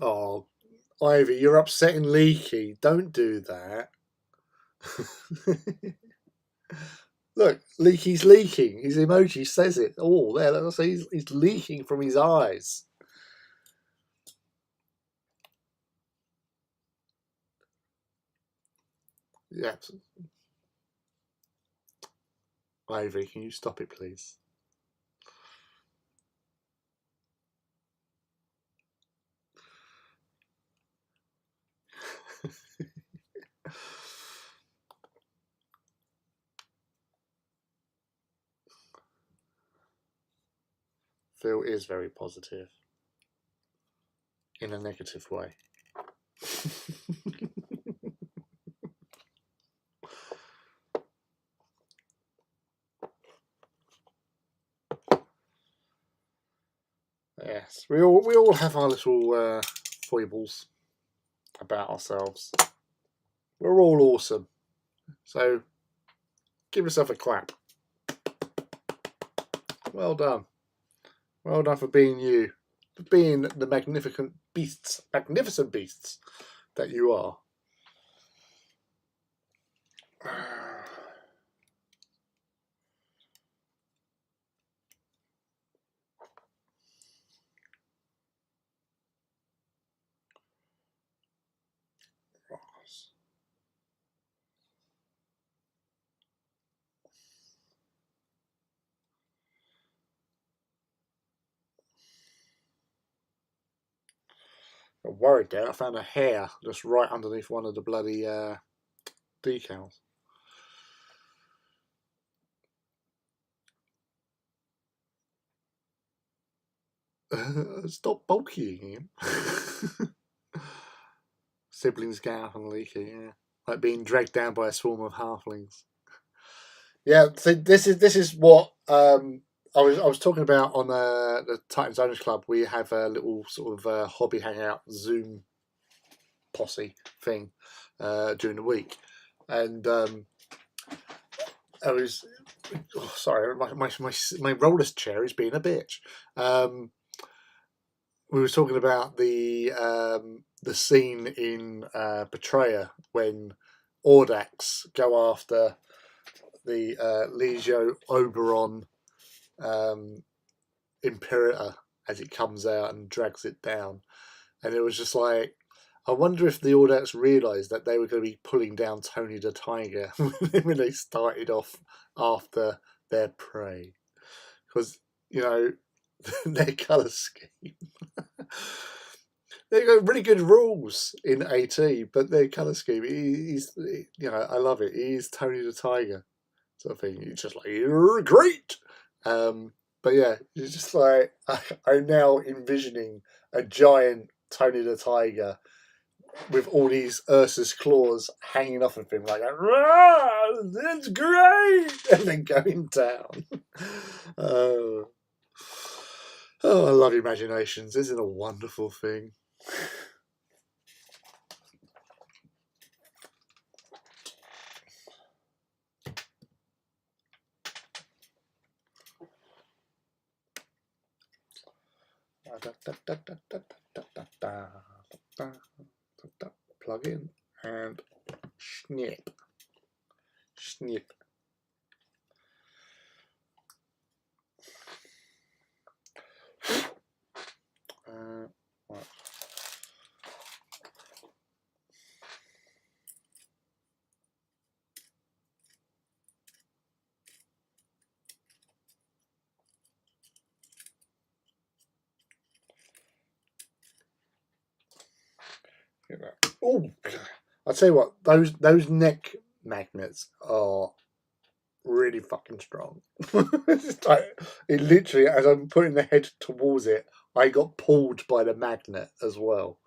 Oh, Ivy, you're upsetting Leaky. Don't do that. Look, Leaky's leaking. His emoji says it all there. Let's say he's leaking from his eyes. Yeah. Ivy, can you stop it, please? Phil is very positive in a negative way. Yes, we all have our little foibles about ourselves. We're all awesome, so give yourself a clap. Well done. Well done for being you, for being the magnificent beasts that you are. I'm worried there. I found a hair just right underneath one of the bloody decals. Stop bulkying him. Siblings get up and leaky, yeah. Like being dragged down by a swarm of halflings. Yeah, so this is what I was talking about on the Titans Owners Club. We have a little sort of hobby hangout Zoom posse thing during the week, and I was sorry, my roller chair is being a bitch. We were talking about the scene in Betrayer when Audax go after the Legio Oberon Imperator as it comes out and drags it down, and it was just like, I wonder if the Audax realised that they were going to be pulling down Tony the Tiger when they started off after their prey, because their colour scheme. They've got really good rules in AT, but their colour scheme, I love it. He's Tony the Tiger, sort of thing. It's just like, you're great. But yeah, it's just like, I'm now envisioning a giant Tony the Tiger with all these Ursus claws hanging off of him, like, that's great, and then going down. Oh, I love imaginations. Isn't it a wonderful thing? Plug in and snip. Snip. Right. Oh, I'll tell you what, those neck magnets are really fucking strong. It's like, it literally, as I'm putting the head towards it, I got pulled by the magnet as well.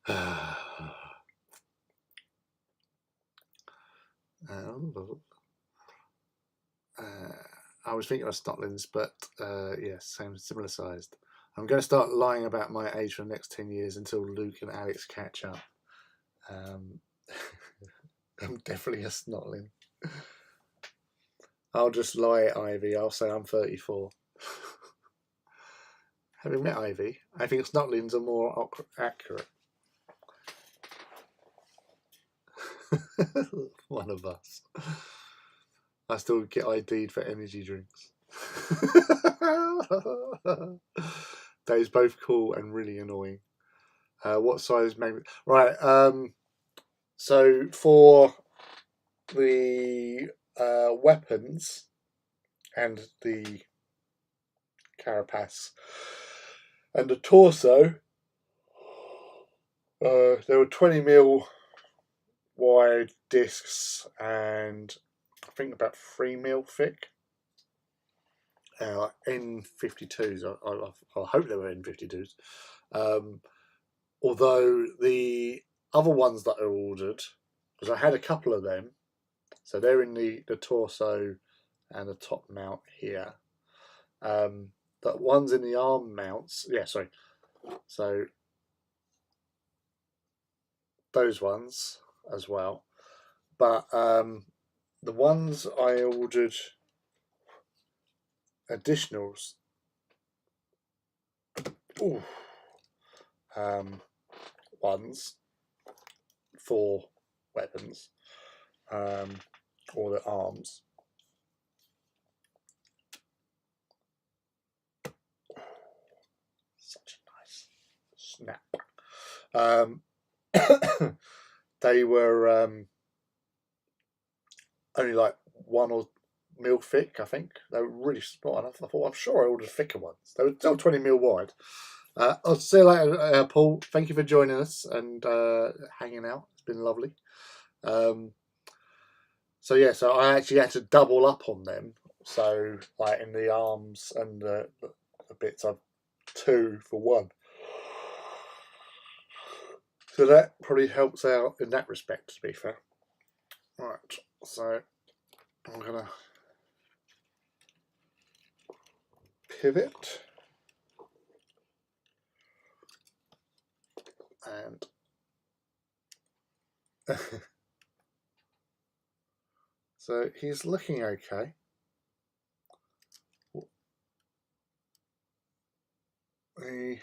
I was thinking of Snotlings, but yes, similar sized. I'm going to start lying about my age for the next 10 years until Luke and Alex catch up. I'm definitely a Snotling. I'll just lie at Ivy. I'll say I'm 34. Having met Ivy, I think Snotlings are more accurate. One of us. I still get ID'd for energy drinks. That is both cool and really annoying. What size magnet? Right. So for the weapons and the carapace and the torso, there were 20mm wide discs and I think about 3mm thick. N52s. I hope they were N52s. Although the other ones that I ordered, because I had a couple of them, so they're in the torso and the top mount here. The ones in the arm mounts, so those ones as well. But the ones I ordered additionals, ones for weapons or the arms. Such a nice snap. They were only like 1mm thick, I think. They were really small enough. I thought, I'm sure I ordered thicker ones. They were still 20mm wide. I'll see you later, Paul. Thank you for joining us and hanging out. It's been lovely. So I actually had to double up on them. So like in the arms and the bits, I've 2 for 1. So that probably helps out in that respect, to be fair. Right, so I'm going to pivot and so he's looking okay. The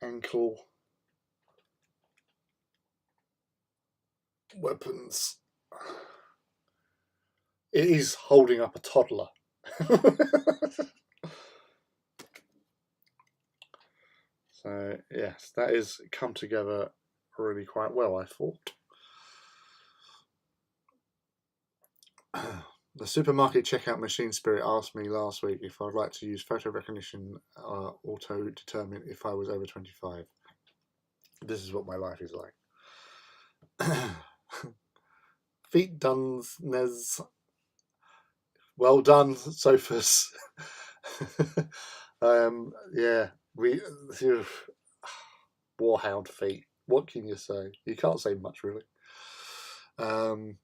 ankle weapons, it is holding up a toddler. So yes, that is come together really quite well, I thought. The supermarket checkout machine spirit asked me last week if I'd like to use photo recognition auto determine if I was over 25. This is what my life is like. Feet done, Nez. Well done, Sophus. Yeah, we warhound feet. What can you say? You can't say much, really. Good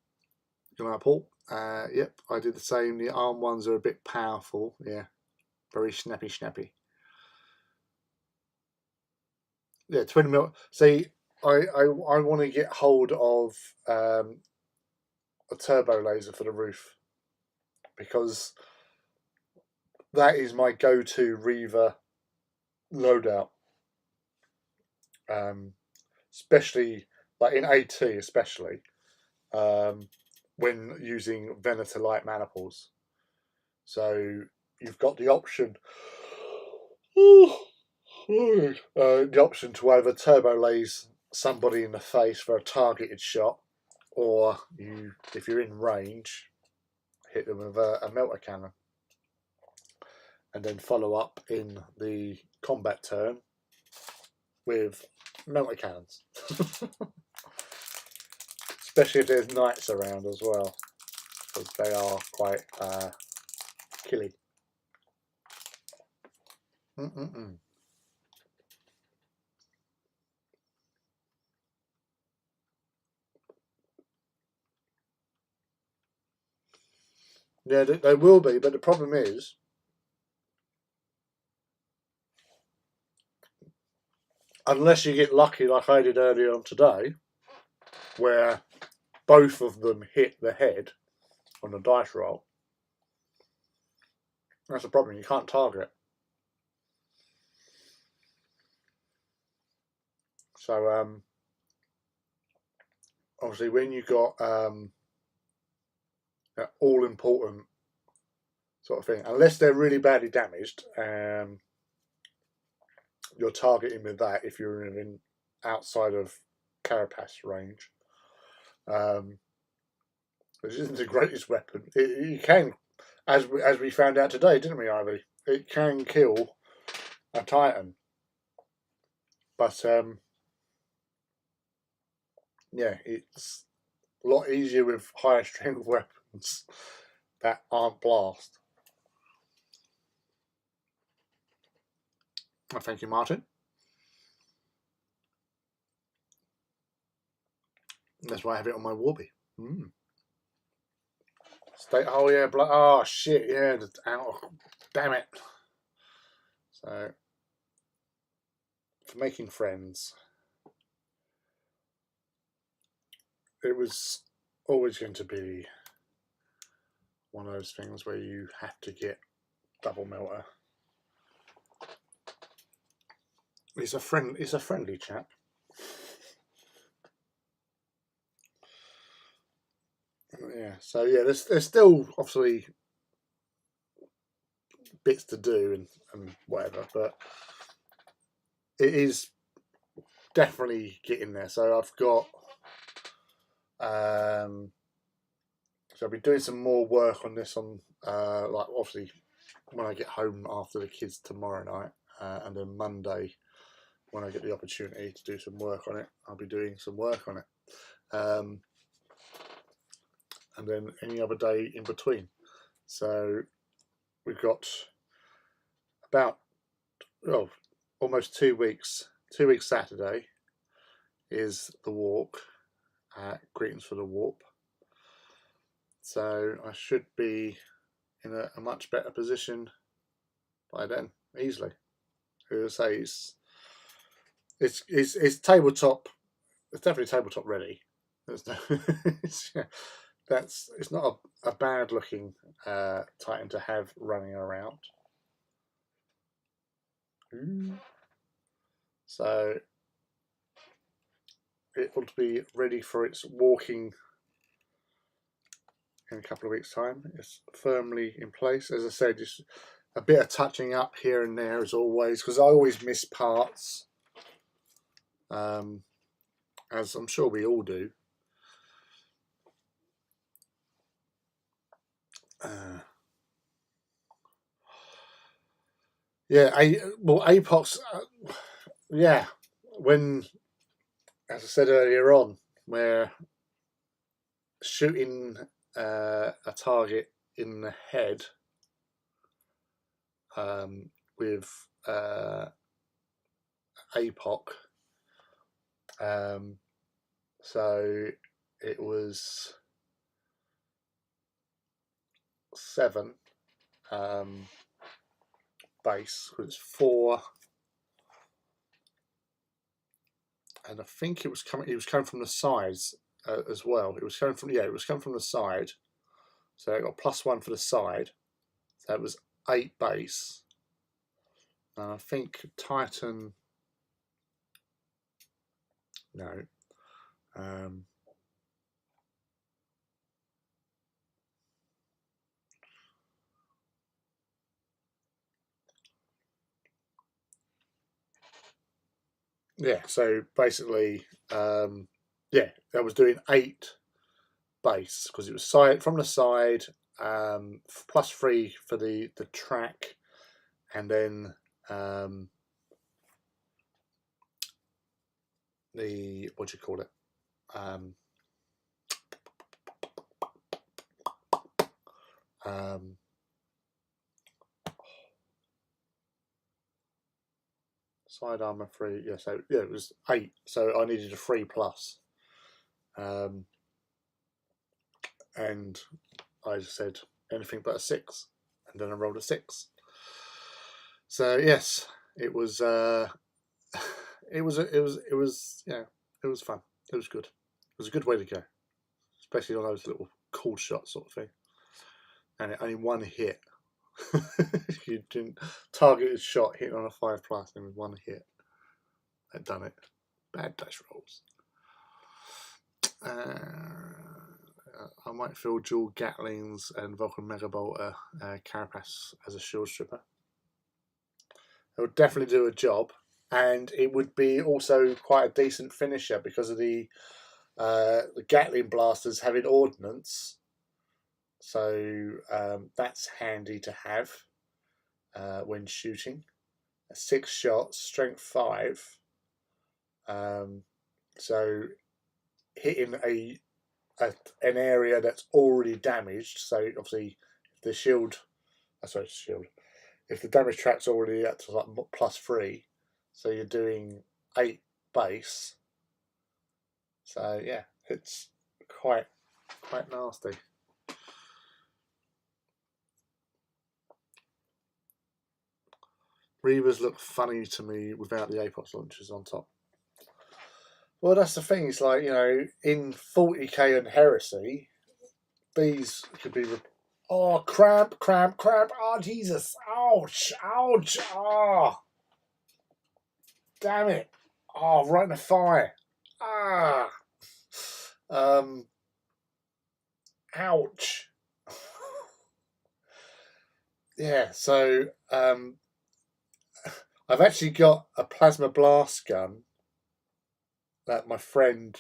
night, Paul. Yep, I did the same. The arm ones are a bit powerful. Yeah, very snappy. Yeah, 20mm. See, I want to get hold of a turbo laser for the roof, because that is my go-to Reaver loadout. Especially like in AT, especially when using Venator light maniples. So you've got the option. The option to either turbo laser somebody in the face for a targeted shot, or if you're in range, hit them with a melter cannon, and then follow up in the combat turn with melter cannons. Especially if there's knights around as well, because they are quite killing. Yeah, they will be, but the problem is, unless you get lucky like I did earlier on today, where both of them hit the head on the dice roll, that's the problem. You can't target. So obviously, when you got all important sort of thing, unless they're really badly damaged, you're targeting with that if you're in outside of carapace range. Which isn't the greatest weapon. You can, as we found out today, didn't we, Ivy? It can kill a Titan, but yeah, it's a lot easier with higher strength weapons that aren't blast. Oh, thank you, Martin. That's why I have it on my Warby. Oh yeah, oh shit, yeah. Oh, damn it. So, for making friends, it was always going to be one of those things where you have to get double melter. He's a friendly chap. Yeah, so yeah, there's still obviously bits to do and whatever, but it is definitely getting there. So I've got so I'll be doing some more work on this on like obviously when I get home after the kids tomorrow night, and then Monday when I get the opportunity to do some work on it, I'll be doing some work on it, and then any other day in between. So we've got about almost 2 weeks. 2 weeks Saturday is the walk. Greetings for the warp. So I should be in a much better position by then, easily. Who will say it's tabletop. It's definitely tabletop ready. There's no, it's not a bad looking Titan to have running around. So it will be ready for its walking in a couple of weeks' time. It's firmly in place. As I said, just a bit of touching up here and there as always, because I always miss parts, as I'm sure we all do. Yeah, Apox. Yeah, when, as I said earlier on, we're shooting a target in the head with APOC. So it was 7 base, because it's 4, and I think it was coming from the sides as well. It was coming from the side, so it got +1 for the side, so it was 8 base. And I think Titan, no, yeah, so basically, yeah, that was doing 8 base, because it was from the side, +3 for the track, and then the, what do you call it, side armor 3. Yeah, so yeah, it was 8. So I needed a 3+, and I just said anything but a 6, and then I rolled a 6. So yes, it was. It was yeah, it was fun. It was good. It was a good way to go, especially on those little cool shots sort of thing. And it only 1 hit. You didn't targeted shot hitting on a 5+, and with 1 hit, I'd done it. Bad dice rolls. I might fill dual Gatlings and Vulcan Megabolter Carapace as a shield stripper. It would definitely do a job, and it would be also quite a decent finisher because of the Gatling blasters having ordnance. So that's handy to have when shooting. 6 shots, strength 5. So hitting an area that's already damaged. So obviously, if the damage track's already at like +3, so you're doing 8 base. So yeah, it's quite nasty. Reavers look funny to me without the Apox launchers on top. Well, that's the thing. It's like, in 40k and Heresy, these could be. Oh, cramp! Oh, Jesus! Ouch! Oh, damn it! Oh, right in the thigh! Ah! Ouch! Yeah. So, I've actually got a plasma blast gun that my friend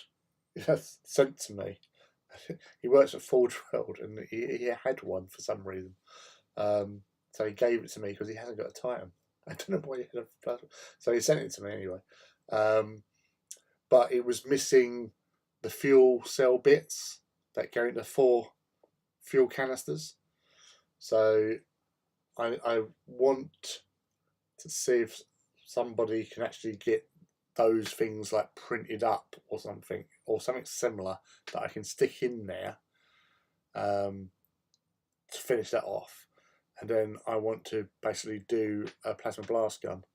sent to me. He works at Forge World, and he had one for some reason. So he gave it to me because he hasn't got a Titan. I don't know why he had a plasma. So he sent it to me anyway. But it was missing the fuel cell bits that go into 4 fuel canisters. So I want to see if somebody can actually get those things like printed up or something similar that I can stick in there to finish that off. And then I want to basically do a plasma blast gun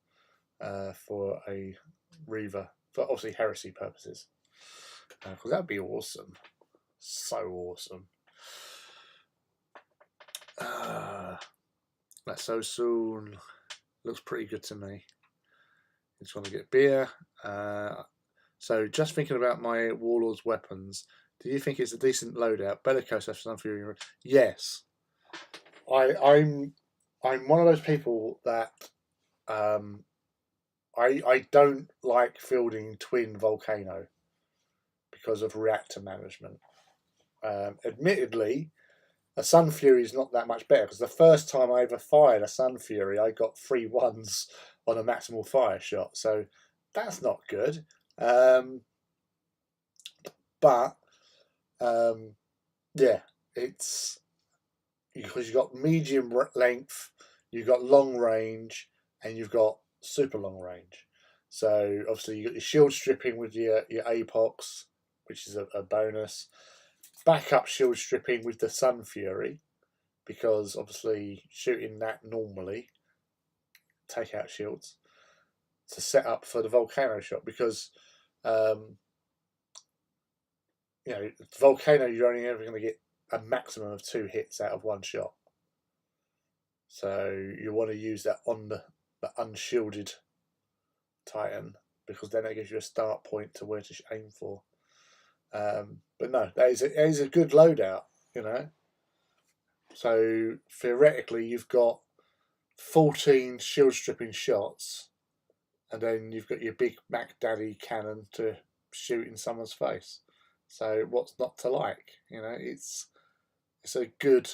for a Reaver for obviously heresy purposes, because that'd be awesome, so awesome. That's so soon. Looks pretty good to me. Just want to get beer. So just thinking about my Warlord's weapons, do you think it's a decent loadout? Bellicose after some Fury? Yes. I'm one of those people that I don't like fielding twin Volcano because of reactor management. Admittedly, a Sun Fury is not that much better, because the first time I ever fired a Sun Fury, I got 3 1s on a maximal fire shot, so that's not good. But yeah, it's because you've got medium length, you've got long range, and you've got super long range. So obviously you've got your shield stripping with your apox, which is a bonus. Backup shield stripping with the Sun Fury, because obviously shooting that normally take out shields to set up for the Volcano shot, because Volcano, you're only ever going to get a maximum of 2 hits out of 1 shot. So you want to use that on the unshielded Titan, because then that gives you a start point to where to aim for. But no, that is a good loadout, So theoretically, you've got 14 shield stripping shots, and then you've got your big Mac Daddy cannon to shoot in someone's face. So what's not to like? It's a good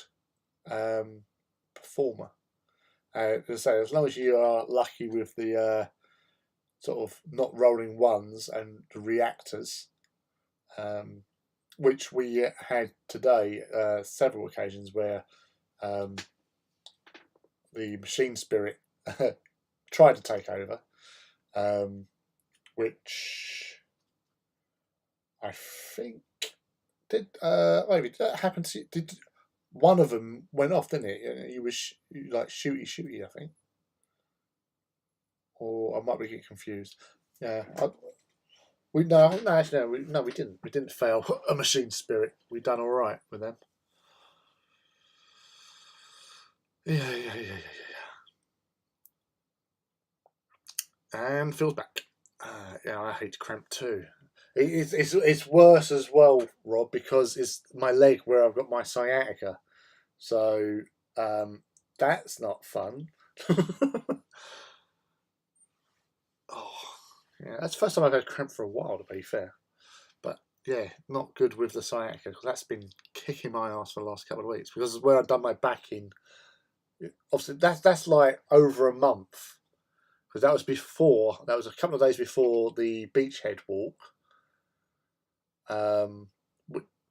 performer. As I say, as long as you are lucky with the sort of not rolling ones and the reactors, which we had today, several occasions where the machine spirit tried to take over, which I think did that happen to you? Did one of them went off, didn't it? He was like shooty, I think, or I might be getting confused. Yeah, we didn't. We didn't fail a machine spirit. We done all right with them. Yeah. And Phil's back. Yeah, I hate cramp too. It's worse as well, Rob, because it's my leg where I've got my sciatica. So that's not fun. Oh, yeah, that's the first time I've had cramp for a while, to be fair. But yeah, not good with the sciatica, because that's been kicking my ass for the last couple of weeks. Because where I've done my back in, obviously that's like over a month, because that was a couple of days before the beachhead walk.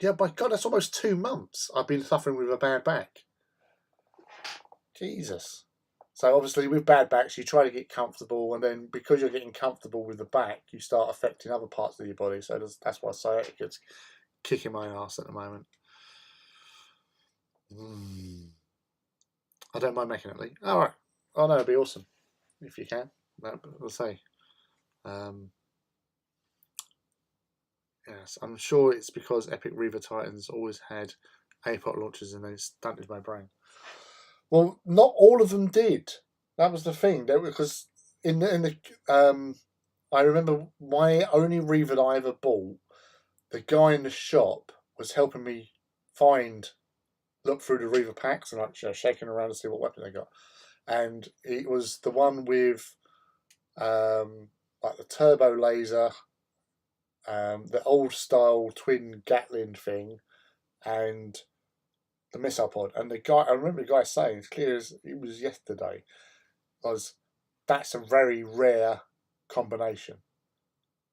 Yeah, by God, that's almost 2 months I've been suffering with a bad back. Jesus. So obviously with bad backs, you try to get comfortable, and then because you're getting comfortable with the back, you start affecting other parts of your body. So that's why sciatica's kicking my ass at the moment. I don't mind making it, Lee. All right. Oh no, it'd be awesome if you can. I'll say. Yes, I'm sure it's because Epic Reaver Titans always had APOC launchers, and they stunted my brain. Well, not all of them did. That was the thing. Because in the I remember my only Reaver that I ever bought, the guy in the shop was helping me look through the Reaver packs and shaking around to see what weapon they got, and it was the one with like the turbo laser, the old style twin Gatling thing, and the missile pod. And I remember the guy saying, as clear as it was yesterday, that's a very rare combination,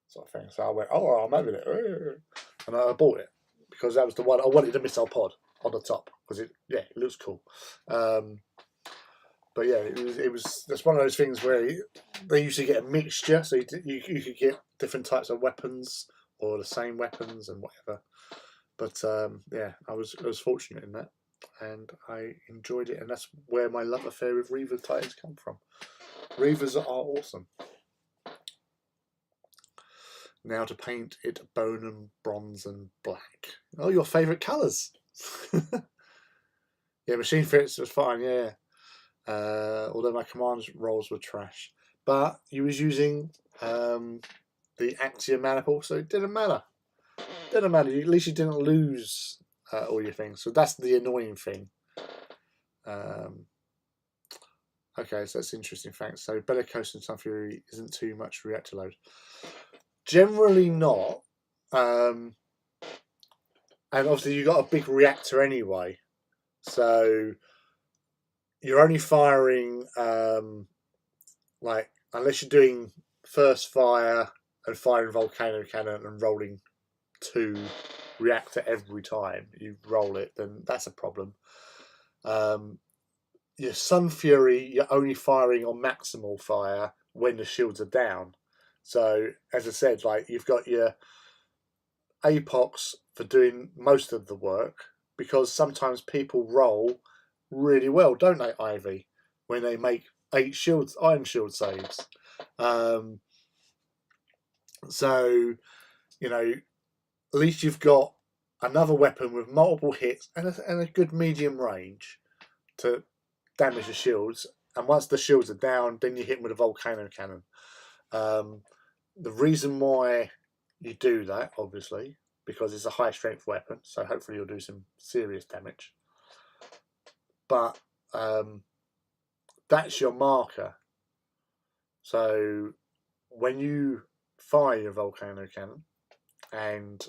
sort of thing. So I went, I'm over there, and I bought it because that was the one I wanted. The missile pod on the top, because it looks cool. But yeah, it was that's one of those things where they usually get a mixture, so you could get different types of weapons or the same weapons and whatever. But yeah, I was fortunate in that, and I enjoyed it, and that's where my love affair with Reaver Titans come from. Reavers are awesome. Now to paint it bone and bronze and black. Oh, your favourite colours. Yeah, machine fits was fine, yeah. Although my command rolls were trash. But he was using the Axiom maniple, so it didn't matter. Didn't matter. At least you didn't lose all your things. So that's the annoying thing. Okay, so that's interesting. Thanks. So Bellicose and Sun Fury isn't too much reactor load. Generally not. And obviously you got a big reactor anyway. So you're only firing like unless you're doing first fire and firing volcano cannon and rolling 2 reactor every time you roll it, then that's a problem. Your Sun Fury, you're only firing on maximal fire when the shields are down. So as I said, like you've got your Apox for doing most of the work, because sometimes people roll really well, don't they, Ivy, when they make 8 shields, iron shield saves. So, you know, at least you've got another weapon with multiple hits and a good medium range to damage the shields. And once the shields are down, then you hit them with a volcano cannon. The reason why you do that, obviously, because it's a high strength weapon, so hopefully you'll do some serious damage. But that's your marker. So when you fire your volcano cannon and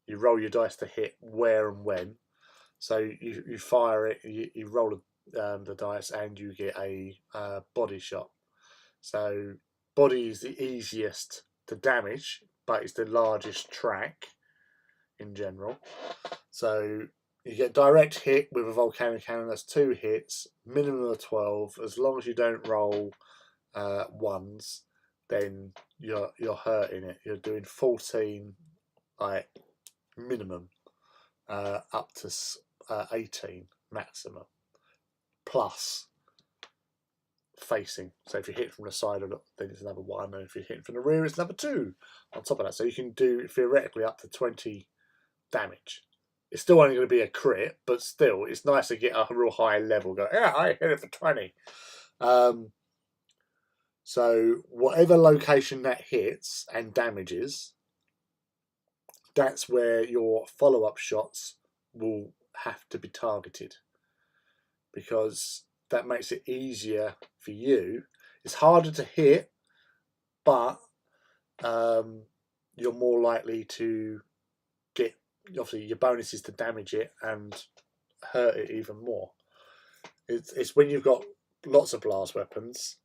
you roll your dice to hit where and when, so you fire it, you roll the dice and you get a body shot. So body is the easiest to damage, but it's the largest track in general. So you get direct hit with a volcano cannon. That's 2 hits, minimum of 12. As long as you don't roll ones, then you're hurting it. You're doing 14, like minimum, up to 18 maximum, plus facing. So if you hit from the side, then it's another 1, and if you hit from the rear, it's another 2 on top of that. So you can do theoretically up to 20 damage. It's still only going to be a crit, but still, it's nice to get a real high level. Go, yeah, I hit it for 20. So whatever location that hits and damages, that's where your follow-up shots will have to be targeted, because that makes it easier for you. It's harder to hit, but you're more likely to get, obviously, your bonus is to damage it and hurt it even more. It's when you've got lots of blast weapons,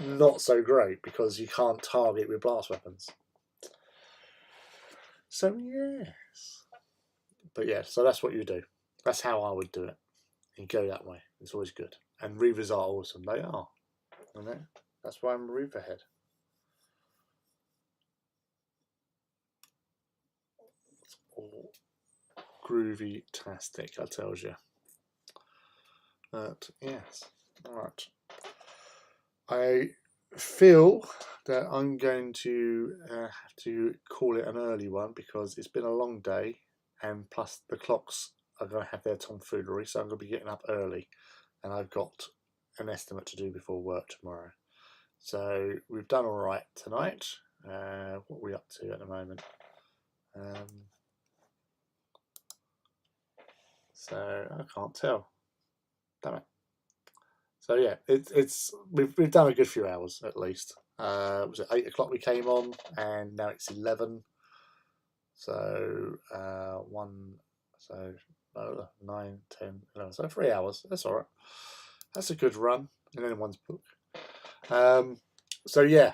not so great, because you can't target with blast weapons. So yes, but yeah, so that's what you do. That's how I would do it. You go that way. It's always good. And Reavers are awesome. They are. You know? That's why I'm a Reaver head. It's all groovy-tastic, I tells you. But yes, all right. I feel that I'm going to have to call it an early one, because it's been a long day, and plus the clocks are going to have their tomfoolery, so I'm going to be getting up early, and I've got an estimate to do before work tomorrow. So we've done all right tonight. What are we up to at the moment? So I can't tell. Damn it. So yeah, we've done a good few hours at least. Was it 8 o'clock we came on, and now it's 11. So 9, 10, 11. So 3 hours. That's all right. That's a good run in anyone's book. So yeah,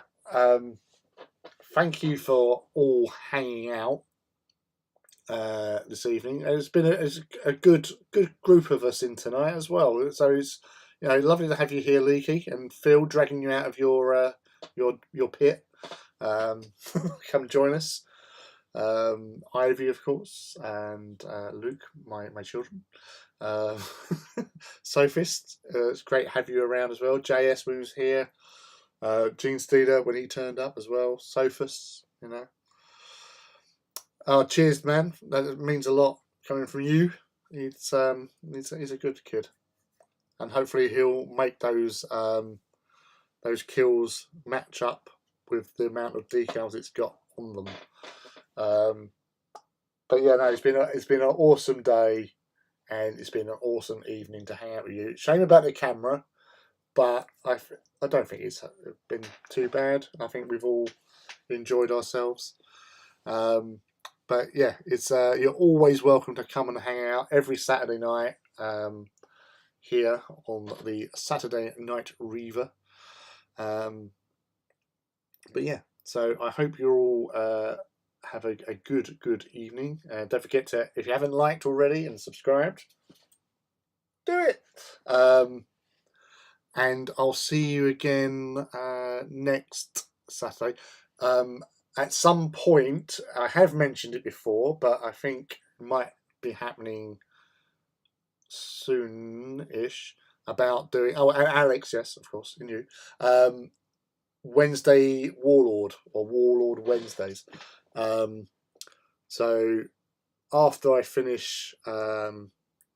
thank you for all hanging out this evening. It's been a good group of us in tonight as well. So it's lovely to have you here, Leaky, and Phil dragging you out of your pit. Come join us. Ivy, of course, and Luke, my children. Sophist, it's great to have you around as well. JS was here. Gene Steeler when he turned up as well. Sophist, Oh, cheers, man. That means a lot coming from you. He's a good kid, and hopefully he'll make those kills match up with the amount of decals it's got on them. But yeah, no, it's been an awesome day, and it's been an awesome evening to hang out with you. Shame about the camera, but I don't think it's been too bad. I think we've all enjoyed ourselves. But yeah, it's you're always welcome to come and hang out every Saturday night here on the Saturday Knight Reaver. But yeah, so I hope you're all have a good evening. Don't forget to, if you haven't liked already and subscribed, do it. And I'll see you again next Saturday. At some point, I have mentioned it before, but I think it might be happening soon-ish, about doing, and Alex, yes, of course, and you, Wednesday Warlord, or Warlord Wednesdays. So after I finish the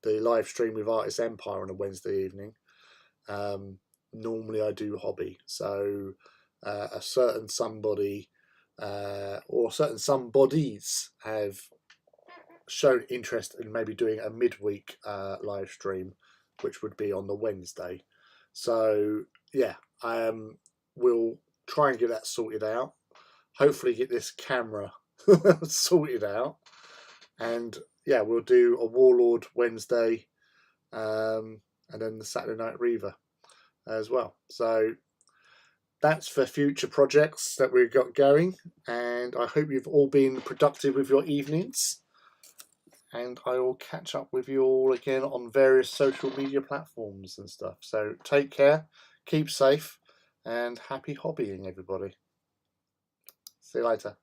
live stream with Artist Empire on a Wednesday evening, normally I do hobby. So a certain somebody or certain somebodies have shown interest in maybe doing a midweek live stream, which would be on the Wednesday. So yeah, we'll try and get that sorted out. Hopefully get this camera sorted out, and yeah, we'll do a Warlord Wednesday, and then the Saturday Night Reaver as well. So that's for future projects that we've got going, and I hope you've all been productive with your evenings, and I will catch up with you all again on various social media platforms and stuff. So take care, keep safe, and happy hobbying, everybody. See you later.